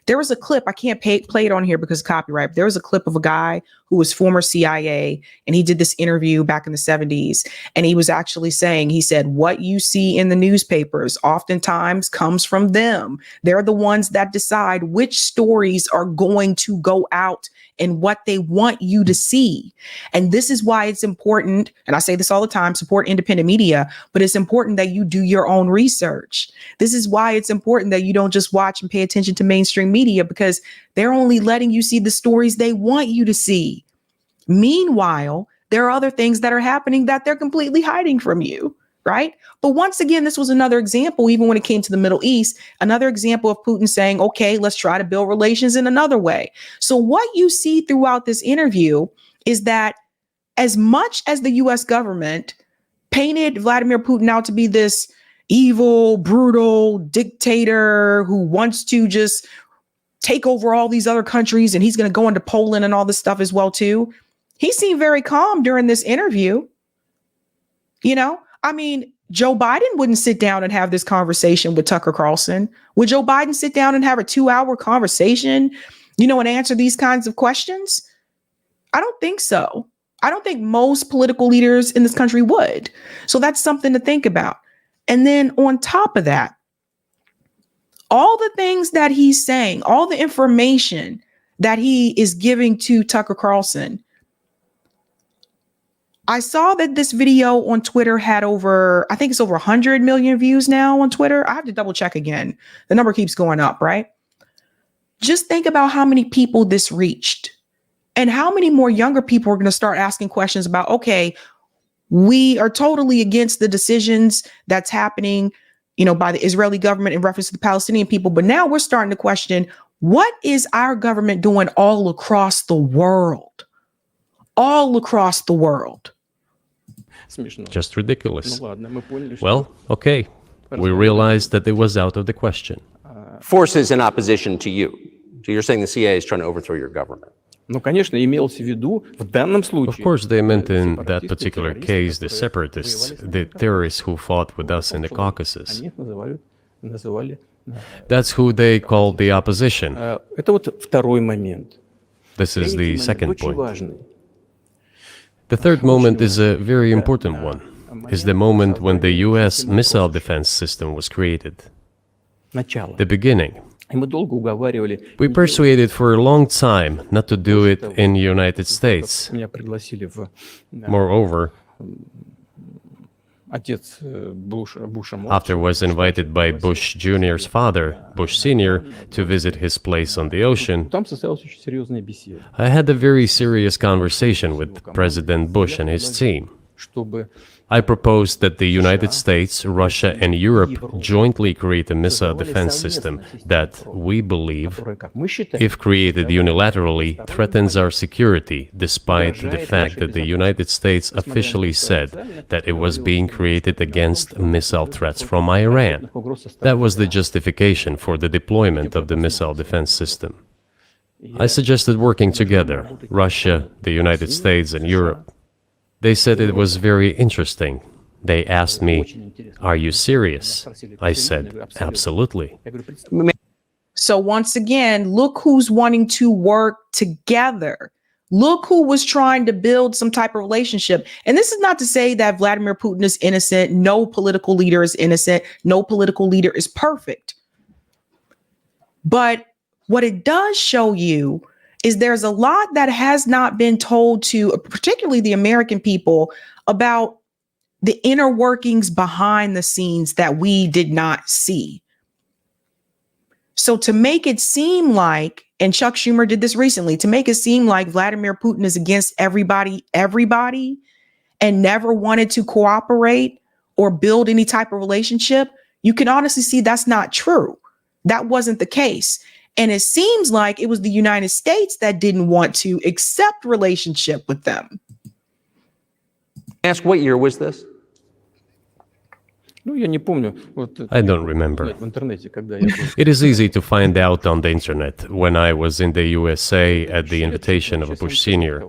There was a clip, I can't play it on here because of copyright. There was a clip of a guy who was former CIA, and he did this interview back in the 70s. And he was actually saying, he said, what you see in the newspapers oftentimes comes from them. They're the ones that decide which stories are going to go out and what they want you to see. And this is why it's important, and I say this all the time, support independent media, but it's important that you do your own research. This is why it's important that you don't just watch and pay attention to mainstream media, because they're only letting you see the stories they want you to see. Meanwhile, there are other things that are happening that they're completely hiding from you, right? But once again, this was another example, even when it came to the Middle East, another example of Putin saying, okay, let's try to build relations in another way. So what you see throughout this interview is that as much as the US government painted Vladimir Putin out to be this evil, brutal dictator who wants to just take over all these other countries, and he's going to go into Poland and all this stuff as well, too. He seemed very calm during this interview. You know, I mean, Joe Biden wouldn't sit down and have this conversation with Tucker Carlson. Would Joe Biden sit down and have a 2-hour conversation, you know, and answer these kinds of questions? I don't think so. I don't think most political leaders in this country would. So that's something to think about. And then on top of that, all the things that he's saying, all the information that he is giving to Tucker Carlson. I saw that this video on Twitter had I think it's over 100 million views now on Twitter. I have to double check again. The number keeps going up, right? Just think about how many people this reached and how many more younger people are going to start asking questions about, okay, we are totally against the decisions that's happening, you know, by the Israeli government in reference to the Palestinian people. But now we're starting to question, what is our government doing all across the world? All across the world.
Just ridiculous. Well, okay. We realized that it was out of the question.
Forces in opposition to you. So you're saying the CIA is trying to overthrow your government.
Of
course, they meant in that particular case the separatists, the terrorists who fought with us in the Caucasus. That's who they called the opposition. This is the second point. The third moment is a very important one, is the moment when the US missile defense system was created. The beginning. We persuaded for a long time not to do it in the United States. Moreover, after was invited by Bush Jr.'s father, Bush Sr., to visit his place on the ocean, I had a very serious conversation with President Bush and his team. I proposed that the United States, Russia, and Europe jointly create a missile defense system that, we believe, if created unilaterally, threatens our security, despite the fact that the United States officially said that it was being created against missile threats from Iran. That was the justification for the deployment of the missile defense system. I suggested working together, Russia, the United States, and Europe. They said it was very interesting. They asked me, "Are you serious?" I said, "Absolutely."
So once again, look who's wanting to work together. Look who was trying to build some type of relationship. And this is not to say that Vladimir Putin is innocent. No political leader is innocent. No political leader is perfect. But what it does show you is there's a lot that has not been told to, particularly the American people, about the inner workings behind the scenes that we did not see. So to make it seem like, and Chuck Schumer did this recently, to make it seem like Vladimir Putin is against everybody, and never wanted to cooperate or build any type of relationship, you can honestly see that's not true. That wasn't the case. And it seems like it was the United States that didn't want to accept relationship with them.
Ask, what year was this?
I don't remember. It is easy to find out on the internet when I was in the USA at the invitation of Bush Sr.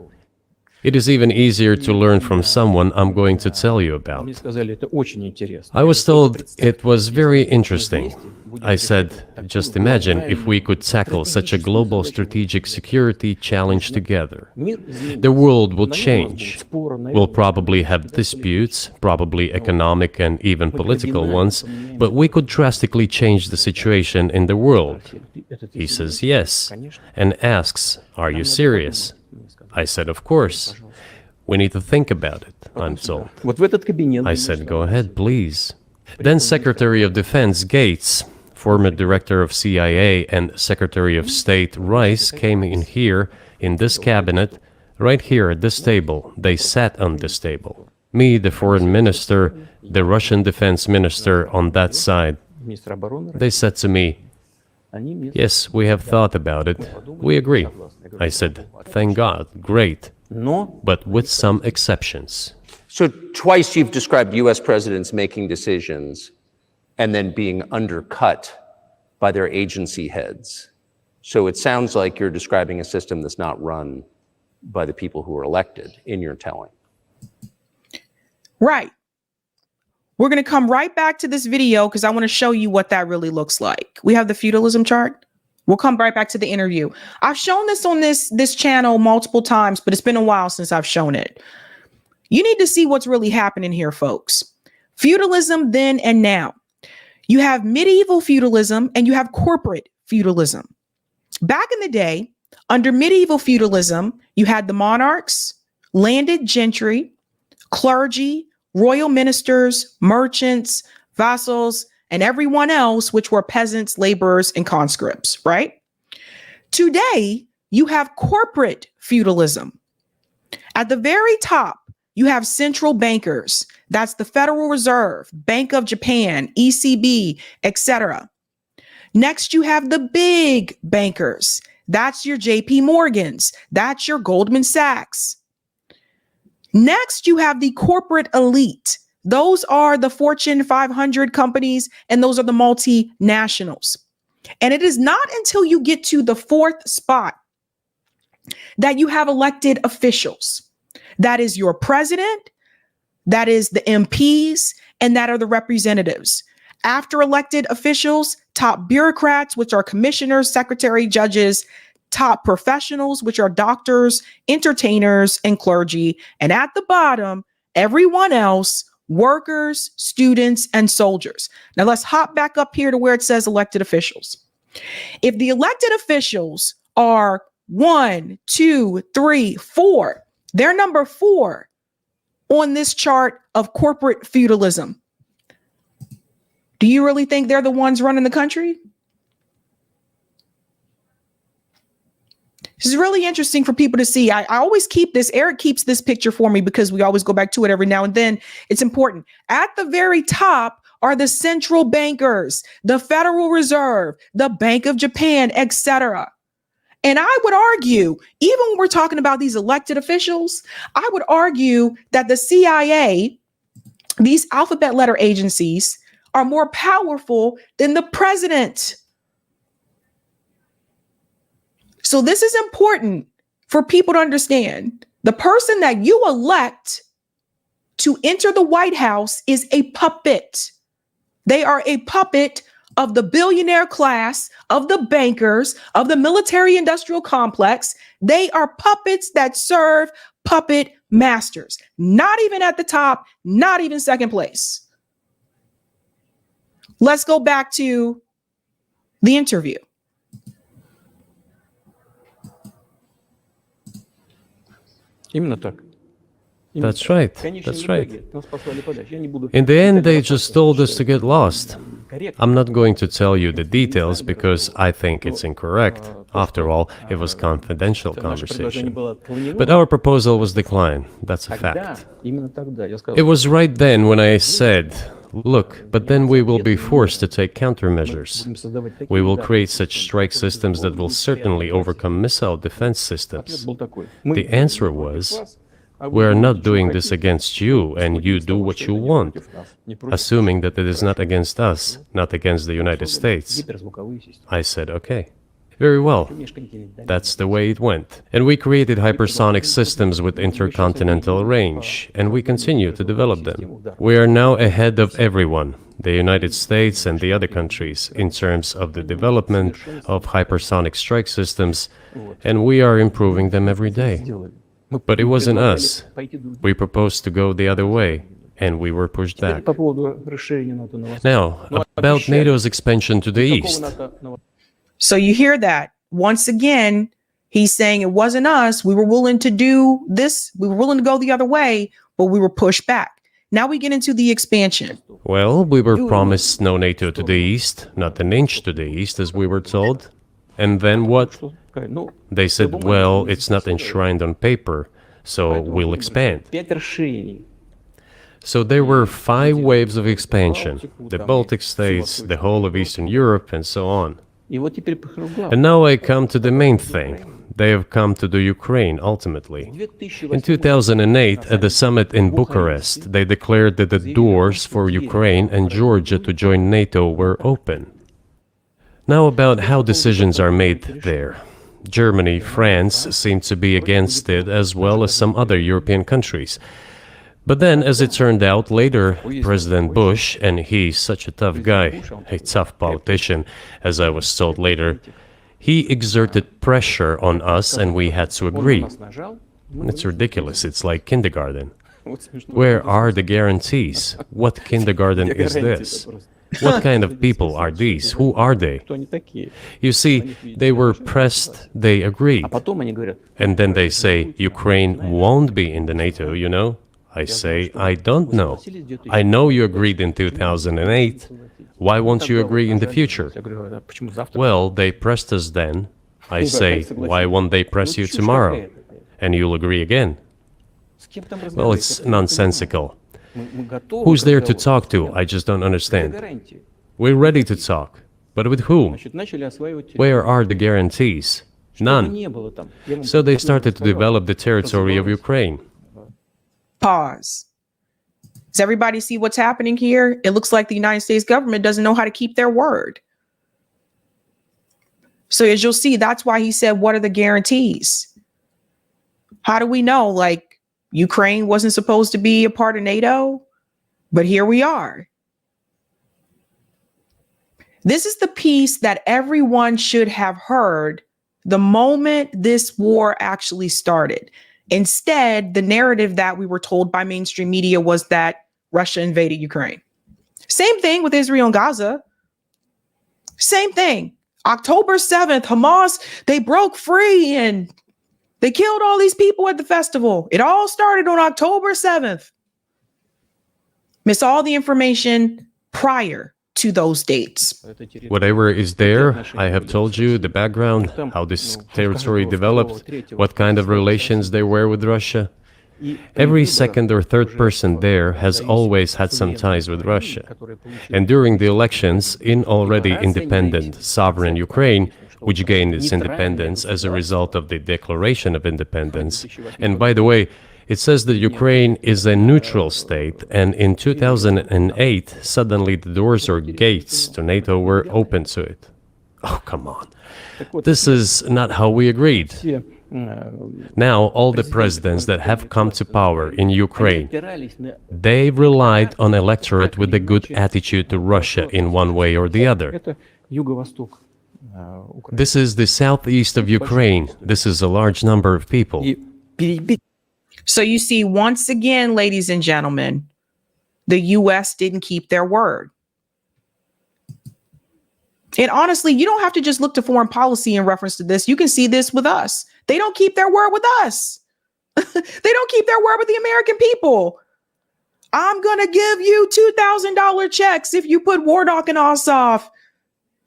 It is even easier to learn from someone I'm going to tell you about.
Мне сказали, это очень интересно.
I was told it was very interesting. I said, just imagine if we could tackle such a global strategic security challenge together. The world will change. We'll probably have disputes, probably economic and even political ones, but we could drastically change the situation in the world. He says yes, and asks, are you serious? I said, of course. We need to think about it, I'm told. I said, go ahead, please. Then Secretary of Defense Gates, former director of CIA, and Secretary of State Rice came in here, in this cabinet, right here at this table. They sat on this table. Me, the foreign minister, the Russian defense minister on that side. They said to me, yes, we have thought about it. We agree. I said, thank God, great. But with some exceptions.
So twice you've described U.S. presidents making decisions and then being undercut by their agency heads. So it sounds like you're describing a system that's not run by the people who are elected in your telling.
Right. We're going to come right back to this video because I want to show you what that really looks like. We have the feudalism chart. We'll come right back to the interview. I've shown this on this channel multiple times, but it's been a while since I've shown it. You need to see what's really happening here, folks. Feudalism then and now. You have medieval feudalism and you have corporate feudalism. Back in the day, under medieval feudalism, you had the monarchs, landed gentry, clergy, royal ministers, merchants, vassals, and everyone else, which were peasants, laborers, and conscripts, right? Today, you have corporate feudalism. At the very top, you have central bankers. That's the Federal Reserve, Bank of Japan, ECB, etc. Next, you have the big bankers. That's your JP Morgans. That's your Goldman Sachs. Next, you have the corporate elite. Those are the Fortune 500 companies, and those are the multinationals. And it is not until you get to the fourth spot that you have elected officials. That is your president, that is the MPs, and that are the representatives. After elected officials, top bureaucrats, which are commissioners, secretary, judges, top professionals, which are doctors, entertainers, and clergy. And at the bottom, everyone else, workers, students, and soldiers. Now let's hop back up here to where it says elected officials. If the elected officials are 1, 2, 3, 4, they're number 4 on this chart of corporate feudalism. Do you really think they're the ones running the country? This is really interesting for people to see. I always keep this. Eric keeps this picture for me because we always go back to it every now and then. It's important. At the very top are the central bankers, the Federal Reserve, the Bank of Japan, etc. And I would argue, even when we're talking about these elected officials, I would argue that the CIA, these alphabet letter agencies, are more powerful than the president. So this is important for people to understand. The person that you elect to enter the White House is a puppet. They are a puppet of the billionaire class, of the bankers, of the military industrial complex. They are puppets that serve puppet masters. Not even at the top, not even second place. Let's go back to the interview.
Именно так.
That's right. That's right. In the end, they just told us to get lost. I'm not going to tell you the details because I think it's incorrect. After all, it was confidential conversation. But our proposal was declined. That's a fact. It was right then when I said, look, but then we will be forced to take countermeasures. We will create such strike systems that will certainly overcome missile defense systems. The answer was, we're not doing this against you, and you do what you want, assuming that it is not against us, not against the United States. I said, okay. Very well. That's the way it went. And we created hypersonic systems with intercontinental range, and we continue to develop them. We are now ahead of everyone, the United States and the other countries, in terms of the development of hypersonic strike systems, and we are improving them every day. But it wasn't us. We proposed to go the other way, and we were pushed back. Now, about NATO's expansion to the east.
So you hear that. Once again, he's saying it wasn't us. We were willing to do this. We were willing to go the other way, but we were pushed back. Now we get into the expansion.
Well, we were promised no NATO to the east, not an inch to the east, as we were told. And then what? They said, well, it's not enshrined on paper, so we'll expand. So there were 5 waves of expansion, the Baltic states, the whole of Eastern Europe, and so on. And now I come to the main thing. They have come to the Ukraine, ultimately. In 2008, at the summit in Bucharest, they declared that the doors for Ukraine and Georgia to join NATO were open. Now about how decisions are made there. Germany, France seem to be against it, as well as some other European countries. But then, as it turned out later, President Bush, and he's such a tough guy, a tough politician, as I was told later, he exerted pressure on us and we had to agree. It's ridiculous, it's like kindergarten. Where are the guarantees? What kindergarten is this? What kind of people are these? Who are they? You see, they were pressed, they agreed. And then they say, Ukraine won't be in the NATO, you know? I say, I don't know. I know you agreed in 2008. Why won't you agree in the future? Well, they pressed us then. I say, why won't they press you tomorrow? And you'll agree again. Well, it's nonsensical. Who's there to talk to? I just don't understand. We're ready to talk. But with whom? Where are the guarantees? None. So they started to develop the territory of Ukraine.
Pause. Does everybody see what's happening here? It looks like the United States government doesn't know how to keep their word. So as you'll see, that's why he said, what are the guarantees? How do we know? Like, Ukraine wasn't supposed to be a part of NATO, but here we are. This is the piece that everyone should have heard the moment this war actually started. Instead, the narrative that we were told by mainstream media was that Russia invaded Ukraine. Same thing with Israel and Gaza. Same thing. October 7th, Hamas, they broke free and they killed all these people at the festival. It all started on October 7th. Miss all the information prior to those dates.
Whatever is there, I have told you the background, how this territory developed, what kind of relations there were with Russia. Every second or third person there has always had some ties with Russia. And during the elections in already independent, sovereign Ukraine, which gained its independence as a result of the Declaration of Independence. And by the way, it says that Ukraine is a neutral state, and in 2008, suddenly the doors or gates to NATO were open to it. Oh, come on. This is not how we agreed. Now, all the presidents that have come to power in Ukraine, they relied on electorate with a good attitude to Russia in one way or the other. This is the southeast of Ukraine. This is a large number of people.
So you see, once again, ladies and gentlemen, the U.S. didn't keep their word. And honestly, you don't have to just look to foreign policy in reference to this. You can see this with us. They don't keep their word with us. They don't keep their word with the American people. I'm going to give you $2,000 checks if you put Warnock and Ossoff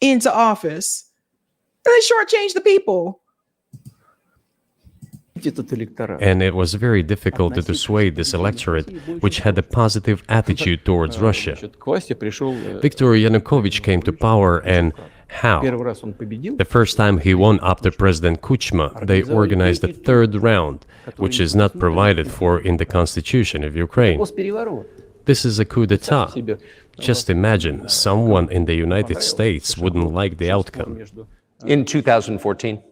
into office. And they shortchange the people.
And it was very difficult to dissuade this electorate, which had a positive attitude towards Russia. Viktor Yanukovych came to power, and how? The first time he won after President Kuchma, they organized a third round, which is not provided for in the constitution of Ukraine. This is a coup d'etat. Just imagine, someone in the United States wouldn't like the outcome.
In 2014?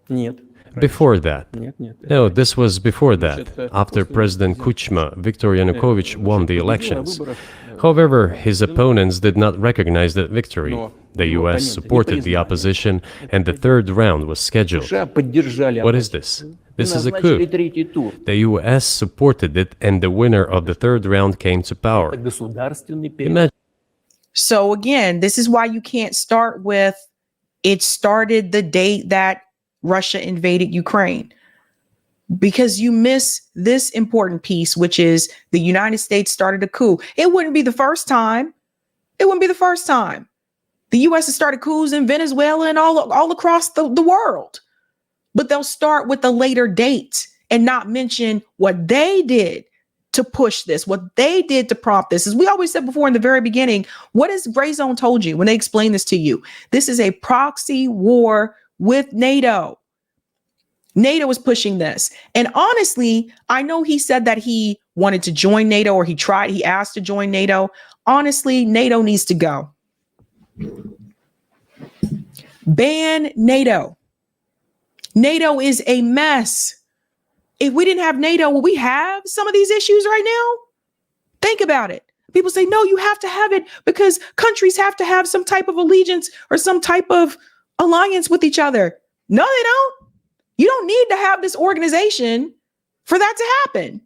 Нет.
Before that. No, this was before that, after President Kuchma, Viktor Yanukovych won the elections. However, his opponents did not recognize that victory. The US supported the opposition, and the third round was scheduled. What is this? This is a coup. The US supported it, and the winner of the third round came to power. Imagine.
So again, this is why you can't start with, it started the date that Russia invaded Ukraine, because you miss this important piece, which is the United States started a coup. It wouldn't be the first time. It wouldn't be the first time. The U.S. has started coups in Venezuela and all across the world, but they'll start with a later date and not mention what they did to push this, what they did to prompt this. As we always said before in the very beginning, what has Gray Zone told you when they explain this to you? This is a proxy war with NATO. NATO is pushing this. And honestly, I know he said that he wanted to join NATO, or he asked to join NATO. Honestly, NATO needs to go. Ban NATO. NATO is a mess. If we didn't have NATO, would we have some of these issues right now? Think about it. People say, no, you have to have it because countries have to have some type of allegiance or some type of alliance with each other. No, they don't. You don't need to have this organization for that to happen.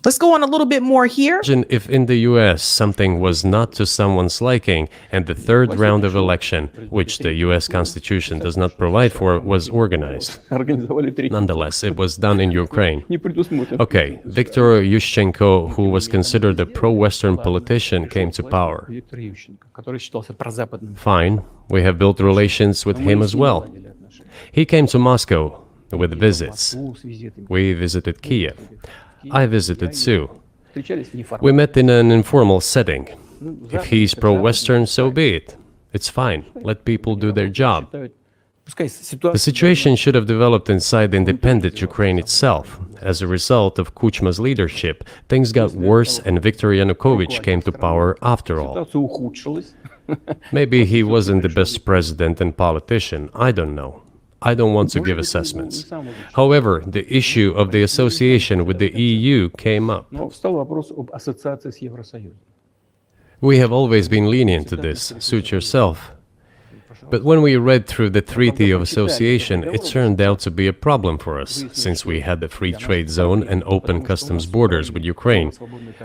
Let's go on a little bit more here.
Imagine if in the US something was not to someone's liking, and the third round of election, which the US Constitution does not provide for, was organized. Nonetheless, it was done in Ukraine. Okay, Viktor Yushchenko, who was considered a pro-Western politician, came to power. Fine, we have built relations with him as well. He came to Moscow with visits. We visited Kiev. I visited too. We met in an informal setting. If he's pro-Western, so be it. It's fine. Let people do their job. The situation should have developed inside independent Ukraine itself. As a result of Kuchma's leadership, things got worse and Viktor Yanukovych came to power after all. Maybe he wasn't the best president and politician, I don't know. I don't want to give assessments. However, the issue of the association with the EU came up. We have always been lenient to this, suit yourself. But when we read through the Treaty of Association, it turned out to be a problem for us, since we had the free trade zone and open customs borders with Ukraine,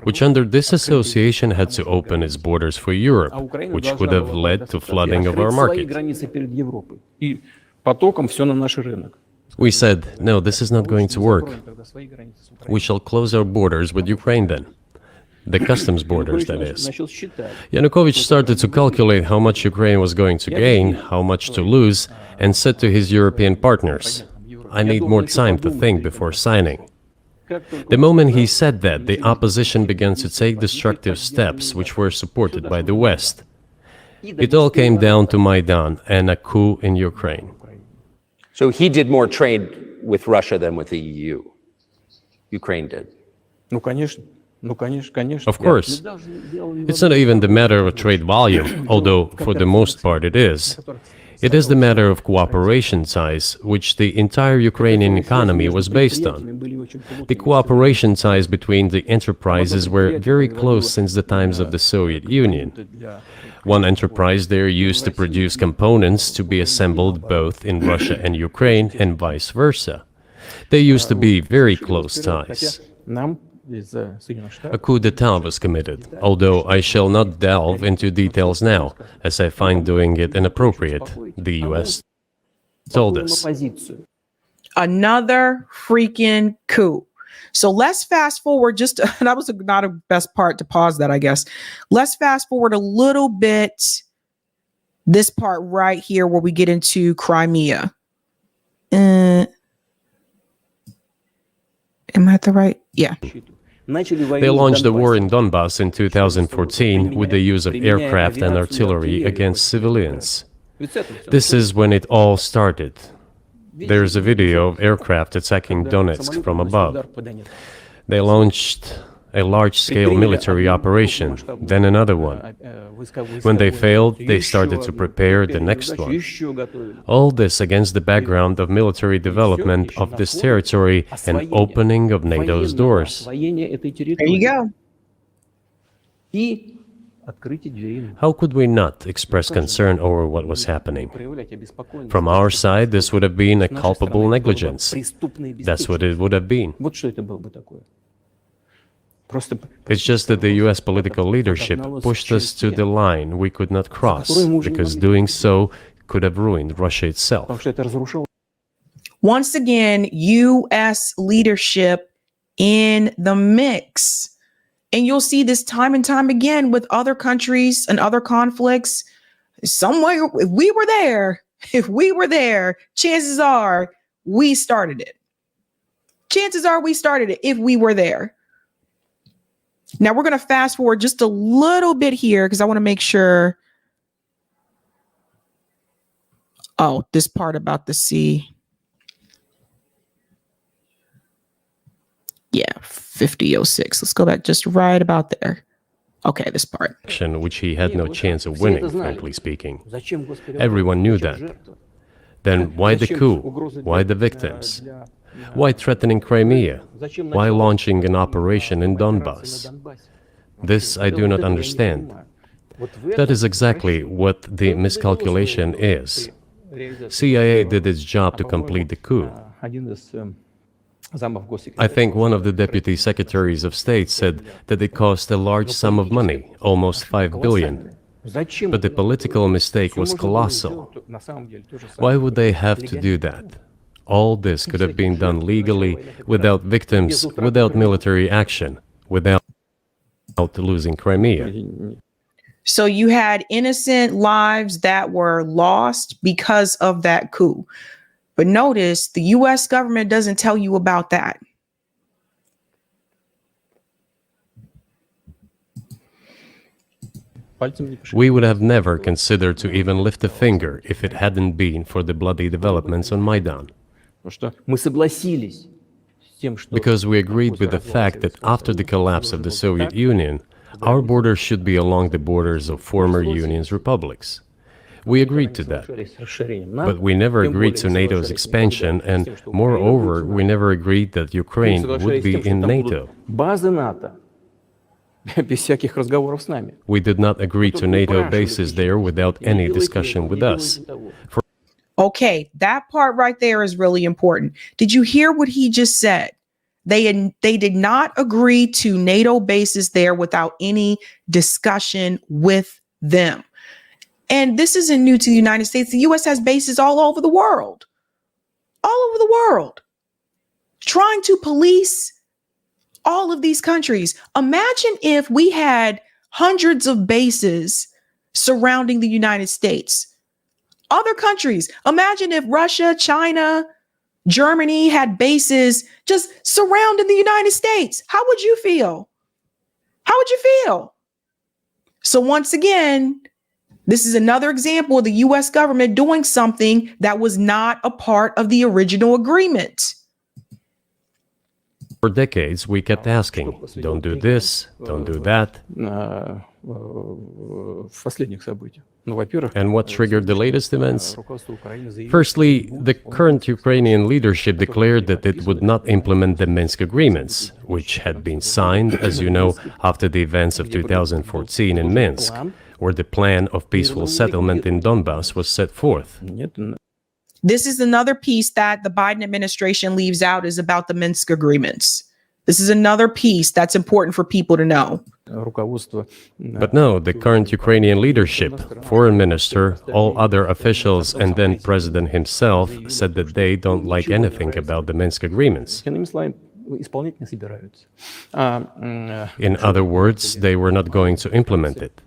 which under this association had to open its borders for Europe, which would have led to flooding of our market. We said, no, this is not going to work. We shall close our borders with Ukraine then. The customs borders, that is. Yanukovych started to calculate how much Ukraine was going to gain, how much to lose, and said to his European partners, I need more time to think before signing. The moment he said that, the opposition began to take destructive steps which were supported by the West. It all came down to Maidan and a coup in Ukraine.
So he did more trade with Russia than with the EU. Ukraine did.
Of course. It's not even the matter of trade volume, although for the most part it is. It is the matter of cooperation ties, which the entire Ukrainian economy was based on. The cooperation ties between the enterprises were very close since the times of the Soviet Union. One enterprise there used to produce components to be assembled both in Russia and Ukraine and vice versa. They used to be very close ties. A coup d'etat was committed, although I shall not delve into details now, as I find doing it inappropriate, the US told us.
Another freaking coup. So let's fast forward that was not a best part to pause that, I guess. Let's fast forward a little bit, this part right here where we get into Crimea. Am I at the right? Yeah.
They launched the war in Donbass in 2014 with the use of aircraft and artillery against civilians. This is when it all started. There is a video of aircraft attacking Donetsk from above. They launched a large-scale military operation, then another one. When they failed, they started to prepare the next one. All this against the background of military development of this territory and opening of NATO's doors.
There you go.
How could we not express concern over what was happening? From our side, this would have been a culpable negligence. That's what it would have been. It's just that the US political leadership pushed us to the line we could not cross, because doing so could have ruined Russia itself.
Once again, US leadership in the mix. And you'll see this time and time again with other countries and other conflicts. Somewhere, if we were there, chances are we started it. Chances are we started it if we were there. Now we're going to fast forward just a little bit here because I want to make sure. Oh, this part about the sea. Yeah, 5006. Let's go back just right about there. Okay, this part.
Which he had no chance of winning, frankly speaking. Everyone knew that. Then why the coup? Why the victims? Why threatening Crimea? Why launching an operation in Donbass? This I do not understand. That is exactly what the miscalculation is. CIA did its job to complete the coup. I think one of the deputy secretaries of state said that it cost a large sum of money, almost 5 billion. But the political mistake was colossal. Why would they have to do that? All this could have been done legally, without victims, without military action, without losing Crimea.
So you had innocent lives that were lost because of that coup. But notice the US government doesn't tell you about that.
We would have never considered to even lift a finger if it hadn't been for the bloody developments on Maidan. Because we agreed with the fact that after the collapse of the Soviet Union, our borders should be along the borders of former Union's republics. We agreed to that. But we never agreed to NATO's expansion, and moreover, we never agreed that Ukraine would be in NATO. We did not agree to NATO bases there without any discussion with us.
Okay, that part right there is really important. Did you hear what he just said? They did not agree to NATO bases there without any discussion with them. And this isn't new to the United States. The US has bases all over the world, trying to police all of these countries. Imagine if we had hundreds of bases surrounding the United States. Other countries, imagine if Russia, China, Germany had bases just surrounding the United States. How would you feel? How would you feel? So once again, this is another example of the US government doing something that was not a part of the original agreement.
For decades, we kept asking, don't do this, don't do that. And what triggered the latest events? Firstly, the current Ukrainian leadership declared that it would not implement the Minsk agreements, which had been signed, as you know, after the events of 2014 in Minsk, where the plan of peaceful settlement in Donbass was set forth.
This is another piece that the Biden administration leaves out, is about the Minsk agreements. This is another piece that's important for people to know.
But no, the current Ukrainian leadership, foreign minister, all other officials, and then president himself said that they don't like anything about the Minsk agreements. In other words, they were not going to implement it.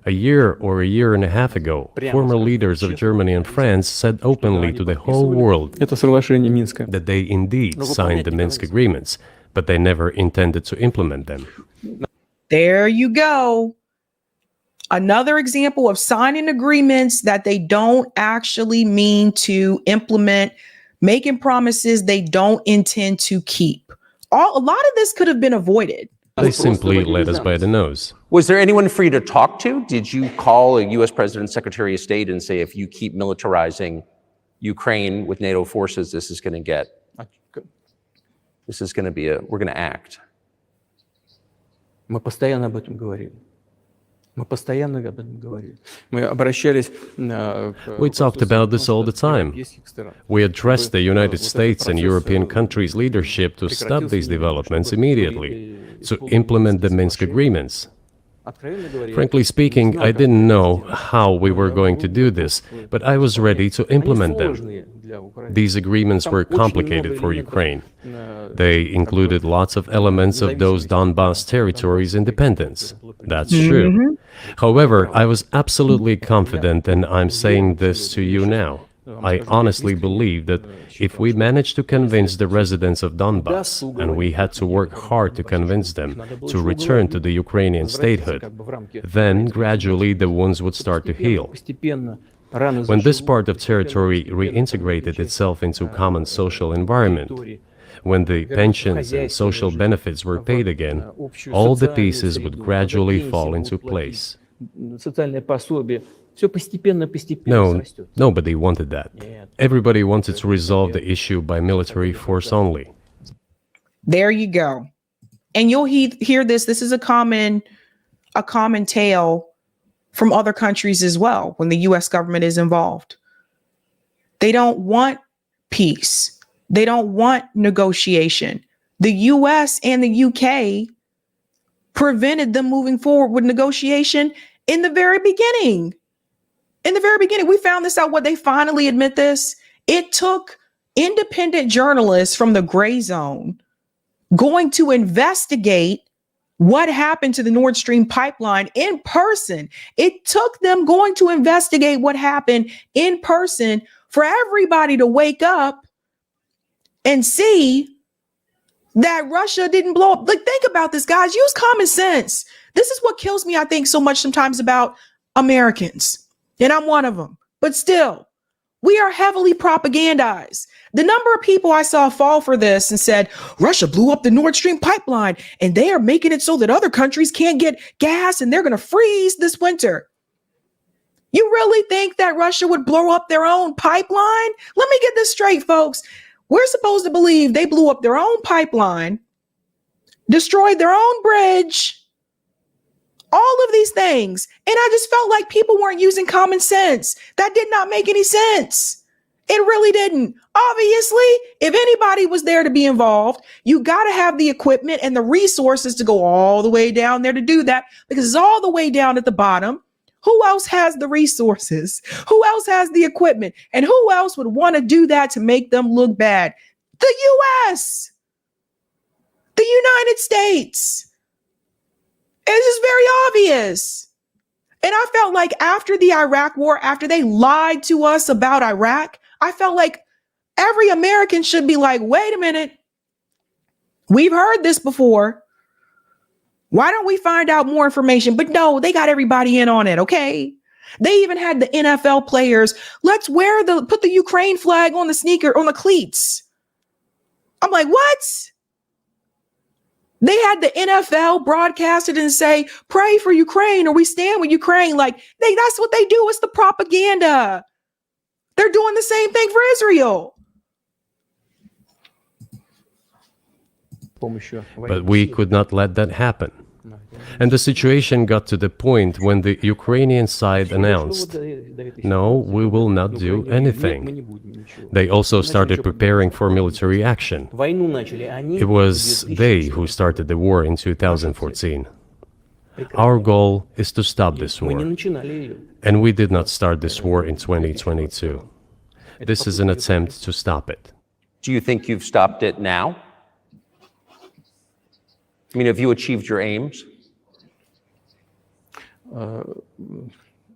A year or a year and a half ago, former leaders of Germany and France said openly to the whole world that they indeed signed the Minsk agreements, but they never intended to implement them.
There you go. Another example of signing agreements that they don't actually mean to implement, making promises they don't intend to keep. A lot of this could have been avoided.
They simply led us by the nose.
Was there anyone for you to talk to? Did you call a U.S. President, Secretary of State, and say, if you keep militarizing Ukraine with NATO forces, this is going to be we're going to act?
Мы постоянно об этом говорили. Мы постоянно об этом говорили. Мы обращались
We talked about this all the time. We addressed the United States and European countries' leadership to stop these developments immediately, to implement the Minsk agreements. Frankly speaking, I didn't know how we were going to do this, but I was ready to implement them. These agreements were complicated for Ukraine. They included lots of elements of those Donbas territories' independence. That's true. However, I was absolutely confident, and I'm saying this to you now. I honestly believe that if we managed to convince the residents of Donbas, and we had to work hard to convince them to return to the Ukrainian statehood, then gradually the wounds would start to heal. When this part of territory reintegrated itself into a common social environment, when the pensions and social benefits were paid again, all the pieces would gradually fall into place. No, nobody wanted that. Everybody wanted to resolve the issue by military force only.
There you go. And you'll hear this. This is a common tale from other countries as well when the U.S. government is involved. They don't want peace. They don't want negotiation. The U.S. and the U.K. prevented them moving forward with negotiation in the very beginning. In the very beginning, we found this out. They finally admit this. It took independent journalists from the gray zone going to investigate what happened to the Nord Stream pipeline in person. It took them going to investigate what happened in person for everybody to wake up and see that Russia didn't blow up. Like, think about this, guys. Use common sense. This is what kills me, I think, so much sometimes about Americans. And I'm one of them. But still, we are heavily propagandized. The number of people I saw fall for this and said, Russia blew up the Nord Stream pipeline and they are making it so that other countries can't get gas and they're going to freeze this winter. You really think that Russia would blow up their own pipeline? Let me get this straight, folks. We're supposed to believe they blew up their own pipeline, destroyed their own bridge, all of these things. And I just felt like people weren't using common sense. That did not make any sense. It really didn't. Obviously, if anybody was there to be involved, you got to have the equipment and the resources to go all the way down there to do that, because it's all the way down at the bottom. Who else has the resources? Who else has the equipment? And who else would want to do that to make them look bad? The U.S., the United States. It's just very obvious. And I felt like after the Iraq war, after they lied to us about Iraq, I felt like every American should be like, wait a minute. We've heard this before. Why don't we find out more information? But no, they got everybody in on it, okay? They even had the NFL players. Let's put the Ukraine flag on the cleats. I'm like, what? They had the NFL broadcasted and say, pray for Ukraine or we stand with Ukraine. Like, that's what they do. It's the propaganda. They're doing the same thing for Israel.
But we could not let that happen. And the situation got to the point when the Ukrainian side announced, no, we will not do anything. They also started preparing for military action. It was they who started the war in 2014. Our goal is to stop this war. And we did not start this war in 2022. This is an attempt to stop it.
Do you think you've stopped it now? I mean, have you achieved your aims?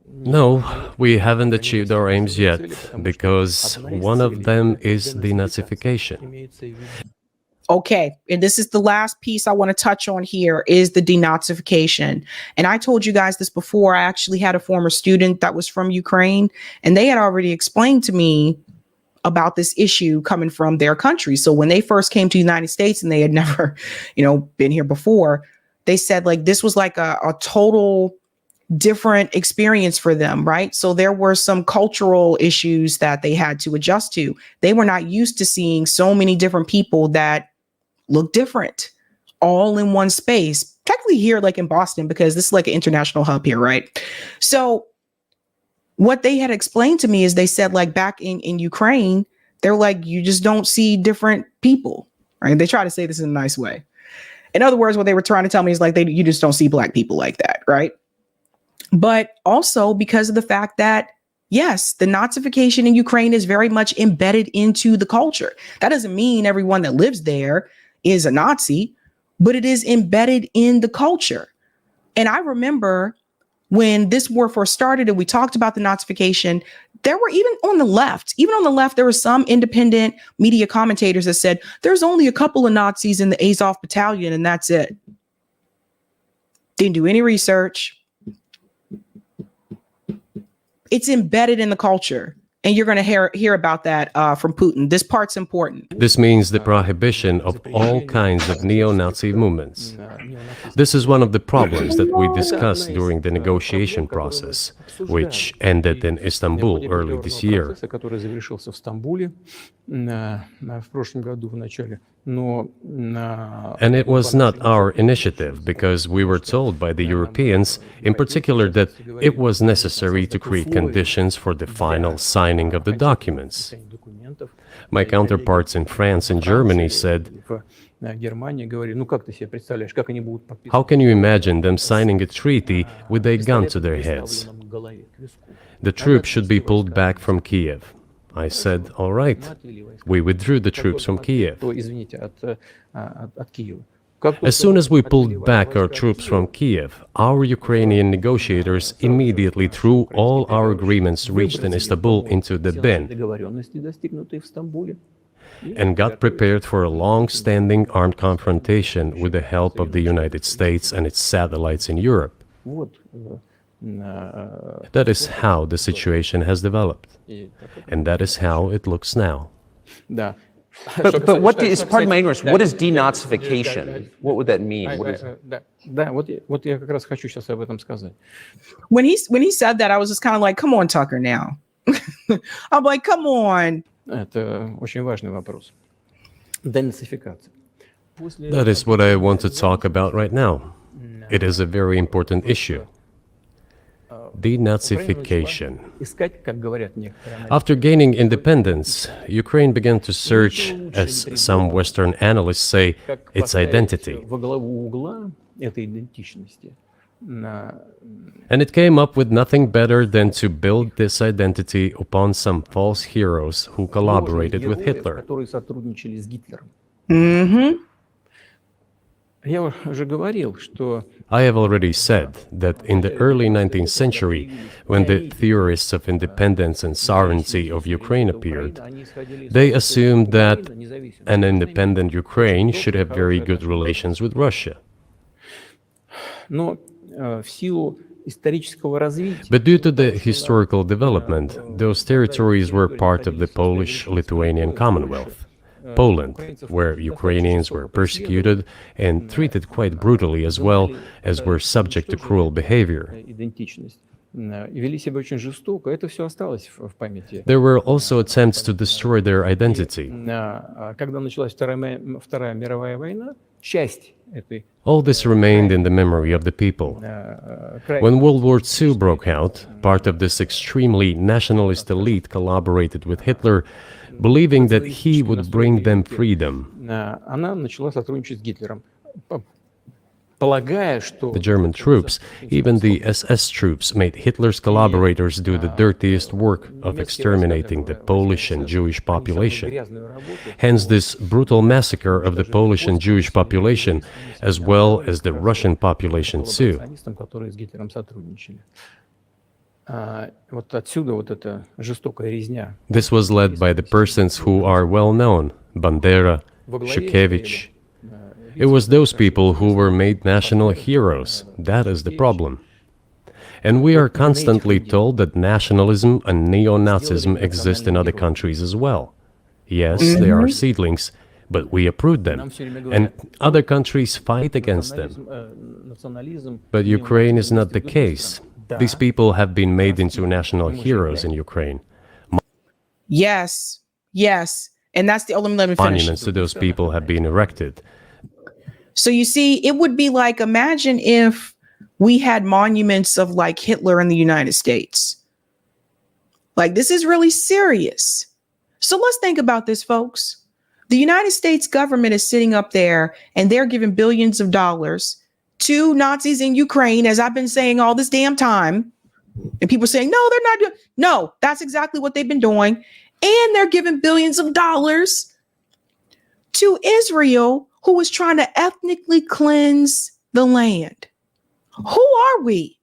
No, we haven't achieved our aims yet, because one of them is denazification.
Okay, and this is the last piece I want to touch on here is the denazification. And I told you guys this before. I actually had a former student that was from Ukraine, and they had already explained to me about this issue coming from their country. So when they first came to the United States and they had never, been here before, they said like this was like a total different experience for them, right? So there were some cultural issues that they had to adjust to. They were not used to seeing so many different people that look different all in one space, technically here like in Boston, because this is like an international hub here, right? So what they had explained to me is they said like back in Ukraine, they're like, you just don't see different people, right? They try to say this in a nice way. In other words, what they were trying to tell me is like, you just don't see Black people like that, right? But also because of the fact that, yes, the Nazification in Ukraine is very much embedded into the culture. That doesn't mean everyone that lives there is a Nazi, but it is embedded in the culture. And I remember when this war first started and we talked about the Nazification, there were even on the left, there were some independent media commentators that said, there's only a couple of Nazis in the Azov battalion and that's it. Didn't do any research. It's embedded in the culture. And you're going to hear about that from Putin. This part's important.
This means the prohibition of all kinds of neo-Nazi movements. This is one of the problems that we discussed during the negotiation process, which ended in Istanbul early this year. And it was not our initiative, because we were told by the Europeans, in particular, that it was necessary to create conditions for the final signing of the documents. My counterparts in France and Germany said, how can you imagine them signing a treaty with a gun to their heads? The troops should be pulled back from Kiev. I said, all right. We withdrew the troops from Kiev. As soon as we pulled back our troops from Kiev, our Ukrainian negotiators immediately threw all our agreements reached in Istanbul into the bin and got prepared for a long-standing armed confrontation with the help of the United States and its satellites in Europe. That is how the situation has developed, and that is how it looks now.
But what is, pardon my ignorance, what is denazification? What would that mean?
When he said that, I was just kind of like, come on, Tucker, now. I'm like, come on.
That is what I want to talk about right now. It is a very important issue. Denazification. After gaining independence, Ukraine began to search, as some Western analysts say, its identity. And it came up with nothing better than to build this identity upon some false heroes who collaborated with Hitler.
Mm-hmm.
I have already said that in the early 19th century, when the theorists of independence and sovereignty of Ukraine appeared, they assumed that an independent Ukraine should have very good relations with Russia. But due to the historical development, those territories were part of the Polish-Lithuanian Commonwealth. Poland, where Ukrainians were persecuted and treated quite brutally, as well as were subject to cruel behavior. There were also attempts to destroy their identity. All this remained in the memory of the people. When World War II broke out, part of this extremely nationalist elite collaborated with Hitler, believing that he would bring them freedom. The German troops, even the SS troops, made Hitler's collaborators do the dirtiest work of exterminating the Polish and Jewish population. Hence this brutal massacre of the Polish and Jewish population, as well as the Russian population too. This was led by the persons who are well known, Bandera, Shukevich. It was those people who were made national heroes. That is the problem. And we are constantly told that nationalism and neo-Nazism exist in other countries as well. Yes, they are seedlings, but we uproot them, and other countries fight against them. But Ukraine is not the case. These people have been made into national heroes in Ukraine.
Yes, yes. And that's the let me finish.
Monuments to those people have been erected.
So you see, it would be like, imagine if we had monuments of like Hitler in the United States. Like, this is really serious. So let's think about this, folks. The United States government is sitting up there and they're giving billions of dollars to Nazis in Ukraine, as I've been saying all this damn time. And people saying, no, they're not doing. No, that's exactly what they've been doing. And they're giving billions of dollars to Israel, who is trying to ethnically cleanse the land. Who are we?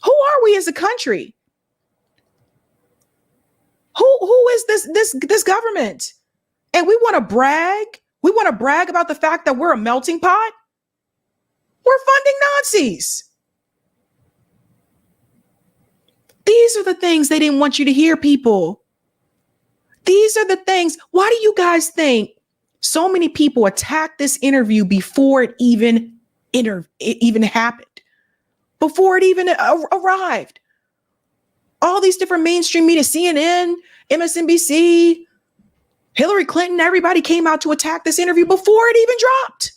Who are we as a country? Who is this government? And we want to brag. We want to brag about the fact that we're a melting pot. We're funding Nazis. These are the things they didn't want you to hear, people. These are the things. Why do you guys think so many people attacked this interview before it even happened? Before it even arrived? All these different mainstream media, CNN, MSNBC, Hillary Clinton, everybody came out to attack this interview before it even dropped.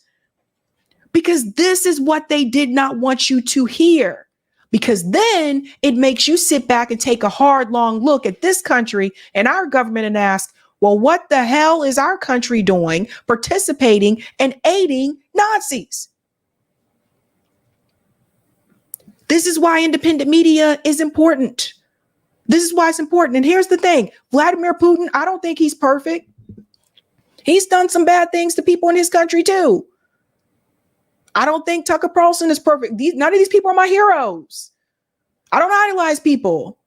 Because this is what they did not want you to hear. Because then it makes you sit back and take a hard, long look at this country and our government and ask, well, what the hell is our country doing, participating and aiding Nazis? This is why independent media is important. This is why it's important. And here's the thing. Vladimir Putin, I don't think he's perfect. He's done some bad things to people in his country too. I don't think Tucker Carlson is perfect. None of these people are my heroes. I don't idolize people.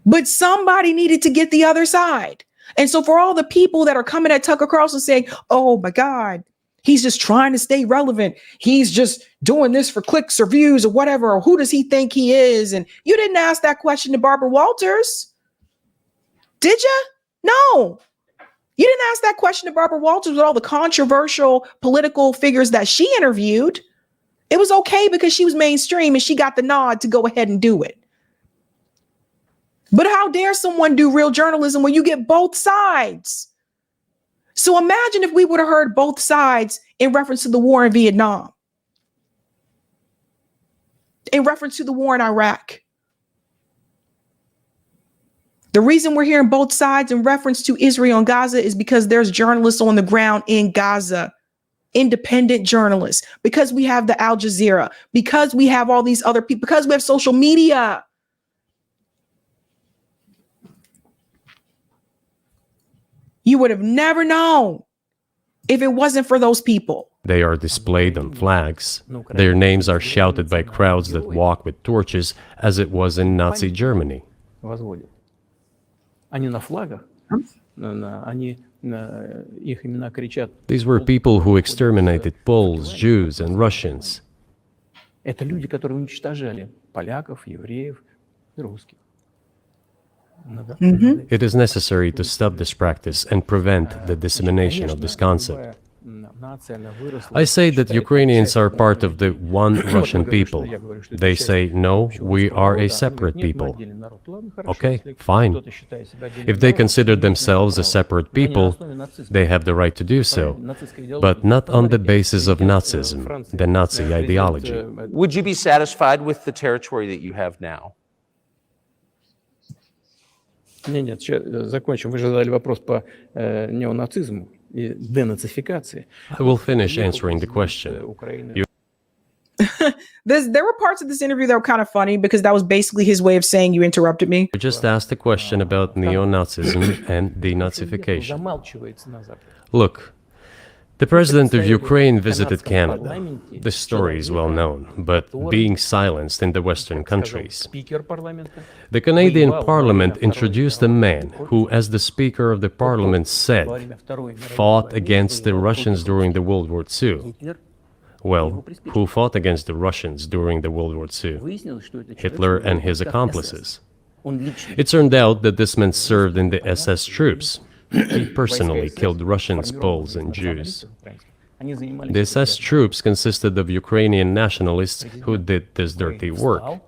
But somebody needed to get the other side. And so for all the people that are coming at Tucker Carlson saying, oh my God, he's just trying to stay relevant. He's just doing this for clicks or views or whatever. Or who does he think he is? And you didn't ask that question to Barbara Walters. Did you? No. You didn't ask that question to Barbara Walters with all the controversial political figures that she interviewed. It was okay because she was mainstream and she got the nod to go ahead and do it. But how dare someone do real journalism when you get both sides? So imagine if we would have heard both sides in reference to the war in Vietnam, in reference to the war in Iraq. The reason we're hearing both sides in reference to Israel and Gaza is because there's journalists on the ground in Gaza, independent journalists, because we have the Al Jazeera, because we have all these other people, because we have social media. You would have never known if it wasn't for those people.
They are displayed on flags. Their names are shouted by crowds that walk with torches, as it was in Nazi Germany. These were people who exterminated Poles, Jews, and Russians. It is necessary to stop this practice and prevent the dissemination of this concept. I say that Ukrainians are part of the one Russian people. They say, no, we are a separate people. Okay, fine. If they consider themselves a separate people, they have the right to do so, but not on the basis of Nazism, the Nazi ideology.
Would you be satisfied with the territory that you have now?
Нет, закончим. Вы же задали вопрос по неонацизму и денацификации.
I will finish answering the question.
There were parts of this interview that were kind of funny because that was basically his way of saying you interrupted me.
You just asked a question about neo-Nazism and denazification. Look, the president of Ukraine visited Canada. This story is well known, but being silenced in the Western countries. The Canadian Parliament introduced a man who, as the Speaker of the Parliament said, fought against the Russians during the World War II. Well, who fought against the Russians during the World War II? Hitler and his accomplices. It turned out that this man served in the SS troops. He personally killed Russians, Poles, and Jews. The SS troops consisted of Ukrainian nationalists who did this dirty work.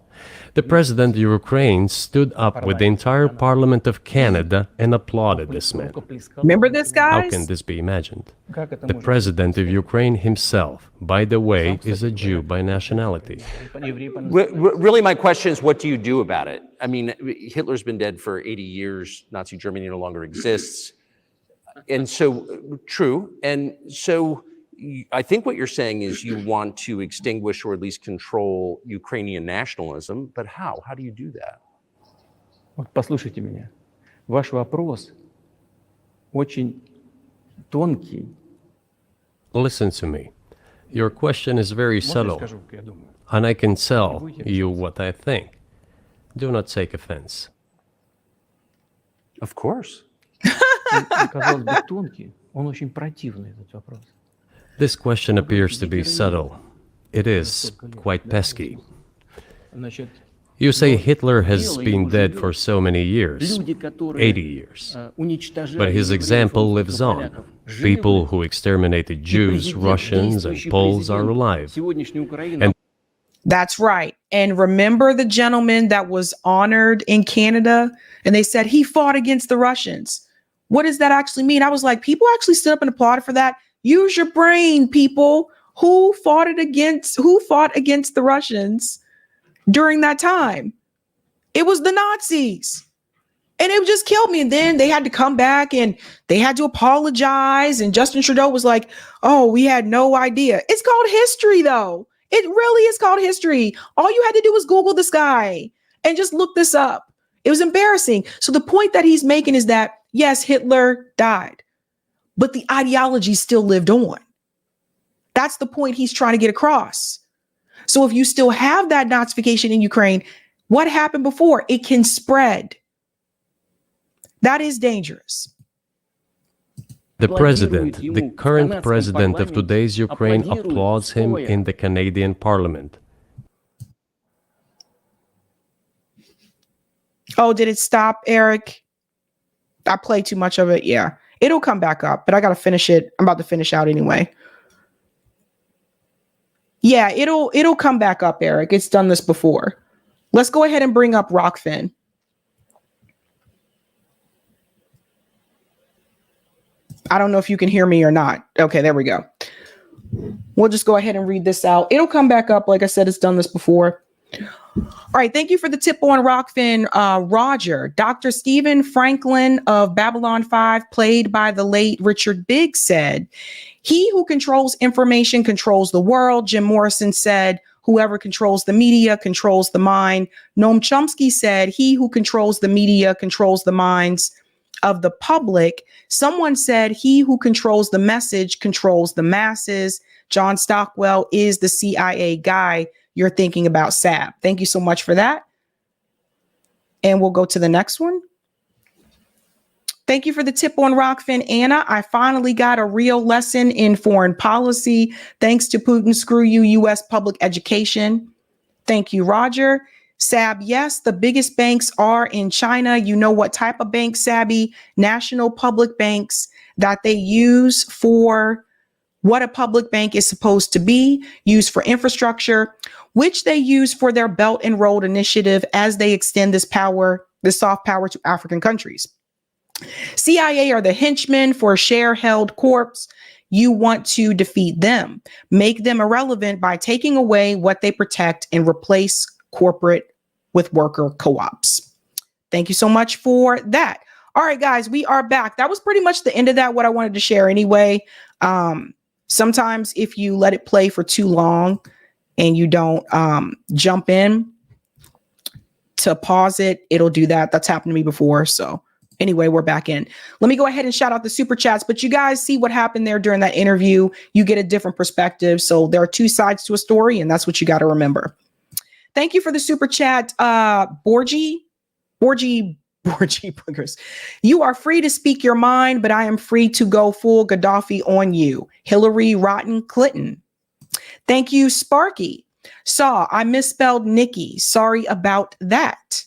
The president of Ukraine stood up with the entire Parliament of Canada and applauded this man.
Remember this, guys?
How can this be imagined? The president of Ukraine himself, by the way, is a Jew by nationality.
Really, my question is, what do you do about it? I mean, Hitler's been dead for 80 years. Nazi Germany no longer exists. And so, true. And so, I think what you're saying is you want to extinguish or at least control Ukrainian nationalism, but how? How do you do that?
Вот послушайте меня. Ваш вопрос очень тонкий.
Listen to me. Your question is very subtle, and I can tell you what I think. Do not take offense.
Of course.
Казалось бы, тонкий. Он очень противный, этот вопрос.
This question appears to be subtle. It is quite pesky. You say Hitler has been dead for so many years, 80 years. But his example lives on. People who exterminated Jews, Russians, and Poles are alive. And
that's right. And remember the gentleman that was honored in Canada? And they said he fought against the Russians. What does that actually mean? I was like, people actually stood up and applauded for that? Use your brain, people. Who fought against the Russians during that time? It was the Nazis. And it just killed me. And then they had to come back and they had to apologize. And Justin Trudeau was like, oh, we had no idea. It's called history, though. It really is called history. All you had to do was Google this guy and just look this up. It was embarrassing. So the point that he's making is that, yes, Hitler died, but the ideology still lived on. That's the point he's trying to get across. So if you still have that Nazification in Ukraine, what happened before? It can spread. That is dangerous.
The president, the current president of today's Ukraine, applauds him in the Canadian Parliament.
Oh, did it stop, Eric? I played too much of it. Yeah, it'll come back up, but I got to finish it. I'm about to finish out anyway. Yeah, it'll come back up, Eric. It's done this before. Let's go ahead and bring up Rockfin. I don't know if you can hear me or not. Okay, there we go. We'll just go ahead and read this out. It'll come back up. Like I said, it's done this before. All right. Thank you for the tip on Rockfin, Roger. Dr. Stephen Franklin of Babylon 5, played by the late Richard Biggs, said, "He who controls information controls the world." Jim Morrison said, "Whoever controls the media controls the mind." Noam Chomsky said, "He who controls the media controls the minds of the public." Someone said, "He who controls the message controls the masses." John Stockwell is the CIA guy you're thinking about, Sab. Thank you so much for that. And we'll go to the next one. Thank you for the tip on Rockfin, Anna. I finally got a real lesson in foreign policy. Thanks to Putin, screw you, U.S. public education. Thank you, Roger. Sab, yes, the biggest banks are in China. You know what type of bank, Sabby? National public banks that they use for what a public bank is supposed to be, used for infrastructure, which they use for their Belt and Road initiative as they extend this power, this soft power to African countries. CIA are the henchmen for share-held corps. You want to defeat them, make them irrelevant by taking away what they protect and replace corporate with worker co-ops. Thank you so much for that. All right, guys, we are back. That was pretty much the end of that, what I wanted to share anyway. Sometimes if you let it play for too long and you don't jump in to pause it, it'll do that. That's happened to me before. So anyway, we're back in. Let me go ahead and shout out the super chats, but you guys see what happened there during that interview. You get a different perspective. So there are two sides to a story, and that's what you got to remember. Thank you for the super chat, Borgie Boogers. You are free to speak your mind, but I am free to go full Gaddafi on you. Hillary Rotten Clinton. Thank you, Sparky. Saw, I misspelled Nikki. Sorry about that.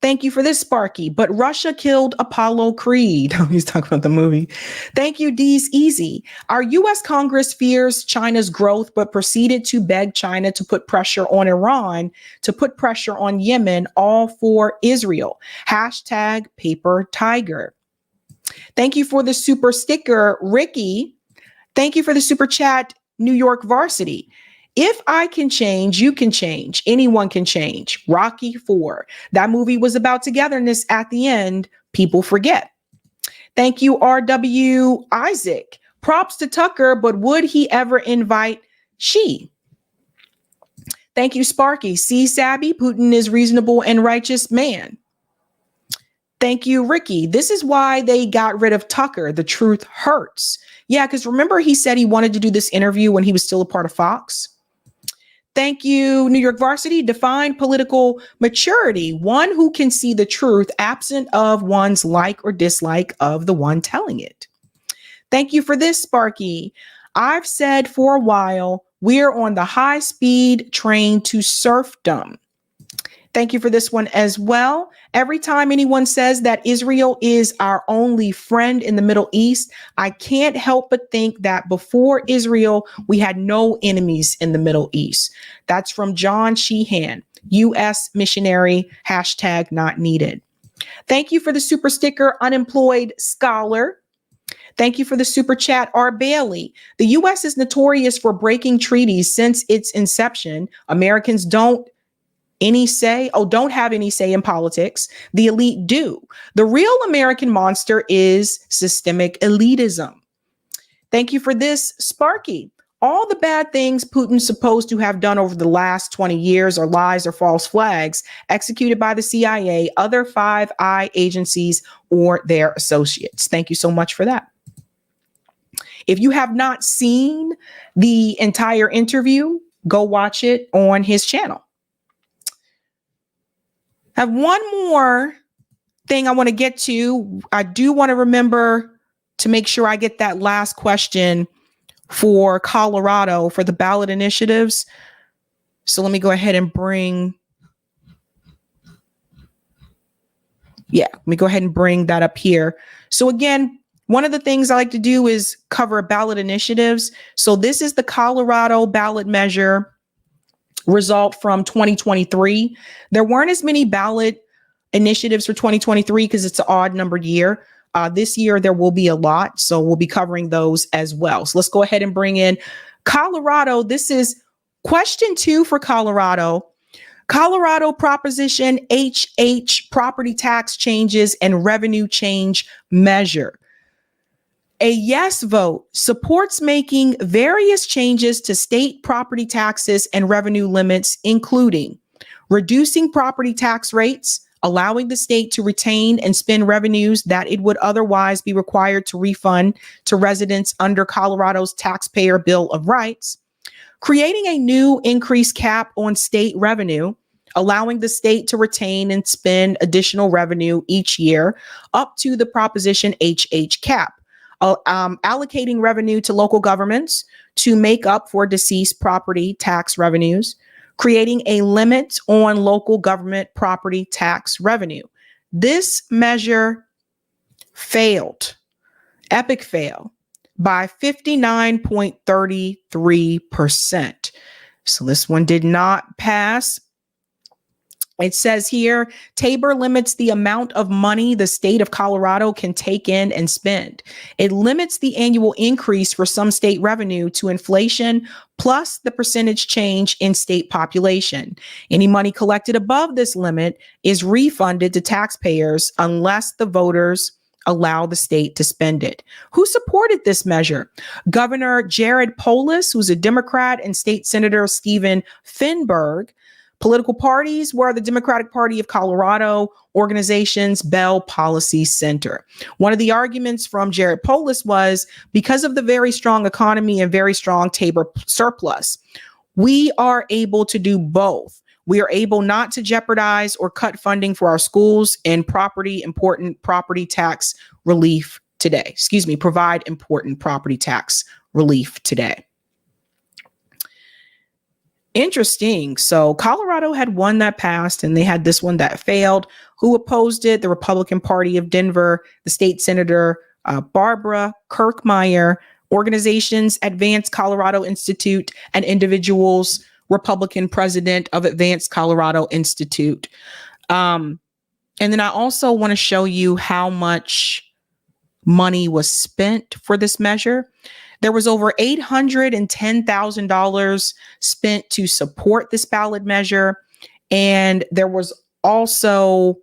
Thank you for this, Sparky. But Russia killed Apollo Creed. He's talking about the movie. Thank you, D's Easy. Our U.S. Congress fears China's growth, but proceeded to beg China to put pressure on Iran, to put pressure on Yemen, all for Israel. Hashtag Paper Tiger. Thank you for the super sticker, Ricky. Thank you for the super chat, New York Varsity. If I can change, you can change. Anyone can change. Rocky IV. That movie was about togetherness at the end. People forget. Thank you, R.W. Isaac. Props to Tucker, but would he ever invite she? Thank you, Sparky. See, Sabby, Putin is reasonable and righteous man. Thank you, Ricky. This is why they got rid of Tucker. The truth hurts. Yeah, because remember he said he wanted to do this interview when he was still a part of Fox? Thank you, New York Varsity. Define political maturity. One who can see the truth absent of one's like or dislike of the one telling it. Thank you for this, Sparky. I've said for a while, we're on the high-speed train to serfdom. Thank you for this one as well. Every time anyone says that Israel is our only friend in the Middle East, I can't help but think that before Israel, we had no enemies in the Middle East. That's from John Sheehan, U.S. missionary, hashtag not needed. Thank you for the super sticker, unemployed scholar. Thank you for the super chat, R. Bailey. The U.S. is notorious for breaking treaties since its inception. Americans don't have any say in politics. The elite do. The real American monster is systemic elitism. Thank you for this, Sparky. All the bad things Putin's supposed to have done over the last 20 years are lies or false flags executed by the CIA, other Five Eye agencies, or their associates. Thank you so much for that. If you have not seen the entire interview, go watch it on his channel. I have one more thing I want to get to. I do want to remember to make sure I get that last question for Colorado for the ballot initiatives. So let me go ahead and bring that up here. So again, one of the things I like to do is cover ballot initiatives. So this is the Colorado ballot measure result from 2023. There weren't as many ballot initiatives for 2023 because it's an odd numbered year. This year, there will be a lot. So we'll be covering those as well. So let's go ahead and bring in Colorado. This is question 2 for Colorado. Colorado Proposition HH property tax changes and revenue change measure. A yes vote supports making various changes to state property taxes and revenue limits, including reducing property tax rates, allowing the state to retain and spend revenues that it would otherwise be required to refund to residents under Colorado's Taxpayer Bill of Rights, creating a new increased cap on state revenue, allowing the state to retain and spend additional revenue each year up to the Proposition HH cap. Allocating revenue to local governments to make up for deceased property tax revenues, creating a limit on local government property tax revenue. This measure failed, epic fail, by 59.33%. So this one did not pass. It says here, Tabor limits the amount of money the state of Colorado can take in and spend. It limits the annual increase for some state revenue to inflation plus the percentage change in state population. Any money collected above this limit is refunded to taxpayers unless the voters allow the state to spend it. Who supported this measure? Governor Jared Polis, who's a Democrat, and State Senator Stephen Finberg. Political parties were the Democratic Party of Colorado, organizations, Bell Policy Center. One of the arguments from Jared Polis was because of the very strong economy and very strong Tabor surplus, we are able to do both. We are able not to jeopardize or cut funding for our schools and important property tax relief today. Provide important property tax relief today. Interesting. So Colorado had one that passed and they had this one that failed. Who opposed it? The Republican Party of Denver, the state senator, Barbara Kirkmeyer, organizations, Advanced Colorado Institute, and individuals, Republican president of Advanced Colorado Institute. And then I also want to show you how much money was spent for this measure. There was over $810,000 spent to support this ballot measure. And there was also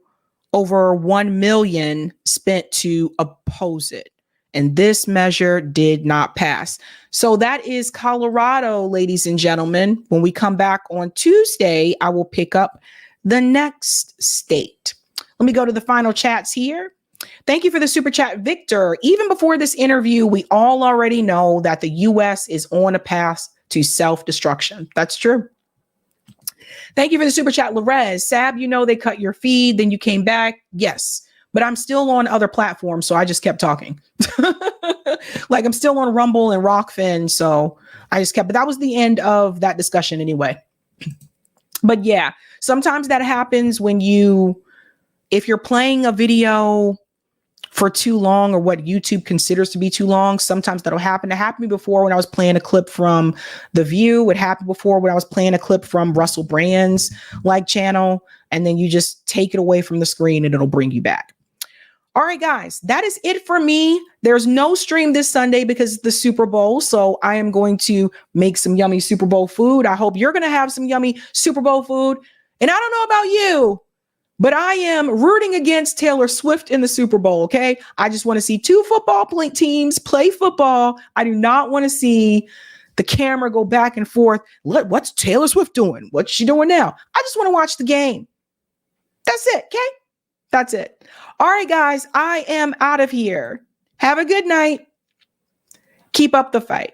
over $1 million spent to oppose it. And this measure did not pass. So that is Colorado, ladies and gentlemen. When we come back on Tuesday, I will pick up the next state. Let me go to the final chats here. Thank you for the super chat, Victor. Even before this interview, we all already know that the U.S. is on a path to self-destruction. That's true. Thank you for the super chat, Larez. Sab, you know they cut your feed, then you came back. Yes, but I'm still on other platforms, so I just kept talking. Like I'm still on Rumble and Rockfin, so I just kept. But that was the end of that discussion anyway. But yeah, sometimes that happens when if you're playing a video for too long or what YouTube considers to be too long, sometimes that'll happen. It happened to me before when I was playing a clip from The View. It happened before when I was playing a clip from Russell Brand's channel, and then you just take it away from the screen and it'll bring you back. All right, guys, that is it for me. There's no stream this Sunday because it's the Super Bowl. So I am going to make some yummy Super Bowl food. I hope you're going to have some yummy Super Bowl food. And I don't know about you, but I am rooting against Taylor Swift in the Super Bowl, okay? I just want to see two football teams play football. I do not want to see the camera go back and forth. What's Taylor Swift doing? What's she doing now? I just want to watch the game. That's it, okay? That's it. All right, guys, I am out of here. Have a good night. Keep up the fight.